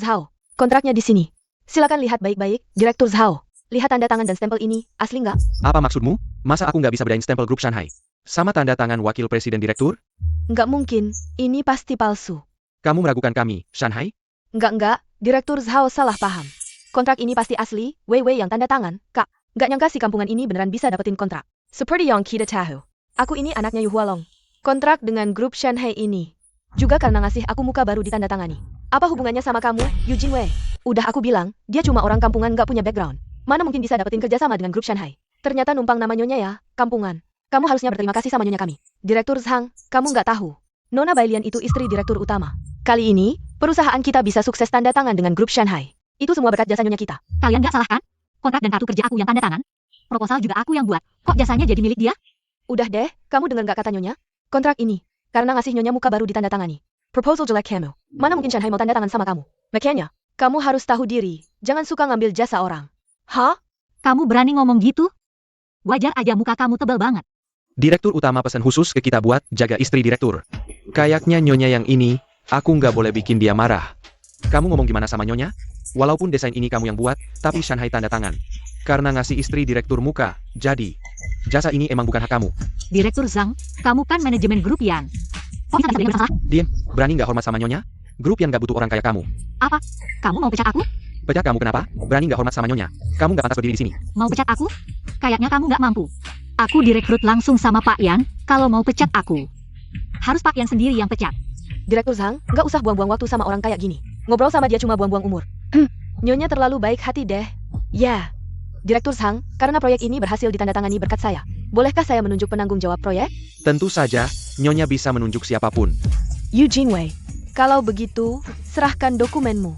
Zhao. Kontraknya di sini. Silakan lihat baik-baik, Direktur Zhao. Lihat tanda tangan dan stempel ini, asli nggak? Apa maksudmu? Masa aku nggak bisa bedain stempel grup Shanghai? Sama tanda tangan wakil presiden direktur? Nggak mungkin, ini pasti palsu. Kamu meragukan kami, Shanghai? Nggak, Direktur Zhao salah paham. Kontrak ini pasti asli, Wei Wei yang tanda tangan, Kak. Nggak nyangka si kampungan ini beneran bisa dapetin kontrak. Seperti yang kita tahu. Aku ini anaknya Yu Hualong. Kontrak dengan grup Shanghai ini. Juga karena ngasih aku muka baru ditandatangani. Apa hubungannya sama kamu, Yu Jinwei? Udah aku bilang, dia cuma orang kampungan nggak punya background. Mana mungkin bisa dapetin kerjasama dengan grup Shanghai? Ternyata numpang nama nyonya ya, kampungan. Kamu harusnya berterima kasih sama nyonya kami. Direktur Zhang, kamu nggak tahu. Nona Bailian itu istri direktur utama. Kali ini, perusahaan kita bisa sukses tanda tangan dengan grup Shanghai. Itu semua berkat jasa nyonya kita. Kalian nggak salah kan? Kontrak dan kartu kerja aku yang tanda tangan. Proposal juga aku yang buat. Kok jasanya jadi milik dia? Udah deh, kamu dengar nggak kata nyonya? Kontrak ini, karena ngasih nyonya muka baru ditandatangani. Proposal jelek kamu. Mana mungkin Shanghai mau tanda tangan sama kamu? Makanya, kamu harus tahu diri. Jangan suka ngambil jasa orang. Hah? Kamu berani ngomong gitu? Wajar aja muka kamu tebal banget. Direktur utama pesan khusus ke kita buat jaga istri direktur. Kayaknya nyonya yang ini, aku nggak boleh bikin dia marah. Kamu ngomong gimana sama nyonya? Walaupun desain ini kamu yang buat, tapi Shanghai tanda tangan. Karena ngasih istri direktur muka, jadi jasa ini emang bukan hak kamu. Direktur Zhang, kamu kan manajemen grup Yan. Kok bisa ada yang bersalah? Diam, berani nggak hormat sama nyonya? Grup yang nggak butuh orang kayak kamu. Apa? Kamu mau pecat aku? Pecat kamu kenapa? Berani nggak hormat sama nyonya? Kamu nggak pantas berdiri di sini. Mau pecat aku? Kayaknya kamu nggak mampu. Aku direkrut langsung sama Pak Yan, kalau mau pecat aku. Harus Pak Yan sendiri yang pecat. Direktur Zhang, nggak usah buang-buang waktu sama orang kayak gini. Ngobrol sama dia cuma buang-buang umur. Nyonya terlalu baik hati deh. Ya. Direktur Zhang, karena proyek ini berhasil ditandatangani berkat saya. Bolehkah saya menunjuk penanggung jawab proyek? Tentu saja, nyonya bisa menunjuk siapapun. Yu Jinwei. Kalau begitu, serahkan dokumenmu.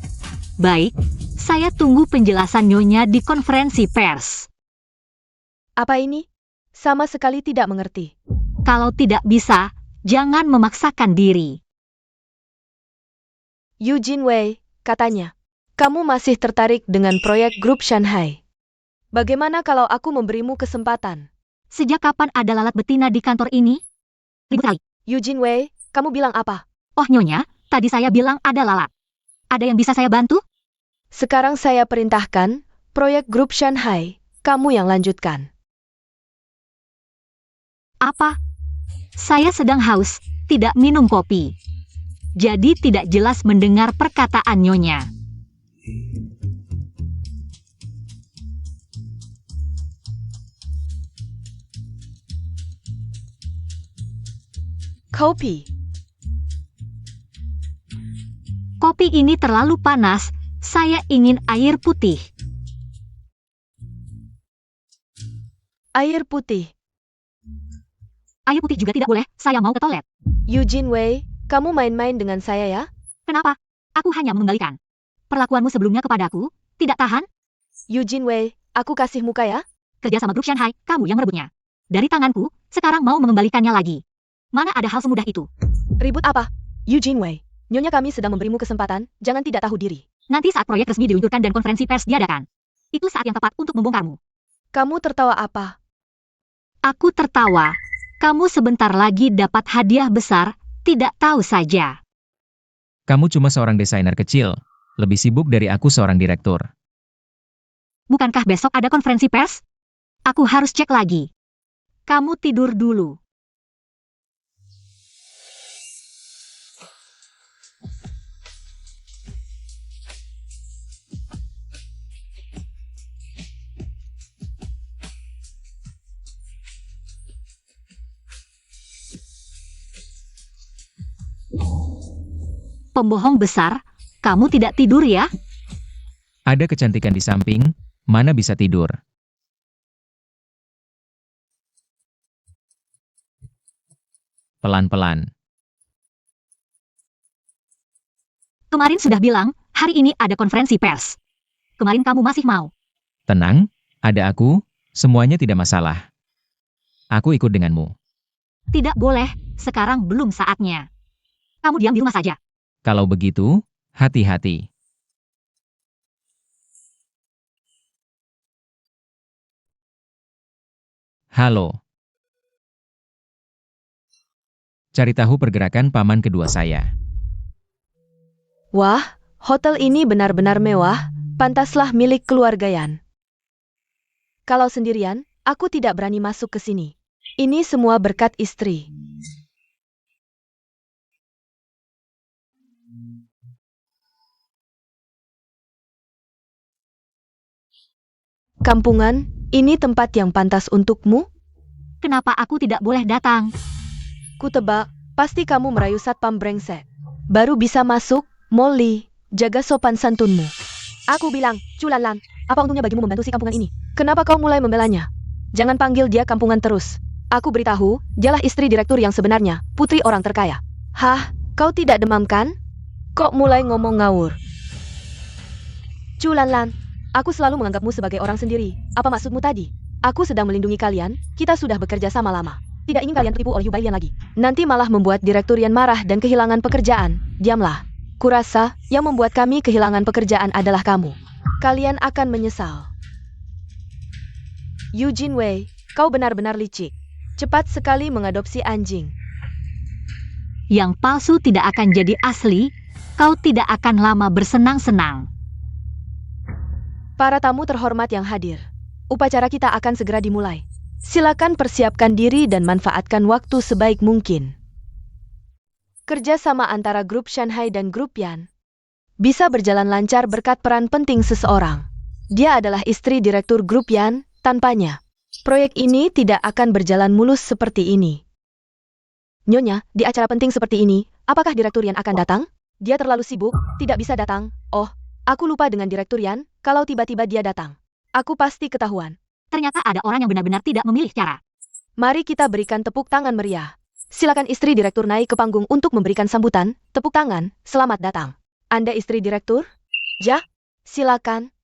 Baik, saya tunggu penjelasan Nyonya di konferensi pers. Apa ini? Sama sekali tidak mengerti. Kalau tidak bisa, jangan memaksakan diri. Yu Jinwei, katanya. Kamu masih tertarik dengan proyek grup Shanghai. Bagaimana kalau aku memberimu kesempatan? Sejak kapan ada lalat betina di kantor ini? Ribut kali. Yu Jinwei, kamu bilang apa? Oh Nyonya, tadi saya bilang ada lalat. Ada yang bisa saya bantu? Sekarang saya perintahkan, proyek grup Shanghai, kamu yang lanjutkan. Apa? Saya sedang haus, tidak minum kopi. Jadi tidak jelas mendengar perkataan Nyonya. Kopi. Kopi ini terlalu panas, saya ingin air putih. Air putih. Air putih juga tidak boleh, saya mau ke toilet. Yu Jinwei, kamu main-main dengan saya ya? Kenapa? Aku hanya mengembalikan. Perlakuanmu sebelumnya kepadaku, tidak tahan? Yu Jinwei, aku kasih muka ya? Kerja sama grup Shanghai, kamu yang merebutnya. Dari tanganku, sekarang mau mengembalikannya lagi. Mana ada hal semudah itu? Ribut apa? Yu Jinwei, nyonya kami sedang memberimu kesempatan, jangan tidak tahu diri. Nanti saat proyek resmi diluncurkan dan konferensi pers diadakan. Itu saat yang tepat untuk membongkarmu. Kamu tertawa apa? Aku tertawa. Kamu sebentar lagi dapat hadiah besar, tidak tahu saja. Kamu cuma seorang desainer kecil, lebih sibuk dari aku seorang direktur. Bukankah besok ada konferensi pers? Aku harus cek lagi. Kamu tidur dulu. Pembohong besar, kamu tidak tidur ya? Ada kecantikan di samping, mana bisa tidur. Pelan-pelan. Kemarin sudah bilang, hari ini ada konferensi pers. Kemarin kamu masih mau. Tenang, ada aku, semuanya tidak masalah. Aku ikut denganmu. Tidak boleh, sekarang belum saatnya. Kamu diam di rumah saja. Kalau begitu, hati-hati. Halo. Cari tahu pergerakan paman kedua saya. Wah, hotel ini benar-benar mewah, pantaslah milik keluarga Yan. Kalau sendirian, aku tidak berani masuk ke sini. Ini semua berkat istri. Kampungan, ini tempat yang pantas untukmu? Kenapa aku tidak boleh datang? Ku tebak, pasti kamu merayu satpam brengsek. Baru bisa masuk, Molly, jaga sopan santunmu. Aku bilang, Culanlan, apa untungnya bagimu membantu si kampungan ini? Kenapa kau mulai membelanya? Jangan panggil dia kampungan terus. Aku beritahu, dialah istri direktur yang sebenarnya, putri orang terkaya. Hah, kau tidak demam kan? Kok mulai ngomong ngawur? Culanlan, aku selalu menganggapmu sebagai orang sendiri. Apa maksudmu tadi? Aku sedang melindungi kalian, kita sudah bekerja sama lama. Tidak ingin kalian tertipu oleh Yubailian lagi. Nanti malah membuat direktur Yan marah dan kehilangan pekerjaan. Diamlah. Kurasa, yang membuat kami kehilangan pekerjaan adalah kamu. Kalian akan menyesal. Eugene Wei, kau benar-benar licik. Cepat sekali mengadopsi anjing. Yang palsu tidak akan jadi asli, kau tidak akan lama bersenang-senang. Para tamu terhormat yang hadir. Upacara kita akan segera dimulai. Silakan persiapkan diri dan manfaatkan waktu sebaik mungkin. Kerjasama antara grup Shanghai dan grup Yan bisa berjalan lancar berkat peran penting seseorang. Dia adalah istri direktur grup Yan, tanpanya proyek ini tidak akan berjalan mulus seperti ini. Nyonya, di acara penting seperti ini, apakah direktur Yan akan datang? Dia terlalu sibuk, tidak bisa datang. Oh, aku lupa dengan direktur Yan, kalau tiba-tiba dia datang. Aku pasti ketahuan. Ternyata ada orang yang benar-benar tidak memilih cara. Mari kita berikan tepuk tangan meriah. Silakan istri direktur naik ke panggung untuk memberikan sambutan. Tepuk tangan, selamat datang. Anda istri direktur? Ja, silakan.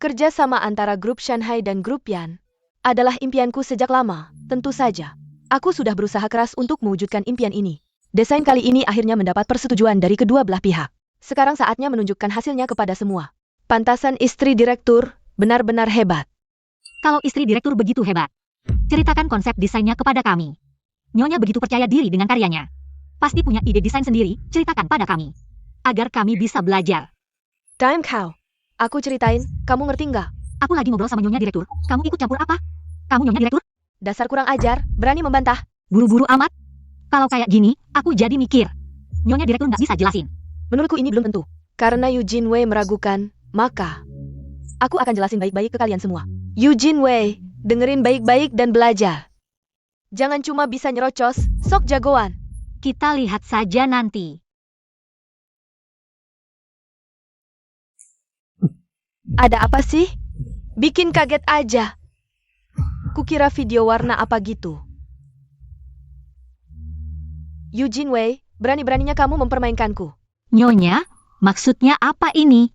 Kerjasama antara grup Shanghai dan grup Yan adalah impianku sejak lama, tentu saja. Aku sudah berusaha keras untuk mewujudkan impian ini. Desain kali ini akhirnya mendapat persetujuan dari kedua belah pihak. Sekarang saatnya menunjukkan hasilnya kepada semua. Pantasan istri direktur benar-benar hebat. Kalau istri direktur begitu hebat, ceritakan konsep desainnya kepada kami. Nyonya begitu percaya diri dengan karyanya. Pasti punya ide desain sendiri, ceritakan pada kami. Agar kami bisa belajar. Time cow. Aku ceritain, kamu ngerti nggak? Aku lagi ngobrol sama Nyonya Direktur, kamu ikut campur apa? Kamu Nyonya Direktur? Dasar kurang ajar, berani membantah. Buru-buru amat. Kalau kayak gini, aku jadi mikir. Nyonya Direktur nggak bisa jelasin. Menurutku ini belum tentu. Karena Eugene Wei meragukan, maka aku akan jelasin baik-baik ke kalian semua. Eugene Wei, dengerin baik-baik dan belajar. Jangan cuma bisa nyerocos, sok jagoan. Kita lihat saja nanti. Ada apa sih? Bikin kaget aja. Kukira video warna apa gitu. Eugene Wei, berani-beraninya kamu mempermainkanku. Nyonya, maksudnya apa ini?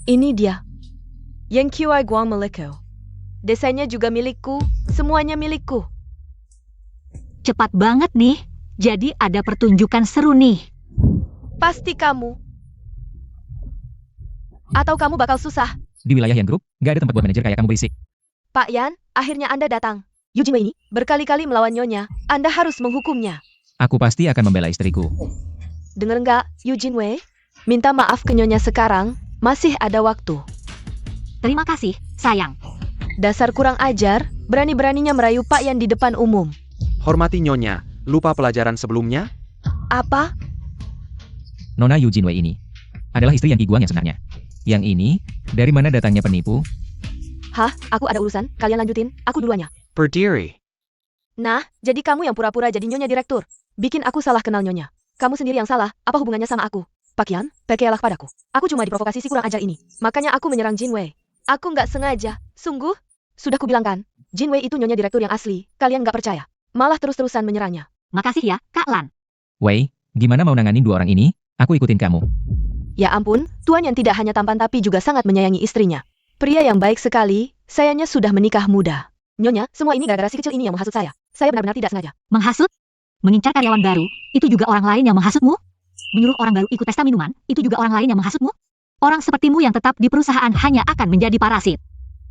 Ini dia. Yang QI Guang Meleko. Desainnya juga milikku, semuanya milikku. Cepat banget nih, jadi ada pertunjukan seru nih. Pasti kamu. Atau kamu bakal susah. Di wilayah Yan Group, nggak ada tempat buat manajer kayak kamu berisik. Pak Yan, akhirnya Anda datang. Eugene Wei ini berkali-kali melawan Nyonya. Anda harus menghukumnya. Aku pasti akan membela istriku. Dengar nggak, Eugene Wei? Minta maaf ke Nyonya sekarang, masih ada waktu. Terima kasih, sayang. Dasar kurang ajar, berani-beraninya merayu Pak Yan di depan umum. Hormati Nyonya, lupa pelajaran sebelumnya? Apa? Nona Eugene Wei ini adalah istri Yan Qiguang yang sebenarnya. Yang ini, dari mana datangnya penipu? Hah, aku ada urusan, kalian lanjutin, aku duluannya. Berdiri. Nah, jadi kamu yang pura-pura jadi Nyonya Direktur. Bikin aku salah kenal Nyonya. Kamu sendiri yang salah, apa hubungannya sama aku? Pak Yan, percayalah padaku. Aku cuma diprovokasi si kurang ajar ini. Makanya aku menyerang Jin Wei. Aku nggak sengaja. Sungguh? Sudah kubilangkan, Jin Wei itu Nyonya Direktur yang asli. Kalian nggak percaya. Malah terus-terusan menyerangnya. Makasih ya, Kak Lan. Wei, gimana mau nanganin dua orang ini? Aku ikutin kamu. Ya ampun, tuan yang tidak hanya tampan tapi juga sangat menyayangi istrinya. Pria yang baik sekali, sayanya sudah menikah muda. Nyonya, semua ini gara-gara si kecil ini yang menghasut saya. Saya benar-benar tidak sengaja. Menghasut? Mengincar karyawan baru, itu juga orang lain yang menghasutmu? Menyuruh orang baru ikut pesta minuman, itu juga orang lain yang menghasutmu? Orang sepertimu yang tetap di perusahaan hanya akan menjadi parasit.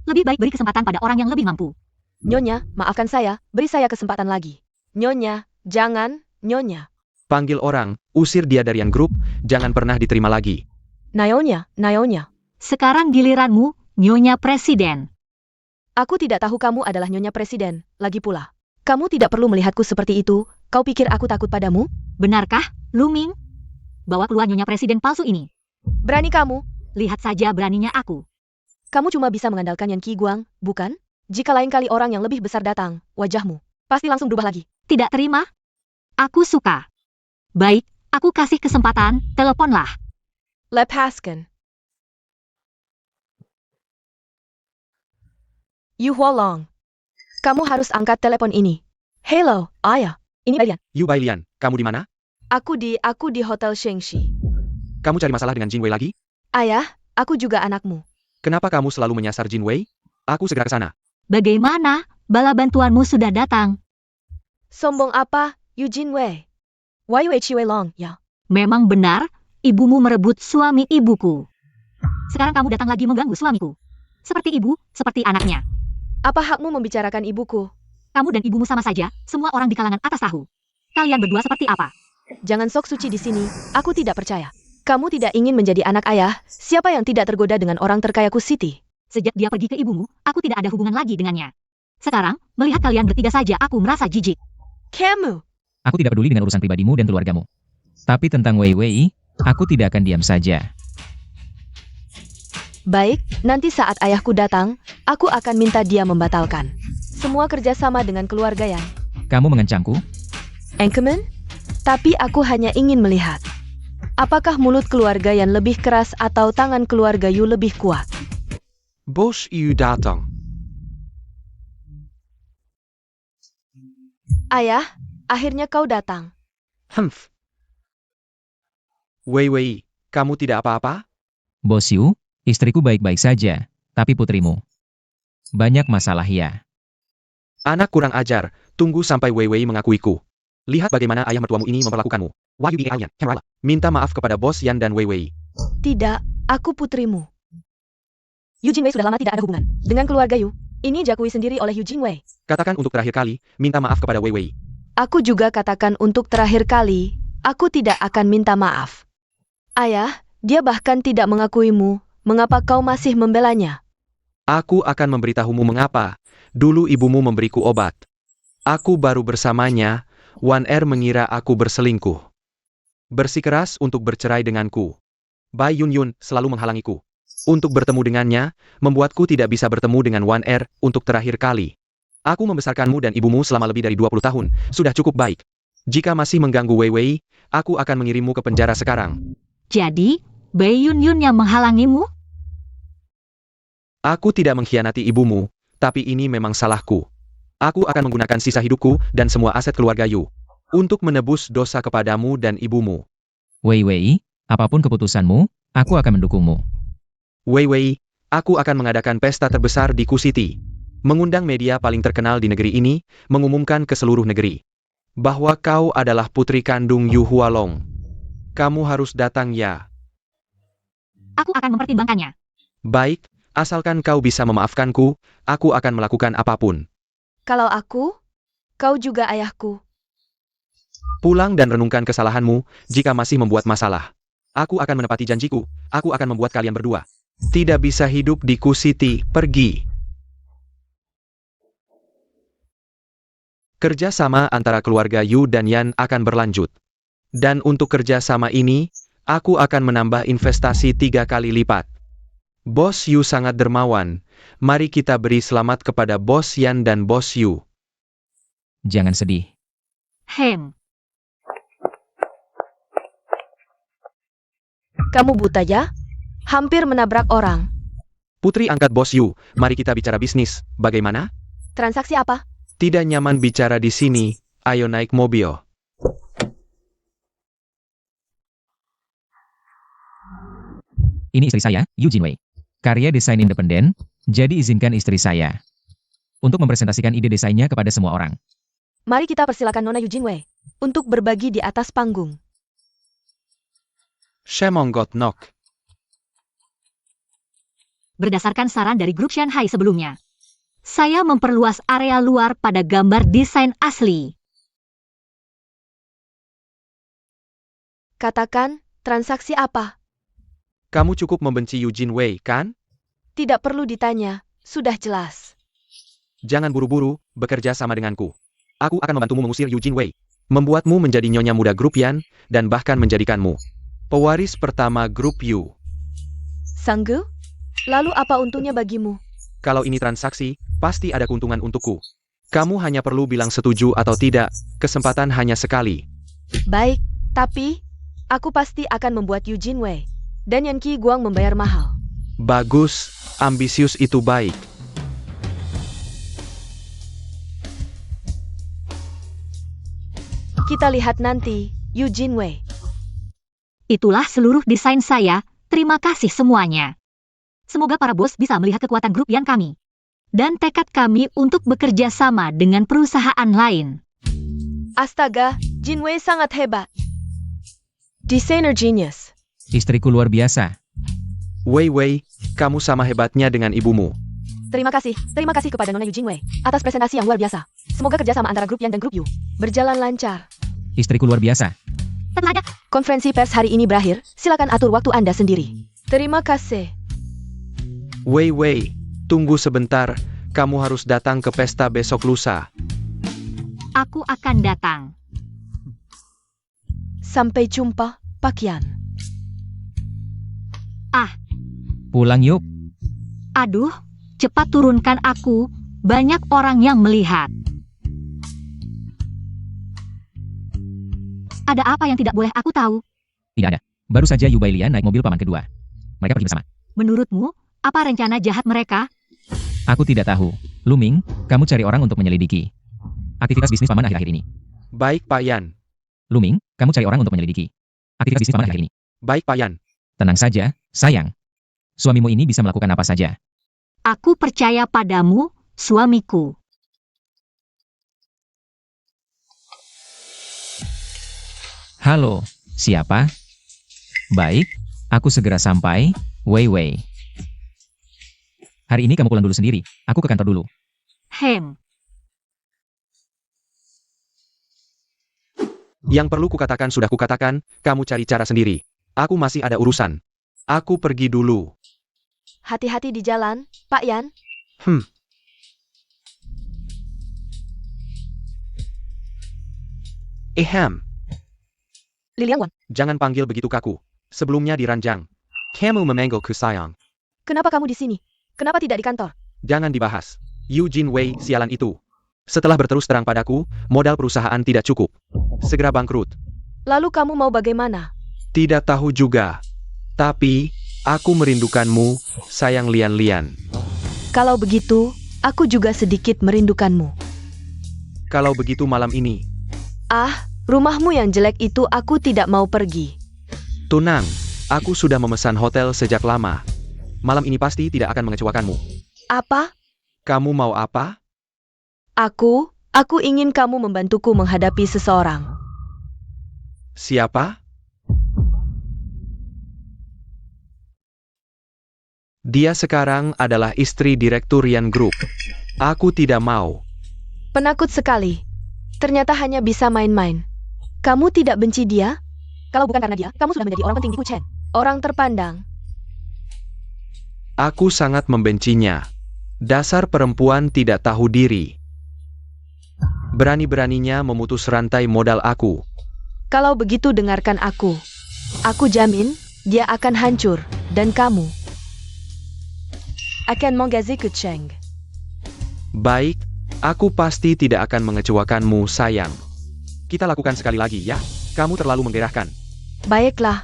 Lebih baik beri kesempatan pada orang yang lebih mampu. Nyonya, maafkan saya, beri saya kesempatan lagi. Nyonya, jangan, Nyonya. Panggil orang, usir dia dari yang grup, jangan pernah diterima lagi. Naonya, Naonya. Sekarang giliranmu, Nyonya Presiden. Aku tidak tahu kamu adalah Nyonya Presiden, lagi pula. Kamu tidak perlu melihatku seperti itu, kau pikir aku takut padamu? Benarkah, Luming? Bawa keluar Nyonya Presiden palsu ini. Berani kamu? Lihat saja beraninya aku. Kamu cuma bisa mengandalkan Yan Qiguang, bukan? Jika lain kali orang yang lebih besar datang, wajahmu pasti langsung berubah lagi. Tidak terima? Aku suka. Baik, aku kasih kesempatan, teleponlah. Lepaskan. Yu Huolong. Kamu harus angkat telepon ini. Hello, ayah. Ini Bailian. Yu Bailian, kamu di mana? Aku di Hotel Shengxi. Kamu cari masalah dengan Jin Wei lagi? Ayah, aku juga anakmu. Kenapa kamu selalu menyasar Jin Wei? Aku segera ke sana. Bagaimana? Bala bantuanmu sudah datang. Sombong apa, Yu Jin Wei? Wai Wei Chi Wei Long, ya. Memang benar, ibumu merebut suami ibuku. Sekarang kamu datang lagi mengganggu suamiku. Seperti ibu, seperti anaknya. Apa hakmu membicarakan ibuku? Kamu dan ibumu sama saja, semua orang di kalangan atas tahu. Kalian berdua seperti apa? Jangan sok suci di sini, aku tidak percaya. Kamu tidak ingin menjadi anak ayah, siapa yang tidak tergoda dengan orang terkaya Kusiti? Sejak dia pergi ke ibumu, aku tidak ada hubungan lagi dengannya. Sekarang, melihat kalian bertiga saja aku merasa jijik. Kamu! Aku tidak peduli dengan urusan pribadimu dan keluargamu. Tapi tentang Wei Wei, aku tidak akan diam saja. Baik, nanti saat ayahku datang, aku akan minta dia membatalkan semua kerjasama dengan keluarga Yan. Kamu mengancamku? Anchorman? Tapi aku hanya ingin melihat. Apakah mulut keluarga Yan lebih keras atau tangan keluarga Yu lebih kuat? Bos Yu datang. Ayah, akhirnya kau datang. Humph. Wei Wei, kamu tidak apa-apa? Bos Yu, istriku baik-baik saja, tapi putrimu. Banyak masalah ya. Anak kurang ajar, tunggu sampai Wei Wei mengakuiku. Lihat bagaimana ayah mertuamu ini memperlakukanmu. Why you being alien? Kerala. Minta maaf kepada Bos Yan dan Wei Wei. Tidak, aku putrimu. Yu Jin Wei sudah lama tidak ada hubungan dengan keluarga Yu. Ini diakui sendiri oleh Yu Jin Wei. Katakan untuk terakhir kali, minta maaf kepada Wei Wei. Aku juga katakan untuk terakhir kali, aku tidak akan minta maaf. Ayah, dia bahkan tidak mengakuimu. Mengapa kau masih membelanya? Aku akan memberitahumu mengapa. Dulu ibumu memberiku obat. Aku baru bersamanya, Wan Er mengira aku berselingkuh. Bersikeras untuk bercerai denganku. Bai Yun Yun selalu menghalangiku. Untuk bertemu dengannya, membuatku tidak bisa bertemu dengan Wan Er untuk terakhir kali. Aku membesarkanmu dan ibumu selama lebih dari 20 tahun, sudah cukup baik. Jika masih mengganggu Wei Wei, aku akan mengirimmu ke penjara sekarang. Jadi, Bai Yun Yun yang menghalangimu? Aku tidak mengkhianati ibumu, tapi ini memang salahku. Aku akan menggunakan sisa hidupku dan semua aset keluarga Yu untuk menebus dosa kepadamu dan ibumu. Wei Wei, apapun keputusanmu, aku akan mendukungmu. Wei Wei, aku akan mengadakan pesta terbesar di Kusiti. Mengundang media paling terkenal di negeri ini, mengumumkan ke seluruh negeri bahwa kau adalah putri kandung Yu Hualong. Kamu harus datang ya. Aku akan mempertimbangkannya. Baik, asalkan kau bisa memaafkanku, aku akan melakukan apapun. Kalau aku, kau juga ayahku. Pulang dan renungkan kesalahanmu, jika masih membuat masalah. Aku akan menepati janjiku, aku akan membuat kalian berdua tidak bisa hidup di Kusiti, pergi. Kerjasama antara keluarga Yu dan Yan akan berlanjut. Dan untuk kerjasama ini, aku akan menambah investasi 3 kali lipat. Bos Yu sangat dermawan, mari kita beri selamat kepada Bos Yan dan Bos Yu. Jangan sedih. Kamu buta ya? Hampir menabrak orang. Putri angkat Bos Yu, mari kita bicara bisnis, bagaimana? Transaksi apa? Tidak nyaman bicara di sini, ayo naik mobil. Ini istri saya, Yu Jin Wei. Karya desain independen, jadi izinkan istri saya untuk mempresentasikan ide desainnya kepada semua orang. Mari kita persilakan Nona Eugene Wei untuk berbagi di atas panggung. Shemongot Nok. Berdasarkan saran dari grup Shanghai sebelumnya, saya memperluas area luar pada gambar desain asli. Katakan, transaksi apa? Kamu cukup membenci Eugene Wei, kan? Tidak perlu ditanya, sudah jelas. Jangan buru-buru, bekerja sama denganku. Aku akan membantumu mengusir Eugene Wei, membuatmu menjadi nyonya muda grup Yan, dan bahkan menjadikanmu pewaris pertama grup Yu. Sanggu? Lalu apa untungnya bagimu? Kalau ini transaksi, pasti ada keuntungan untukku. Kamu hanya perlu bilang setuju atau tidak, kesempatan hanya sekali. Baik, tapi aku pasti akan membuat Eugene Wei dan Yan Qi Guang membayar mahal. Bagus, ambisius itu baik. Kita lihat nanti, Eugene Wei. Itulah seluruh desain saya, terima kasih semuanya. Semoga para bos bisa melihat kekuatan grup yang kami. Dan tekad kami untuk bekerja sama dengan perusahaan lain. Astaga, Jin Wei sangat hebat. Designer genius. Istriku luar biasa. Wei Wei, kamu sama hebatnya dengan ibumu. Terima kasih kepada Nona Eugene Wei atas presentasi yang luar biasa. Semoga kerjasama antara grup Yan dan grup Yu berjalan lancar. Istriku luar biasa. Tenaga, Konferensi pers hari ini berakhir, silakan atur waktu Anda sendiri. Terima kasih. Wei Wei, tunggu sebentar, kamu harus datang ke pesta besok lusa. aku akan datang. Sampai jumpa, Pak Yan. Pulang yuk. Aduh, cepat turunkan aku, banyak orang yang melihat. Ada apa yang tidak boleh aku tahu? Tidak ada. Baru saja Yu Bailian naik mobil paman kedua. Mereka pergi bersama. Menurutmu, apa rencana jahat mereka? Aku tidak tahu. Luming, kamu cari orang untuk menyelidiki aktivitas bisnis paman akhir-akhir ini. Baik Pak Yan. Luming, kamu cari orang untuk menyelidiki aktivitas bisnis paman akhir-akhir ini. Baik Pak Yan. Tenang saja, sayang. Suamimu ini bisa melakukan apa saja. Aku percaya padamu, suamiku. Halo, siapa? Baik, aku segera sampai, Wei Wei. Hari ini kamu pulang dulu sendiri, aku ke kantor dulu. Hem, Yang perlu kukatakan sudah kukatakan, kamu cari cara sendiri. Aku masih ada urusan. Aku pergi dulu. Hati-hati di jalan, Pak Yan. Ehem, Liliang Wan, jangan panggil begitu kaku. Sebelumnya diranjang. Kamu memanggilku sayang. kenapa kamu di sini? Kenapa tidak di kantor? Jangan dibahas. Eugene Wei sialan itu. Setelah berterus terang padaku, modal perusahaan tidak cukup. Segera bangkrut. Lalu kamu mau bagaimana? Tidak tahu juga. Tapi, aku merindukanmu, sayang Lian-Lian. Kalau begitu, aku juga sedikit merindukanmu. Kalau begitu malam ini, Ah, rumahmu yang jelek itu aku tidak mau pergi. tunang, aku sudah memesan hotel sejak lama. Malam ini pasti tidak akan mengecewakanmu. Apa? Kamu mau apa? Aku ingin kamu membantuku menghadapi seseorang. Siapa? Dia sekarang adalah istri Direktur Yan Group. Aku tidak mau. Penakut sekali. Ternyata hanya bisa main-main. Kamu tidak benci dia? Kalau bukan karena dia, kamu sudah menjadi orang penting di Kuchen. Orang terpandang. Aku sangat membencinya. Dasar perempuan tidak tahu diri. Berani-beraninya memutus rantai modal aku. Kalau begitu dengarkan aku. Aku jamin, dia akan hancur. Dan kamu akan menggazi Kucheng. Baik, aku pasti tidak akan mengecewakanmu, sayang. Kita lakukan sekali lagi ya. Kamu terlalu menggerahkan. Baiklah.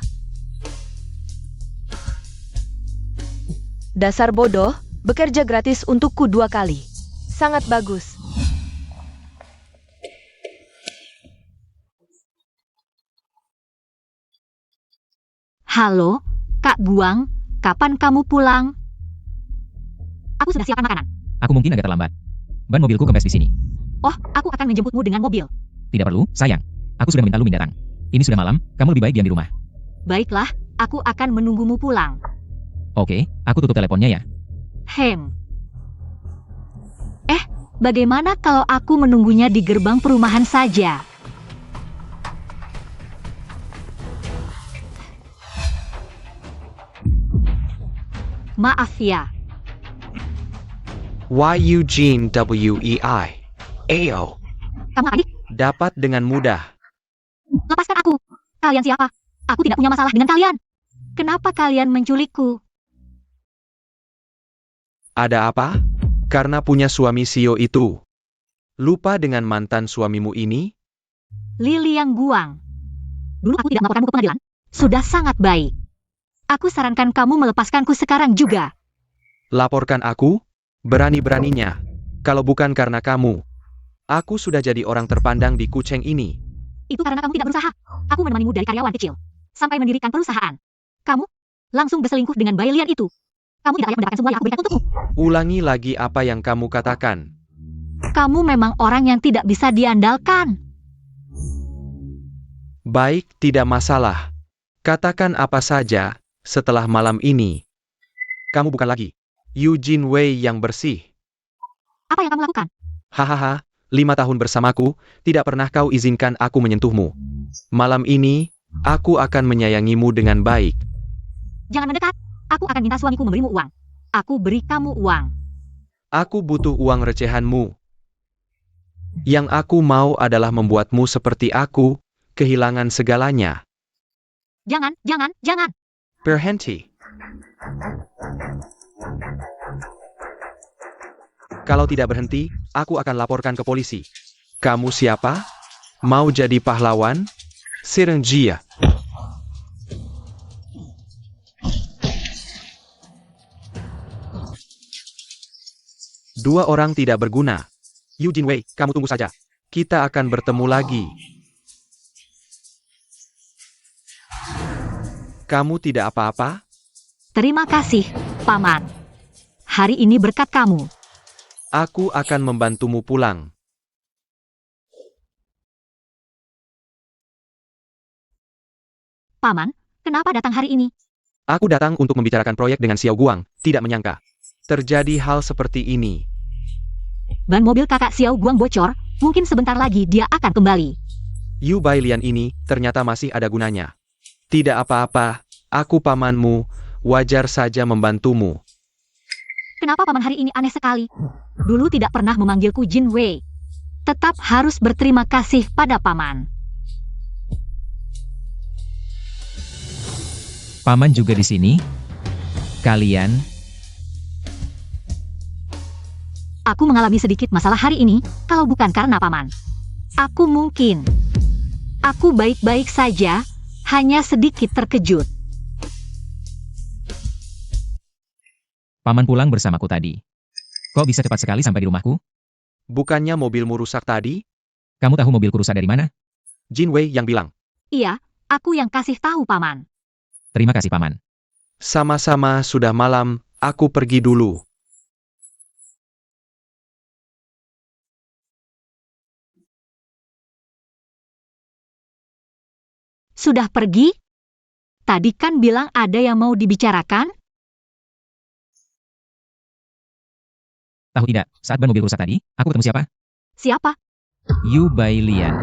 Dasar bodoh, bekerja gratis untukku 2 kali. Sangat bagus. halo, Kak Guang, kapan kamu pulang? Aku sudah siapkan makanan. Aku mungkin agak terlambat. Ban mobilku kempes di sini. Oh, aku akan menjemputmu dengan mobil. Tidak perlu, sayang. Aku sudah meminta Lumin datang. Ini sudah malam, kamu lebih baik diam di rumah. Baiklah, aku akan menunggumu pulang. Oke, aku tutup teleponnya ya. Bagaimana kalau aku menunggunya di gerbang perumahan saja? Maaf ya. Why Eugene WEI? AO. Kamu adik, Dapat dengan mudah. lepaskan aku. Kalian siapa? Aku tidak punya masalah dengan kalian. Kenapa kalian menculikku? Ada apa? Karena punya suami Sio itu. Lupa dengan mantan suamimu ini? Lili yang Guang. Dulu aku tidak melaporkanmu ke pengadilan. Sudah sangat baik. Aku sarankan kamu melepaskanku sekarang juga. Laporkan aku? Berani-beraninya. Kalau bukan karena kamu, aku sudah jadi orang terpandang di Kucing ini. Itu karena kamu tidak berusaha. Aku menemanimu dari karyawan kecil. Sampai mendirikan perusahaan. Kamu langsung berselingkuh dengan bayi liar itu. Kamu tidak layak mendapatkan semua yang aku berikan untukmu. Ulangi lagi apa yang kamu katakan. Kamu memang orang yang tidak bisa diandalkan. Baik, tidak masalah. Katakan apa saja, setelah malam ini. Kamu bukan lagi Eugene Wei yang bersih. Apa yang kamu lakukan? Hahaha, 5 tahun bersamaku, tidak pernah kau izinkan aku menyentuhmu. Malam ini, aku akan menyayangimu dengan baik. Jangan mendekat. Aku akan minta suamiku memberimu uang. Aku beri kamu uang. Aku butuh uang recehanmu. Yang aku mau adalah membuatmu seperti aku, kehilangan segalanya. Jangan, jangan, jangan. Berhenti. Kalau tidak berhenti, aku akan laporkan ke polisi. Kamu siapa? Mau jadi pahlawan? Sirenjia. Dua orang tidak berguna. Eugene Wei, kamu tunggu saja. Kita akan bertemu lagi. Kamu tidak apa-apa? Terima kasih, Paman. Hari ini berkat kamu. Aku akan membantumu pulang. Paman, kenapa datang hari ini? Aku datang untuk membicarakan proyek dengan Xiao Guang, tidak menyangka terjadi hal seperti ini. Ban mobil kakak Xiao Guang bocor, mungkin sebentar lagi dia akan kembali. Yu Bailian ini ternyata masih ada gunanya. Tidak apa-apa, aku pamanmu, wajar saja membantumu. Kenapa paman hari ini aneh sekali? Dulu tidak pernah memanggilku Jin Wei. Tetap harus berterima kasih pada paman. Paman juga di sini? Kalian? Aku mengalami sedikit masalah hari ini, kalau bukan karena paman. Aku baik-baik saja, hanya sedikit terkejut. Paman pulang bersamaku tadi. Kok bisa cepat sekali sampai di rumahku? Bukannya mobilmu rusak tadi? Kamu tahu mobilku rusak dari mana? Jin Wei yang bilang. Iya, aku yang kasih tahu paman. Terima kasih, Paman. Sama-sama, sudah malam, aku pergi dulu. Sudah pergi? Tadi kan bilang ada yang mau dibicarakan? Tahu tidak, saat ban mobil rusak tadi, aku ketemu siapa? Siapa? Yu Bailian.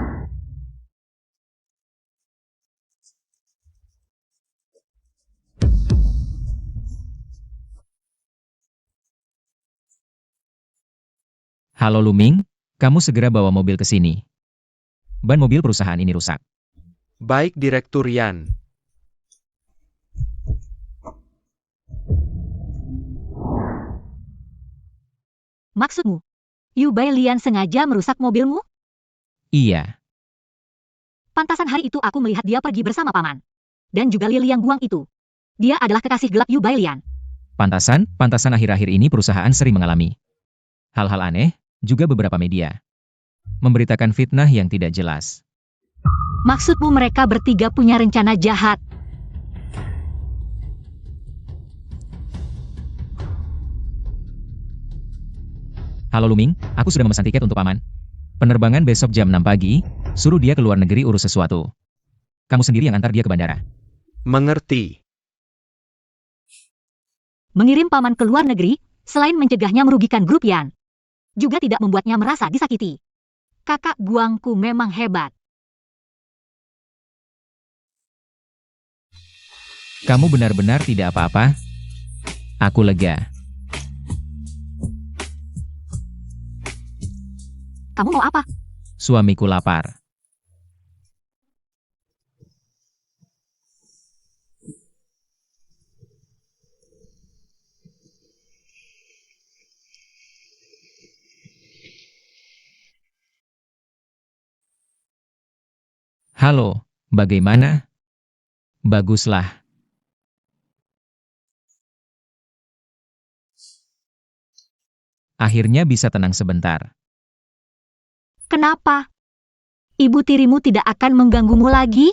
Halo Luming, kamu segera bawa mobil ke sini. Ban mobil perusahaan ini rusak. Baik, Direktur Yan. Maksudmu? Yu Bailian sengaja merusak mobilmu? Iya, Pantasan hari itu aku melihat dia pergi bersama paman. Dan juga Lili yang Guang itu. Dia adalah kekasih gelap Yu Bailian. pantasan akhir-akhir ini perusahaan sering mengalami hal-hal aneh, juga beberapa media memberitakan fitnah yang tidak jelas. Maksudmu mereka bertiga punya rencana jahat? Halo Luming, aku sudah memesan tiket untuk paman. Penerbangan besok jam 6 pagi, suruh dia ke luar negeri urus sesuatu. Kamu sendiri yang antar dia ke bandara. Mengerti. Mengirim paman ke luar negeri, selain mencegahnya merugikan grup Yan, juga tidak membuatnya merasa disakiti. Kakak Guangku memang hebat. Kamu benar-benar tidak apa-apa? Aku lega. Kamu mau apa? Suamiku lapar. Halo, bagaimana? Baguslah. Akhirnya bisa tenang sebentar. Kenapa? Ibu tirimu tidak akan mengganggumu lagi?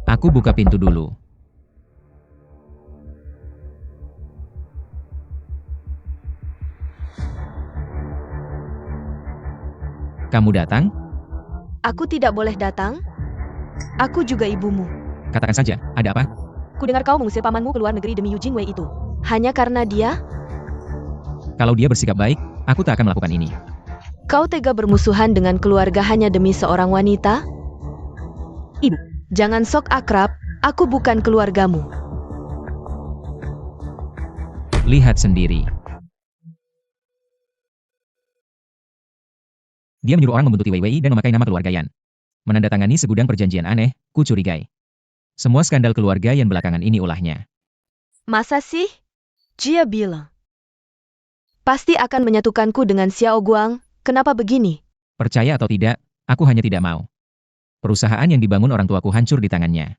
Aku buka pintu dulu. Kamu datang? Aku tidak boleh datang. Aku juga ibumu. Katakan saja, ada apa? Kudengar kau mengusir pamanmu ke luar negeri demi Yu Jingwei itu. Hanya karena dia? Kalau dia bersikap baik, aku tak akan melakukan ini. Kau tega bermusuhan dengan keluarga hanya demi seorang wanita? Ibu. Jangan sok akrab, aku bukan keluargamu. Lihat sendiri. Dia menyuruh orang membuntuti Wei Wei dan memakai nama keluarga Yan. Menandatangani segudang perjanjian aneh, ku curigai. Semua skandal keluarga Yan belakangan ini ulahnya. Masa sih? Jia bilang. Pasti akan menyatukanku dengan Xiao Guang. Kenapa begini? Percaya atau tidak, aku hanya tidak mau. Perusahaan yang dibangun orang tuaku hancur di tangannya.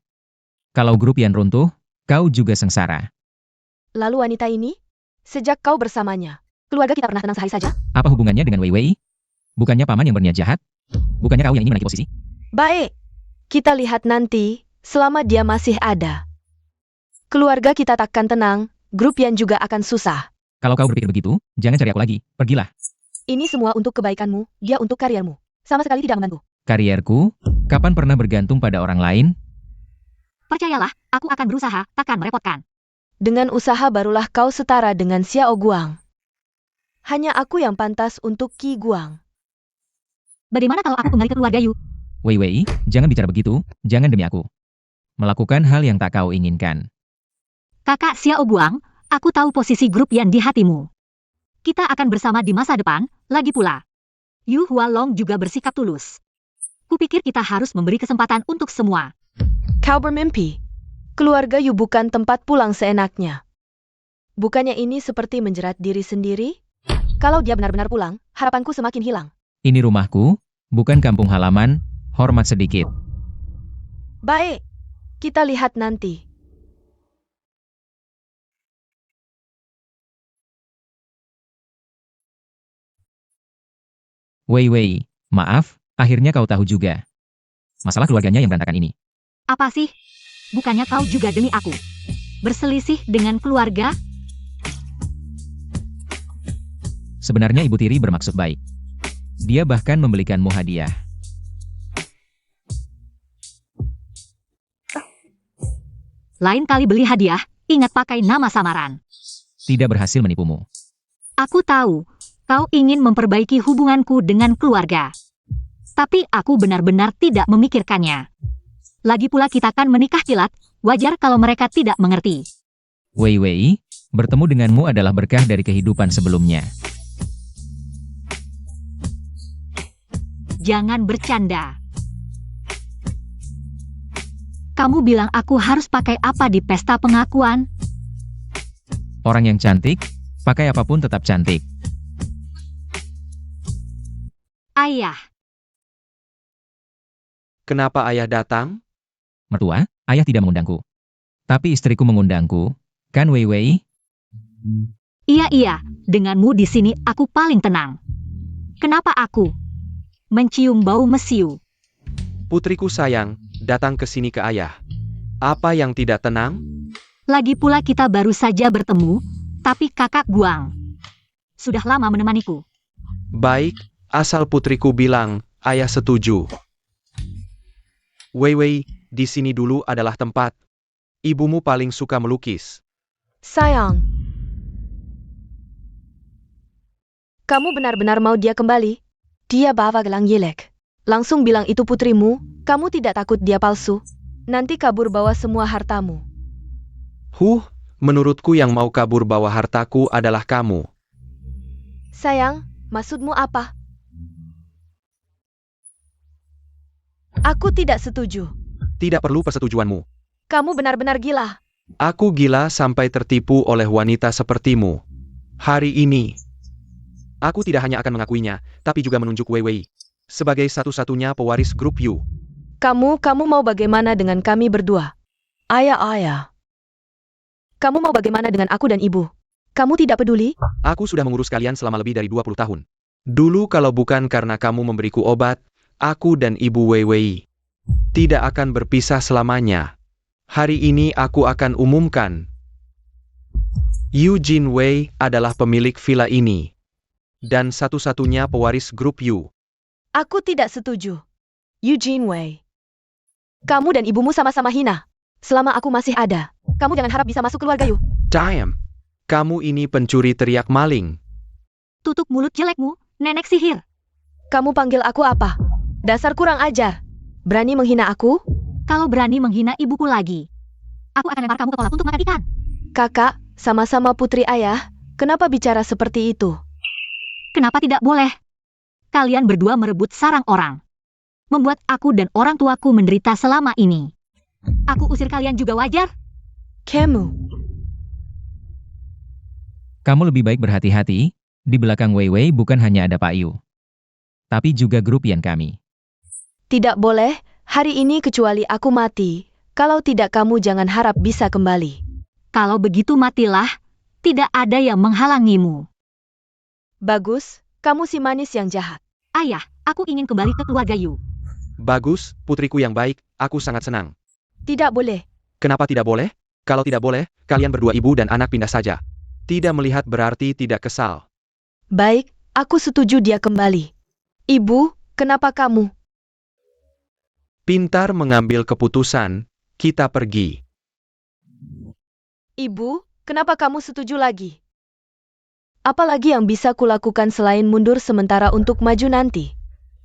Kalau grup Yan runtuh, kau juga sengsara. Lalu wanita ini? Sejak kau bersamanya, keluarga kita pernah tenang sehari saja? Apa hubungannya dengan Wei Wei? Bukannya paman yang berniat jahat? Bukannya kau yang ingin menaiki posisi? Baik, kita lihat nanti, selama dia masih ada. Keluarga kita takkan tenang, grup Yan juga akan susah. Kalau kau berpikir begitu, jangan cari aku lagi, pergilah. Ini semua untuk kebaikanmu, dia untuk kariermu. Sama sekali tidak membantu. Karierku, kapan pernah bergantung pada orang lain? Percayalah, aku akan berusaha, takkan merepotkan. Dengan usaha barulah kau setara dengan Xiao Guang. Hanya aku yang pantas untuk Qi Guang. Bagaimana kalau aku kembali ke keluarga Yu? Wei Wei, jangan bicara begitu, jangan demi aku. Melakukan hal yang tak kau inginkan. Kakak Xiao Guang, aku tahu posisi grup Yan di hatimu. Kita akan bersama di masa depan, lagi pula. Yu Hualong juga bersikap tulus. Kupikir kita harus memberi kesempatan untuk semua. Kau bermimpi. Keluarga Yu bukan tempat pulang seenaknya. Bukannya ini seperti menjerat diri sendiri? Kalau dia benar-benar pulang, harapanku semakin hilang. Ini rumahku, bukan kampung halaman, hormat sedikit. Baik, kita lihat nanti. Wei Wei, maaf, akhirnya kau tahu juga. Masalah keluarganya yang berantakan ini. Apa sih? Bukannya kau juga demi aku? Berselisih dengan keluarga? Sebenarnya ibu tiri bermaksud baik. Dia bahkan membelikanmu hadiah. Lain kali beli hadiah, ingat pakai nama samaran. Tidak berhasil menipumu. Aku tahu, kau ingin memperbaiki hubunganku dengan keluarga. Tapi aku benar-benar tidak memikirkannya. Lagi pula kita kan menikah kilat, wajar kalau mereka tidak mengerti. Wei Wei, bertemu denganmu adalah berkah dari kehidupan sebelumnya. Jangan bercanda. Kamu bilang aku harus pakai apa di pesta pengakuan? Orang yang cantik, pakai apapun tetap cantik. Ayah, Kenapa ayah datang? Mertua, ayah tidak mengundangku. Tapi istriku mengundangku, kan Wei Wei? iya, denganmu di sini aku paling tenang. Kenapa aku mencium bau mesiu? Putriku sayang, datang ke sini ke ayah. Apa yang tidak tenang? Lagi pula kita baru saja bertemu, Tapi kakak Guang sudah lama menemaniku. Baik, asal putriku bilang, ayah setuju. Wei Wei, di sini dulu adalah tempat. Ibumu paling suka melukis. Sayang. Kamu benar-benar mau dia kembali? Dia bawa gelang yelek. Langsung bilang itu putrimu, kamu tidak takut dia palsu? Nanti kabur bawa semua hartamu. Menurutku yang mau kabur bawa hartaku adalah kamu. Sayang, maksudmu apa? Aku tidak setuju. Tidak perlu persetujuanmu. Kamu benar-benar gila. Aku gila sampai tertipu oleh wanita sepertimu. Hari ini, aku tidak hanya akan mengakuinya, tapi juga menunjuk Wei Wei sebagai satu-satunya pewaris grup Yu. Kamu mau bagaimana dengan kami berdua? Ayah. Kamu mau bagaimana dengan aku dan ibu? Kamu tidak peduli? Aku sudah mengurus kalian selama lebih dari 20 tahun. Dulu kalau bukan karena kamu memberiku obat, aku dan ibu Wei Wei tidak akan berpisah selamanya. Hari ini aku akan umumkan. Yu Jin Wei adalah pemilik villa ini. Dan satu-satunya pewaris grup Yu. Aku tidak setuju. Eugene Wei. Kamu dan ibumu sama-sama hina. Selama aku masih ada, kamu jangan harap bisa masuk keluarga Yu. Damn! Kamu ini pencuri teriak maling. Tutup mulut jelekmu, nenek sihir. Kamu panggil aku apa? Dasar kurang ajar. Berani menghina aku? Kalau berani menghina ibuku lagi, aku akan lempar kamu ke kolam untuk makan ikan. Kakak, sama-sama putri ayah, kenapa bicara seperti itu? Kenapa tidak boleh? Kalian berdua merebut sarang orang. Membuat aku dan orang tuaku menderita selama ini. Aku usir kalian juga wajar? Kamu. Kamu lebih baik berhati-hati, di belakang Wei Wei bukan hanya ada Pak Yu. Tapi juga grup Yan kami. Tidak boleh, hari ini kecuali aku mati. Kalau tidak kamu jangan harap bisa kembali. Kalau begitu matilah, tidak ada yang menghalangimu. Bagus, kamu si manis yang jahat. Ayah, aku ingin kembali ke keluarga Yu. Bagus, putriku yang baik, aku sangat senang. Tidak boleh. Kenapa tidak boleh? Kalau tidak boleh, kalian berdua ibu dan anak pindah saja. Tidak melihat berarti tidak kesal. Baik, aku setuju dia kembali. Ibu, kenapa kamu? Pintar mengambil keputusan, kita pergi. Ibu, kenapa kamu setuju lagi? Apalagi yang bisa kulakukan selain mundur sementara untuk maju nanti?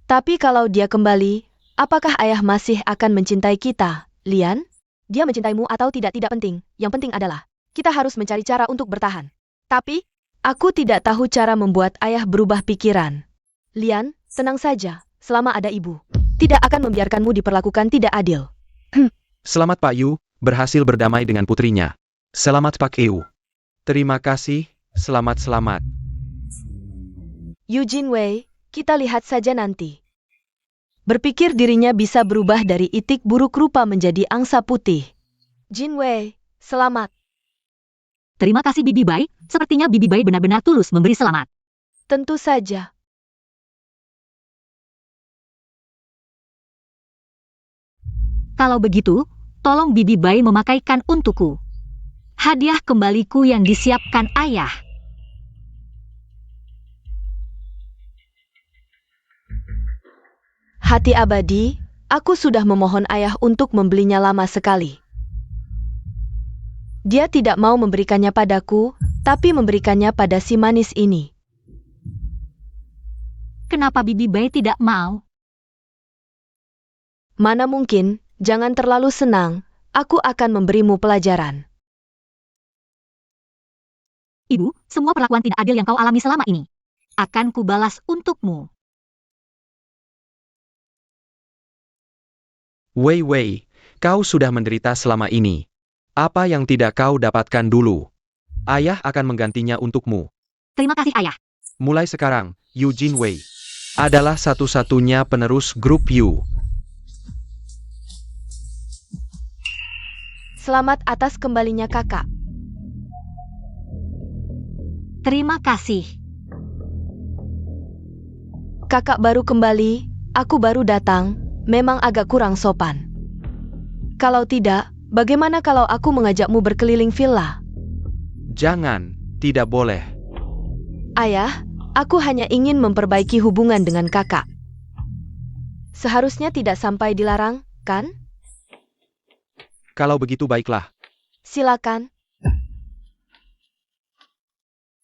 Tapi kalau dia kembali, apakah ayah masih akan mencintai kita, Lian? Dia mencintaimu atau tidak penting. Yang penting adalah, kita harus mencari cara untuk bertahan. Tapi, aku tidak tahu cara membuat ayah berubah pikiran. Lian, tenang saja, selama ada ibu. Tidak akan membiarkanmu diperlakukan tidak adil. Selamat Pak Yu, berhasil berdamai dengan putrinya. Selamat Pak Yu. Terima kasih, selamat. Eugene Wei, kita lihat saja nanti. Berpikir dirinya bisa berubah dari itik buruk rupa menjadi angsa putih. Jin Wei, selamat. Terima kasih Bibi Bai, sepertinya Bibi Bai benar-benar tulus memberi selamat. Tentu saja. Kalau begitu, tolong Bibi Bai memakaikan untukku. Hadiah kembaliku yang disiapkan ayah. Hati abadi, aku sudah memohon ayah untuk membelinya lama sekali. Dia tidak mau memberikannya padaku, tapi memberikannya pada si manis ini. Kenapa Bibi Bai tidak mau? Mana mungkin, jangan terlalu senang, aku akan memberimu pelajaran. Ibu, semua perlakuan tidak adil yang kau alami selama ini akan kubalas untukmu. Wei Wei, kau sudah menderita selama ini. Apa yang tidak kau dapatkan dulu? Ayah akan menggantinya untukmu. Terima kasih ayah. Mulai sekarang, Eugene Wei adalah satu-satunya penerus grup Yu. Selamat atas kembalinya kakak. Terima kasih. Kakak baru kembali, aku baru datang, memang agak kurang sopan. Kalau tidak, bagaimana kalau aku mengajakmu berkeliling villa? Jangan, Tidak boleh. Ayah, aku hanya ingin memperbaiki hubungan dengan kakak. Seharusnya tidak sampai dilarang, kan? Kalau begitu baiklah. Silakan.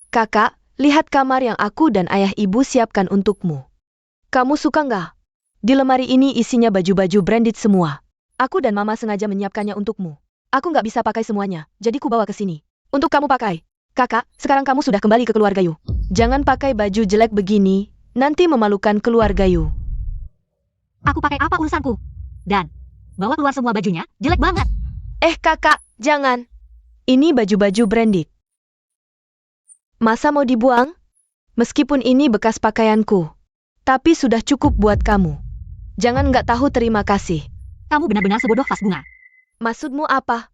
Kakak, lihat kamar yang aku dan ayah ibu siapkan untukmu. Kamu suka nggak? Di lemari ini isinya baju-baju branded semua. Aku dan mama sengaja menyiapkannya untukmu. Aku nggak bisa pakai semuanya, jadi ku bawa ke sini. Untuk kamu pakai. Kakak, sekarang kamu sudah kembali ke keluarga Yu. Jangan pakai baju jelek begini, nanti memalukan keluarga Yu. Aku pakai apa urusanku? Dan, bawa keluar semua bajunya, jelek banget. Kakak, jangan. Ini baju-baju branded. Masa mau dibuang? Meskipun ini bekas pakaianku. Tapi sudah cukup buat kamu. Jangan nggak tahu terima kasih. Kamu benar-benar sebodoh vas bunga. Maksudmu apa?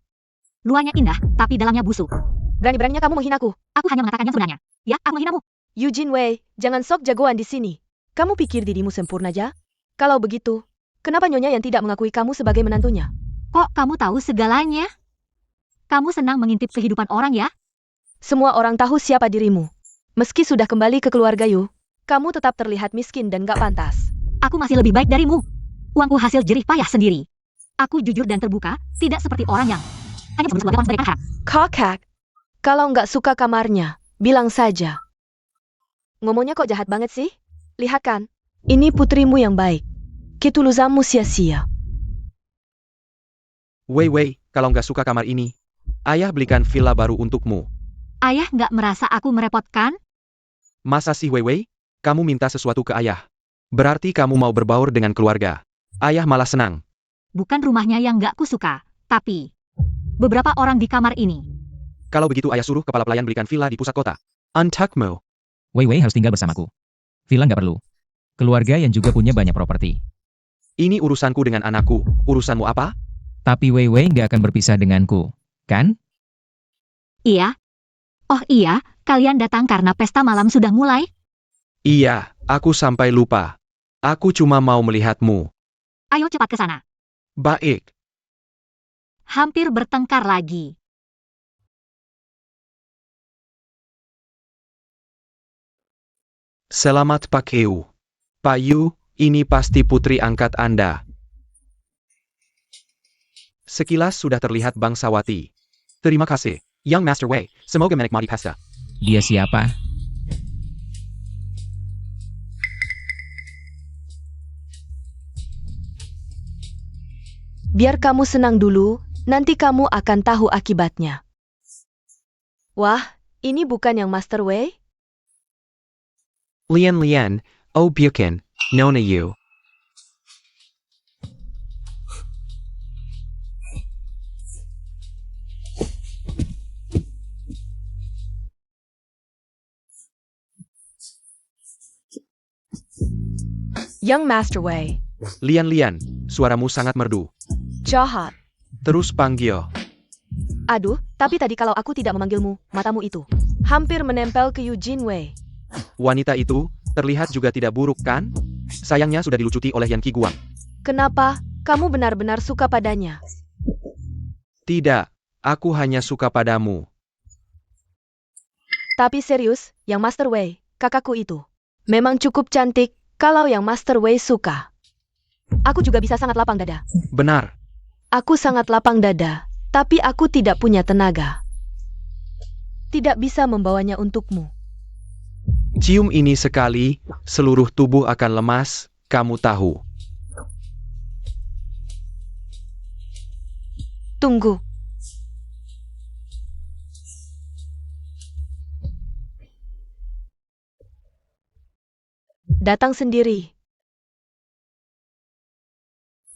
Luarnya indah, tapi dalamnya busuk. Berani-beraninya kamu menghinaku. Aku hanya mengatakan yang sebenarnya. Ya, aku menghinamu. Eugene Wei, jangan sok jagoan di sini. Kamu pikir dirimu sempurna aja? Kalau begitu, kenapa Nyonya yang tidak mengakui kamu sebagai menantunya? Kok kamu tahu segalanya? Kamu senang mengintip kehidupan orang ya? Semua orang tahu siapa dirimu. Meski sudah kembali ke keluarga Yu, kamu tetap terlihat miskin dan gak pantas. Aku masih lebih baik darimu. Uangku hasil jerih payah sendiri. Aku jujur dan terbuka, tidak seperti orang yang hanya berusaha sebagai orang sebagai kakak. Kakak, kalau nggak suka kamarnya, bilang saja. Ngomongnya kok jahat banget sih? Lihat kan, ini putrimu yang baik. Ketulusanmu sia-sia. Wei, kalau nggak suka kamar ini, ayah belikan villa baru untukmu. Ayah nggak merasa aku merepotkan? Masa sih Wei? Kamu minta sesuatu ke ayah. Berarti kamu mau berbaur dengan keluarga. Ayah malah senang. Bukan rumahnya yang nggak kusuka, tapi beberapa orang di kamar ini. Kalau begitu ayah suruh kepala pelayan belikan villa di pusat kota. Untukmu. Wei harus tinggal bersamaku. Villa nggak perlu. Keluarga yang juga punya banyak properti. Ini urusanku dengan anakku. Urusanmu apa? Tapi Wei nggak akan berpisah denganku, kan? Iya. Oh iya, kalian datang karena pesta malam sudah mulai? Iya, aku sampai lupa. Aku cuma mau melihatmu. Ayo cepat ke sana. Baik. Hampir bertengkar lagi. Selamat Pak Yu. Pak Yu, ini pasti putri angkat Anda. Sekilas sudah terlihat bangsawati. Terima kasih, Young Master Wei. Semoga menikmati pesta. Dia siapa? Biar kamu senang dulu, nanti kamu akan tahu akibatnya. Wah, ini bukan yang Master Wei? Lian, oh bukan, Nona Yu. Young Master Wei. Lian, suaramu sangat merdu. Jahat. Terus panggil. Aduh, tapi tadi kalau aku tidak memanggilmu, matamu itu hampir menempel ke Eugene Wei. Wanita itu terlihat juga tidak buruk kan? Sayangnya sudah dilucuti oleh Yan Qiguang. Kenapa? Kamu benar-benar suka padanya. Tidak, aku hanya suka padamu. Tapi serius, yang Master Wei, kakakku itu, memang cukup cantik kalau yang Master Wei suka. Aku juga bisa sangat lapang dada. Benar. Aku sangat lapang dada, tapi aku tidak punya tenaga. Tidak bisa membawanya untukmu. Cium ini sekali, seluruh tubuh akan lemas, kamu tahu. Tunggu. Datang sendiri.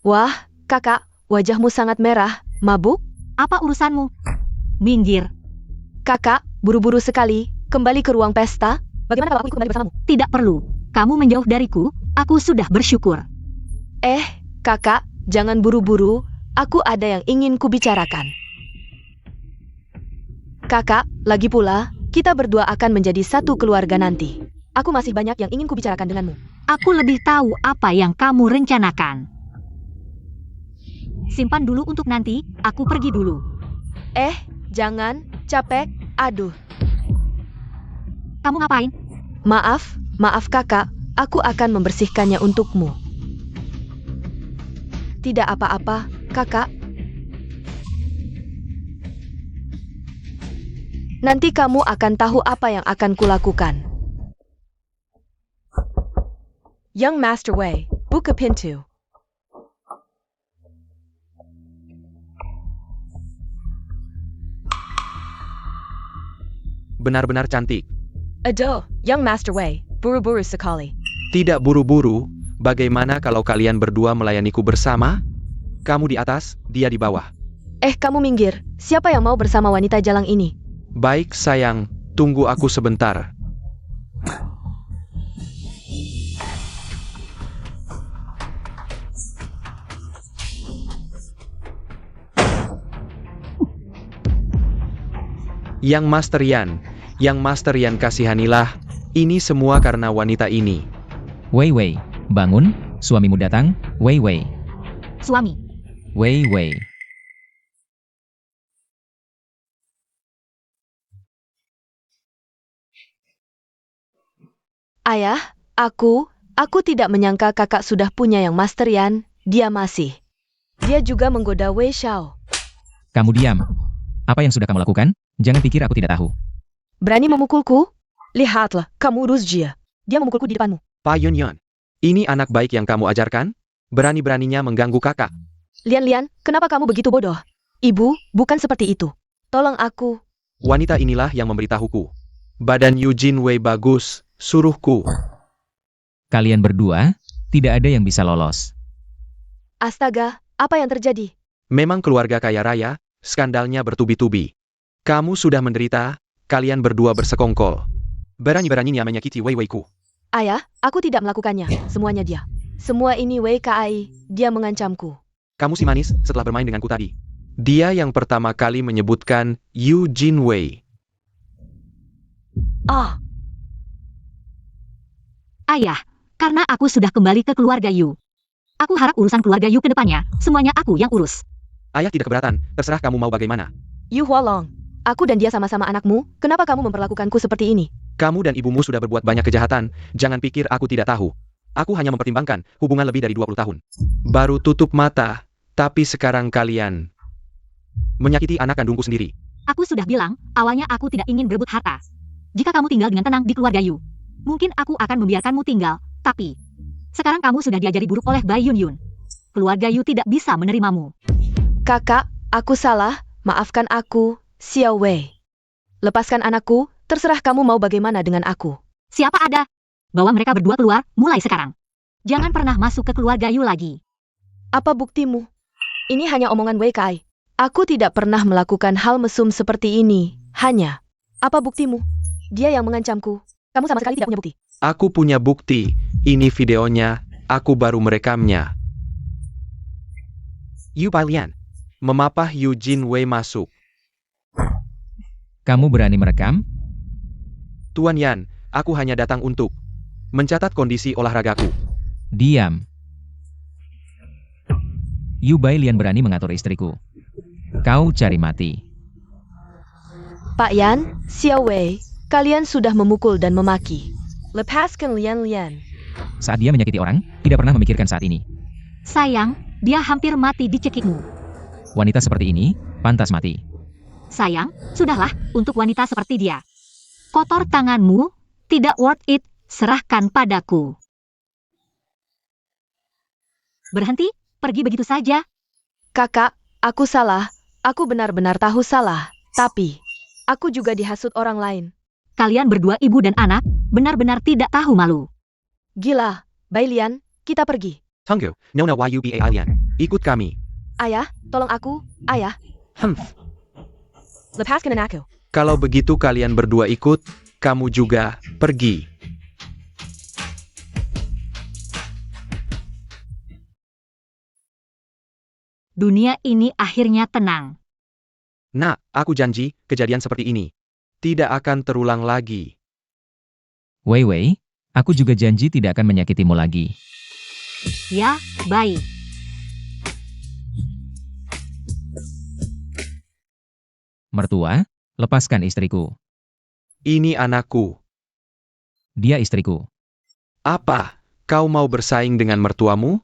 Wah, kakak, wajahmu sangat merah, mabuk? Apa urusanmu? Minggir. Kakak, buru-buru sekali, kembali ke ruang pesta. Bagaimana kalau aku ikut kembali bersamamu? Tidak perlu. Kamu menjauh dariku, aku sudah bersyukur. Kakak, jangan buru-buru, aku ada yang ingin kubicarakan. Kakak, lagi pula, kita berdua akan menjadi satu keluarga nanti. Aku masih banyak yang ingin kubicarakan denganmu. Aku lebih tahu apa yang kamu rencanakan. Simpan dulu untuk nanti, aku pergi dulu. Jangan, capek, aduh. Kamu ngapain? Maaf kakak, aku akan membersihkannya untukmu. Tidak apa-apa, kakak. Nanti kamu akan tahu apa yang akan kulakukan. Young Master Wei, buka pintu. Benar-benar cantik. Aduh, Young Master Wei, buru-buru sekali. Tidak buru-buru, bagaimana kalau kalian berdua melayaniku bersama? Kamu di atas, dia di bawah. Kamu minggir. Siapa yang mau bersama wanita jalang ini? Baik sayang, tunggu aku sebentar. Yang Master Yan kasihanilah, ini semua karena wanita ini. Wei Wei, bangun, suamimu datang, Wei Wei. Suami. Wei Wei. Ayah, aku tidak menyangka kakak sudah punya yang Master Yan, dia masih. Dia juga menggoda Wei Xiao. Kamu diam. Apa yang sudah kamu lakukan? Jangan pikir aku tidak tahu. Berani memukulku? Lihatlah, kamu urus dia. Dia memukulku di depanmu. Pak Yun, ini anak baik yang kamu ajarkan? Berani-beraninya mengganggu kakak. Lian, kenapa kamu begitu bodoh? Ibu, bukan seperti itu. Tolong aku. Wanita inilah yang memberitahuku. Badan Eugene Wei bagus, suruhku. Kalian berdua, tidak ada yang bisa lolos. Astaga, apa yang terjadi? Memang keluarga kaya raya, skandalnya bertubi-tubi. Kamu sudah menderita, kalian berdua bersekongkol. Berani-beraninya menyakiti Wei Wei ku. Ayah, aku tidak melakukannya. Semuanya dia. Semua ini Wei Kai, dia mengancamku. Kamu si manis setelah bermain denganku tadi. Dia yang pertama kali menyebutkan Eugene Wei. Ah, Ayah, karena aku sudah kembali ke keluarga Yu. Aku harap urusan keluarga Yu ke depannya, semuanya aku yang urus. Ayah tidak keberatan, terserah kamu mau bagaimana. Yu Hualong. Aku dan dia sama-sama anakmu, kenapa kamu memperlakukanku seperti ini? Kamu dan ibumu sudah berbuat banyak kejahatan, jangan pikir aku tidak tahu. Aku hanya mempertimbangkan hubungan lebih dari 20 tahun. Baru tutup mata, tapi sekarang kalian menyakiti anak kandungku sendiri. Aku sudah bilang, awalnya aku tidak ingin berebut harta. Jika kamu tinggal dengan tenang di keluarga Yu, mungkin aku akan membiarkanmu tinggal, tapi sekarang kamu sudah diajari buruk oleh Bai Yun. Keluarga Yu tidak bisa menerimamu. Kakak, aku salah, maafkan aku, Xiao Wei. Lepaskan anakku, terserah kamu mau bagaimana dengan aku. Siapa ada? Bawa mereka berdua keluar, mulai sekarang. Jangan pernah masuk ke keluarga Yu lagi. Apa buktimu? Ini hanya omongan Wei Kai. Aku tidak pernah melakukan hal mesum seperti ini. Hanya, apa buktimu? Dia yang mengancamku. Kamu sama sekali tidak punya bukti. Aku punya bukti, ini videonya, aku baru merekamnya. Yu Bailian, memapah Eugene Wei masuk. Kamu berani merekam? Tuan Yan, aku hanya datang untuk mencatat kondisi olahragaku. Diam. Yu Bailian berani mengatur istriku. Kau cari mati. Pak Yan, Xiao Wei, kalian sudah memukul dan memaki. Lepaskan Lian. Saat dia menyakiti orang, tidak pernah memikirkan saat ini. Sayang, dia hampir mati di cekikmu. Wanita seperti ini, pantas mati. Sayang, sudahlah, untuk wanita seperti dia. Kotor tanganmu, tidak worth it, serahkan padaku. Berhenti, pergi begitu saja. Kakak, aku salah. Aku benar-benar tahu salah. Tapi, aku juga dihasut orang lain. Kalian berdua ibu dan anak, benar-benar tidak tahu malu. Gila, Bailian, kita pergi. Tunggu, Nona Yuba Alian, ikut kami. Ayah, tolong aku, ayah. Humph. Lepaskan anakku. Kalau begitu kalian berdua ikut, kamu juga pergi. Dunia ini akhirnya tenang. Nak, aku janji, kejadian seperti ini tidak akan terulang lagi. Wei Wei, aku juga janji tidak akan menyakitimu lagi. Ya, baik. Mertua, lepaskan istriku. Ini anakku. Dia istriku. Apa? Kau mau bersaing dengan mertuamu?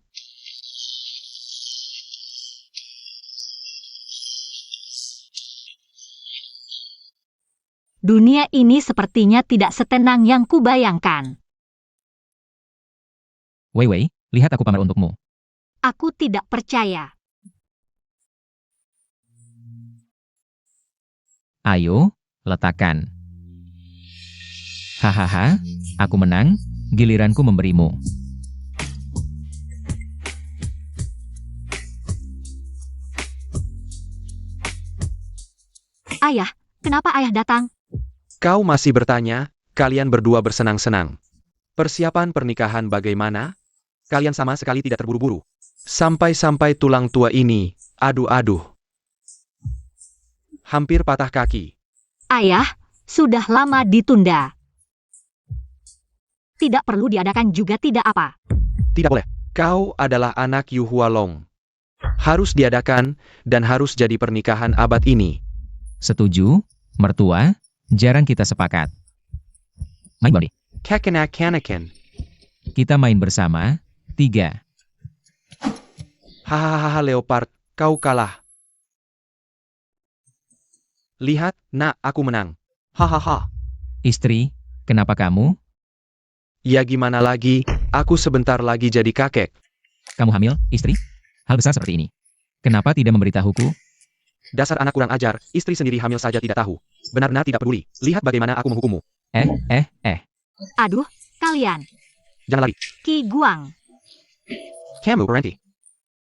Dunia ini sepertinya tidak setenang yang kubayangkan. Wei Wei, lihat aku pamer untukmu. Aku tidak percaya. Ayo, letakkan. Hahaha, aku menang, giliranku memberimu. Ayah, kenapa ayah datang? Kau masih bertanya, kalian berdua bersenang-senang. Persiapan pernikahan bagaimana? Kalian sama sekali tidak terburu-buru. Sampai-sampai tulang tua ini, aduh-aduh. Hampir patah kaki. Ayah, sudah lama ditunda. Tidak perlu diadakan juga tidak apa. Tidak boleh. Kau adalah anak Yu Hualong. Harus diadakan, dan harus jadi pernikahan abad ini. Setuju, mertua? Jarang kita sepakat. Main Bali. Kekanak-kanakan. Kita main bersama. 3. Hahaha Leopard, kau kalah. Lihat, nak, aku menang. Hahaha. Istri, kenapa kamu? Ya gimana lagi, aku sebentar lagi jadi kakek. Kamu hamil, istri? Hal besar seperti ini. Kenapa tidak memberitahuku? Dasar anak kurang ajar, istri sendiri hamil saja tidak tahu. Benar-benar tidak peduli. Lihat bagaimana aku menghukummu. Aduh, kalian. Jangan lari. Ki Guang. Kamu berhenti.